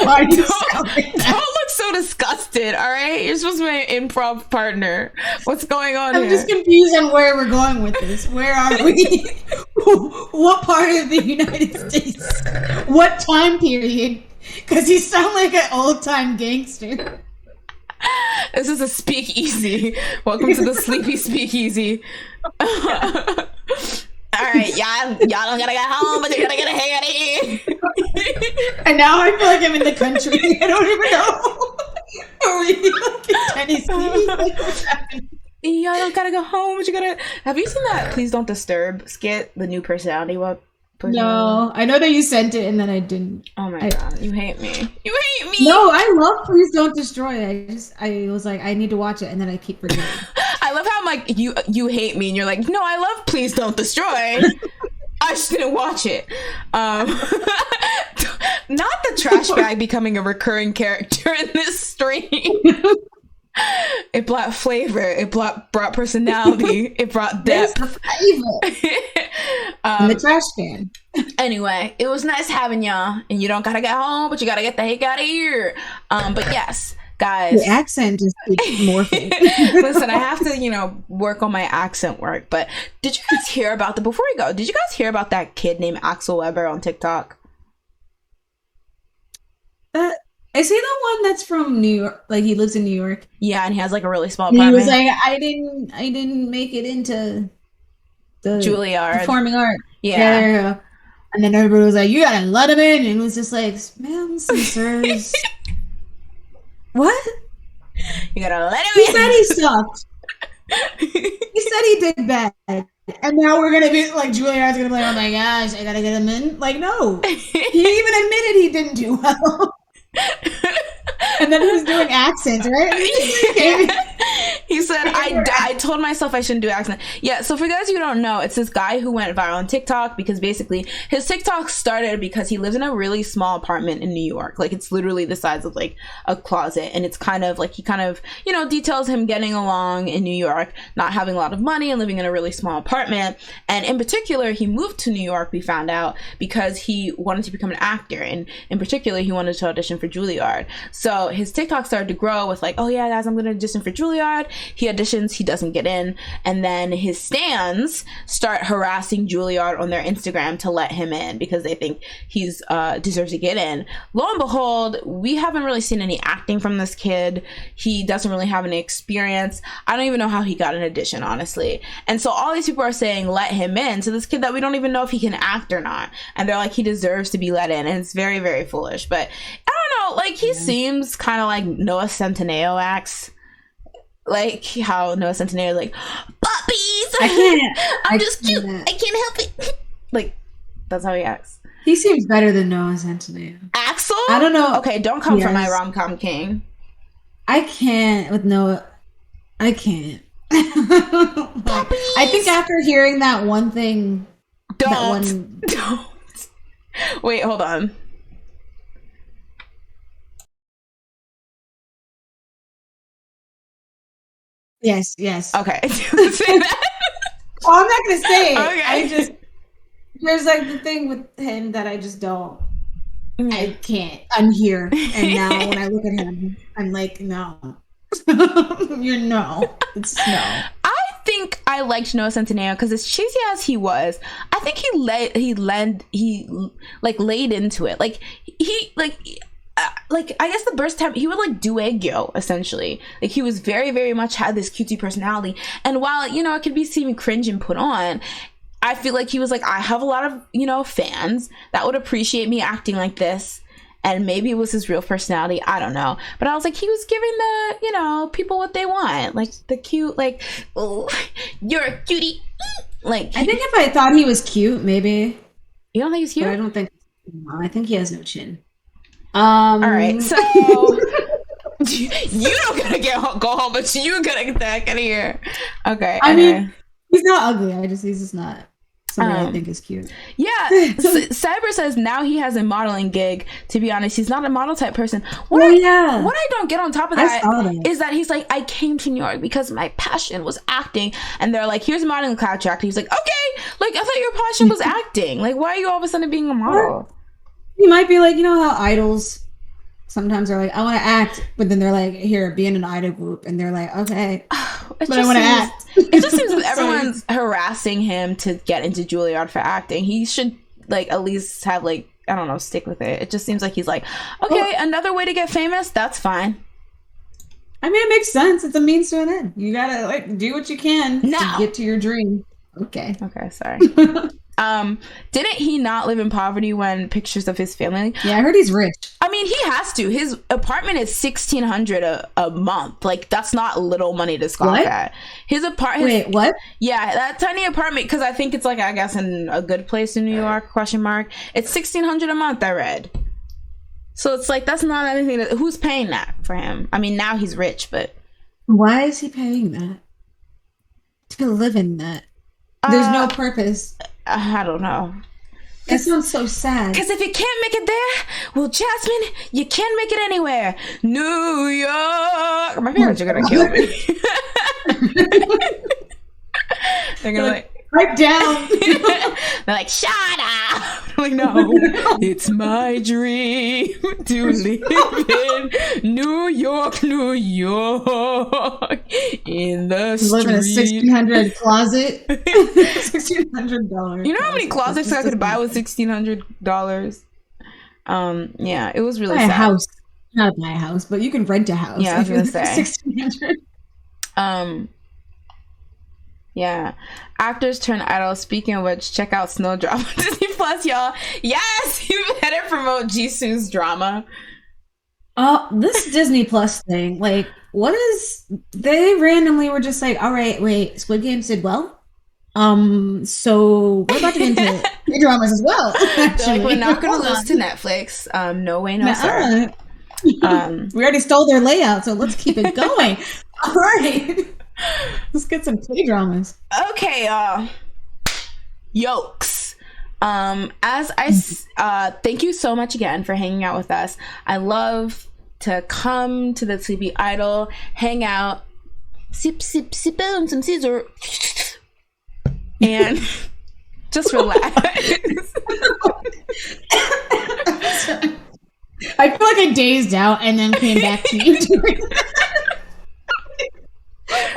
Why do you sound like that? Don't look so disgusted, all right? You're supposed to be my improv partner. What's going on I'm here? just confused on where we're going with this. Where are we? What part of the United States? What time period? Because you sound like an old-time gangster. This is a speakeasy. Welcome to the Sleepy Speakeasy. All right, y'all don't gotta get home, but you gotta get a heck out of here. And now I feel like I'm in the country. I don't even know. Are we like in Tennessee? Like, what's happening? Y'all don't gotta go home, but you gotta. Have you seen that Please Don't Disturb skit? The new personality No, I know that you sent it and then I didn't. Oh my god, you hate me. You hate me. No, I love Please Don't Destroy. I was like, I need to watch it, and then I keep forgetting. I love how I'm like, you hate me, and you're like, no, I love Please Don't Destroy. I just didn't watch it. Not the trash bag becoming a recurring character in this stream. It brought flavor. It brought personality. It brought depth. And the trash can. Anyway, it was nice having y'all, and you don't gotta get home, but you gotta get the heck out of here. But yes, guys, the accent just keeps morphing. Listen, I have to, work on my accent work. But did you guys hear about before we go? Did you guys hear about that kid named Axel Weber on TikTok? Is he the one that's from New York? Like he lives in New York? Yeah, and he has like a really small And apartment. he was like, I didn't make it into the Juilliard performing art. Yeah. There you go. And then everybody was like, you gotta let him in. And it was just like, ma'am, sirs. What? You gotta let him He in. said he sucked. He said he did bad. And now we're gonna be like, Juilliard's gonna be like, oh my gosh, I gotta get him in. Like, no. He even admitted he didn't do well. And then he was doing accents, right? He said, I told myself I shouldn't do accent. Yeah, so for guys who don't know, it's this guy who went viral on TikTok because basically his TikTok started because he lives in a really small apartment in New York. Like, it's literally the size of like a closet, and it's kind of like he kind of, details him getting along in New York, not having a lot of money and living in a really small apartment. And in particular, he moved to New York, we found out, because he wanted to become an actor, and in particular, he wanted to audition for Juilliard. So his TikTok started to grow with like, oh yeah, guys, I'm gonna audition for Juilliard. He auditions, he doesn't get in, and then his stans start harassing Juilliard on their Instagram to let him in because they think he's deserves to get in. Lo and behold, we haven't really seen any acting from this kid. He doesn't really have any experience. I don't even know how he got an audition, honestly. And so all these people are saying let him in to this kid that we don't even know if he can act or not, and they're like, he deserves to be let in, and it's very, very foolish. But I don't know, like, he seems kind of like Noah Centineo acts. Like how Noah Centineo is like, puppies! I'm just cute. I can't help it. Like, that's how he acts. He seems better than Noah Centineo. Axel? I don't know. Okay, don't come for my rom-com king. I can't with Noah. I can't. I think after hearing that one thing. Don't. Wait, hold on. Yes. Okay. Say that. Oh, I'm not gonna say it. Okay. There's like the thing with him that I just don't. I can't. I'm here, and now when I look at him, I'm like, no. You're no. It's no. I think I liked Noah Centineo because as cheesy as he was, I think he laid into it. Like I guess the first time he would like do aegyo essentially. Like he was very, very much had this cutesy personality, and while it could be seeming cringe and put on, I feel like he was like, I have a lot of fans that would appreciate me acting like this, and maybe it was his real personality, I don't know. But I was like, he was giving the people what they want, like the cute, like, oh, you're a cutie, like. I think if I thought he was cute, maybe. You don't think he's cute? But I don't think. No, I think he has no chin. All right, so you don't gotta go home, but you gotta get the heck out of here. Okay. I mean, he's not ugly. He's just not. somebody I think is cute. Yeah, Cyber says now he has a modeling gig. To be honest, he's not a model type person. What I don't get on top of that is that he's like, I came to New York because my passion was acting, and they're like, here's a modeling contract. He's like, okay, like I thought your passion was acting. Like, why are you all of a sudden being a model? He might be like, you know how idols sometimes are like, I want to act, but then they're like, here, be in an idol group, and they're like, okay, but I want to act. It just seems like everyone's harassing him to get into Juilliard for acting. He should like at least have like, I don't know, stick with it. It just seems like he's like, okay, another way to get famous, that's fine. I mean, it makes sense. It's a means to an end. You gotta like do what you can to get to your dream. Okay, sorry. Didn't he not live in poverty when pictures of his family? Yeah, I heard he's rich. I mean, he has to. His apartment is $1,600 a month. Like, that's not little money to scoff at. His apartment. Wait, what? Yeah, that tiny apartment, because I think it's like, I guess, in a good place in New York, ? It's $1,600 a month, I read. So it's like, that's not anything. Who's paying that for him? I mean, now he's rich, but. Why is he paying that? To live in that. There's no purpose. I don't know. That sounds so sad. Because if you can't make it there, well, Jasmine, you can't make it anywhere. New York. My parents are going to kill me. They're going to like, pipe down. They're like, shut up. I'm like, no, it's my dream to live in New York, New York, in the street. Live in a $1,600 closet. $1,600. You know how many closets I could buy with $1,600? Yeah, it was really sad. A house. Not buy a house, but you can rent a house. Yeah, I was gonna say. $1,600. Yeah. Actors turn idol. Speaking of which, check out Snowdrop on Disney Plus, y'all. Yes, you better promote Jisoo's drama. This Disney Plus thing, like, what is? They randomly were just like, all right, wait, Squid Games did well. So we're about to get into dramas as well. Like, we're not going to lose to Netflix. No way, no sir. We already stole their layout, so let's keep it going. All right. Let's get some K-dramas. Okay, Yokes. Thank you so much again for hanging out with us. I love to come to the Sleepy Idol, hang out, sip on some Caesar, and just relax. I feel like I dazed out and then came back to you. Okay.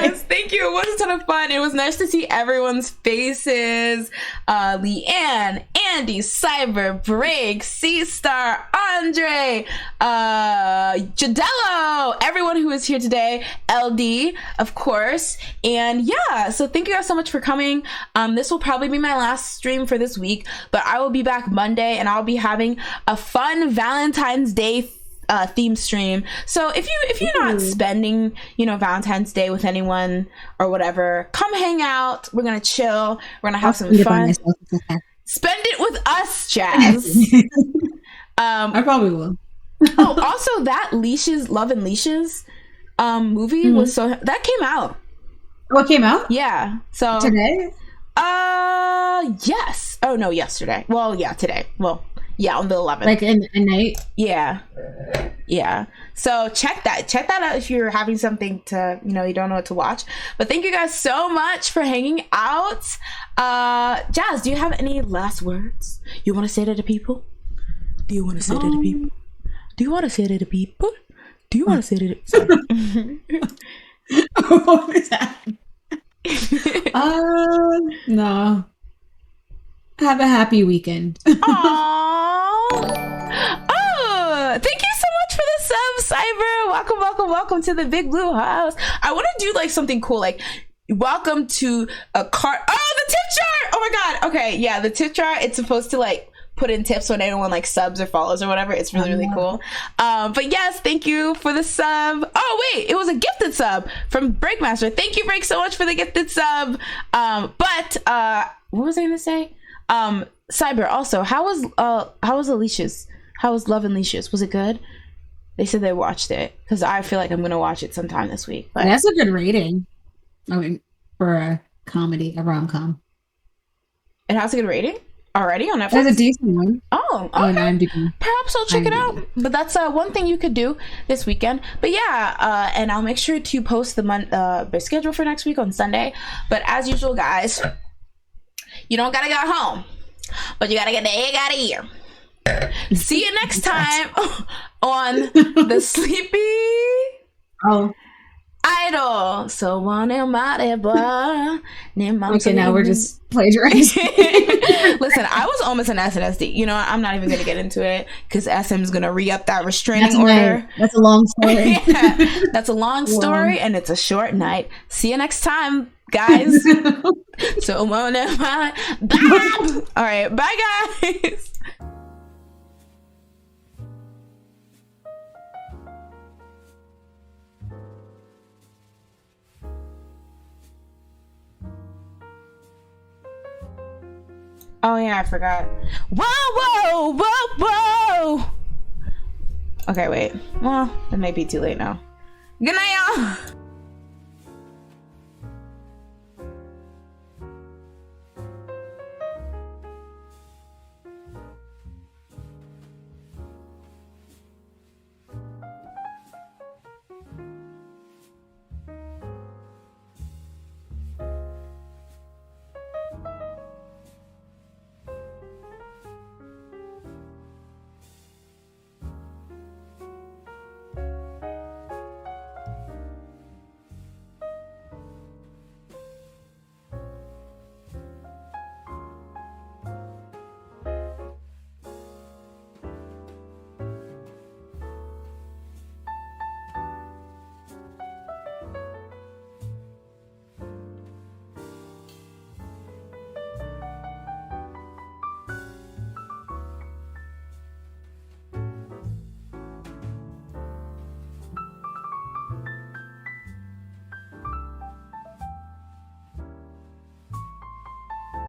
Yes, thank you. It was a ton of fun. It was nice to see everyone's faces. Leanne, Andy, Cyber, Break, C-Star, Andre, Jadello, everyone who is here today, LD, of course. And yeah, so thank you guys so much for coming. This will probably be my last stream for this week, but I will be back Monday and I'll be having a fun Valentine's Day theme stream. So if you're not spending, Valentine's Day with anyone or whatever, come hang out. We're gonna chill. We're gonna have some fun. Spend it with us, Jazz. I probably will. Also that Love and Leashes movie was that came out. Oh, it came out? Yeah. So today? Yes. Oh no, yesterday. Well, yeah, today. Well, yeah, on the 11th. Like in a night? Yeah. So check that out if you're having something to, you don't know what to watch. But thank you guys so much for hanging out. Jazz, do you have any last words you want to say to the people? Do you want to say to the people? Do you want to say to the people? Do you want to say to the... Sorry. What was that? No. Have a happy weekend. Aww. Oh, thank you so much for the sub, Cyber. Welcome to the Big Blue House. I want to do like something cool, like welcome to a car. Oh, the tip jar. Oh my god. Okay, yeah, the tip jar. It's supposed to like put in tips when anyone like subs or follows or whatever. It's really cool. But yes, thank you for the sub. Oh wait, it was a gifted sub from Breakmaster. Thank you, Break, so much for the gifted sub. But what was I gonna say? Cyber, also, how was Alicia's? How was Love and Leashes? Was it good? They said they watched it because I feel like I'm gonna watch it sometime this week. But that's a good rating. I mean, for a comedy, a rom-com. It has a good rating already on Netflix. That's a decent one. Oh, Oh, okay. IMDb. Perhaps I'll check it out. IMDb. But that's one thing you could do this weekend. But yeah, and I'll make sure to post the schedule for next week on Sunday. But as usual, guys, you don't gotta go home, but you gotta get the egg out of here. See you next time on the Sleepy Idol. So okay, now we're just plagiarizing. Listen, I was almost an SNSD. You know, I'm not even gonna get into it because SM's gonna re-up that restraining order. That's a long story. Yeah, that's a long story, and it's a short night. See you next time, guys. So bye. All right, bye, guys. Oh yeah, I forgot. Whoa, whoa, whoa, whoa. Okay, wait. Well, it may be too late now. Good night, y'all.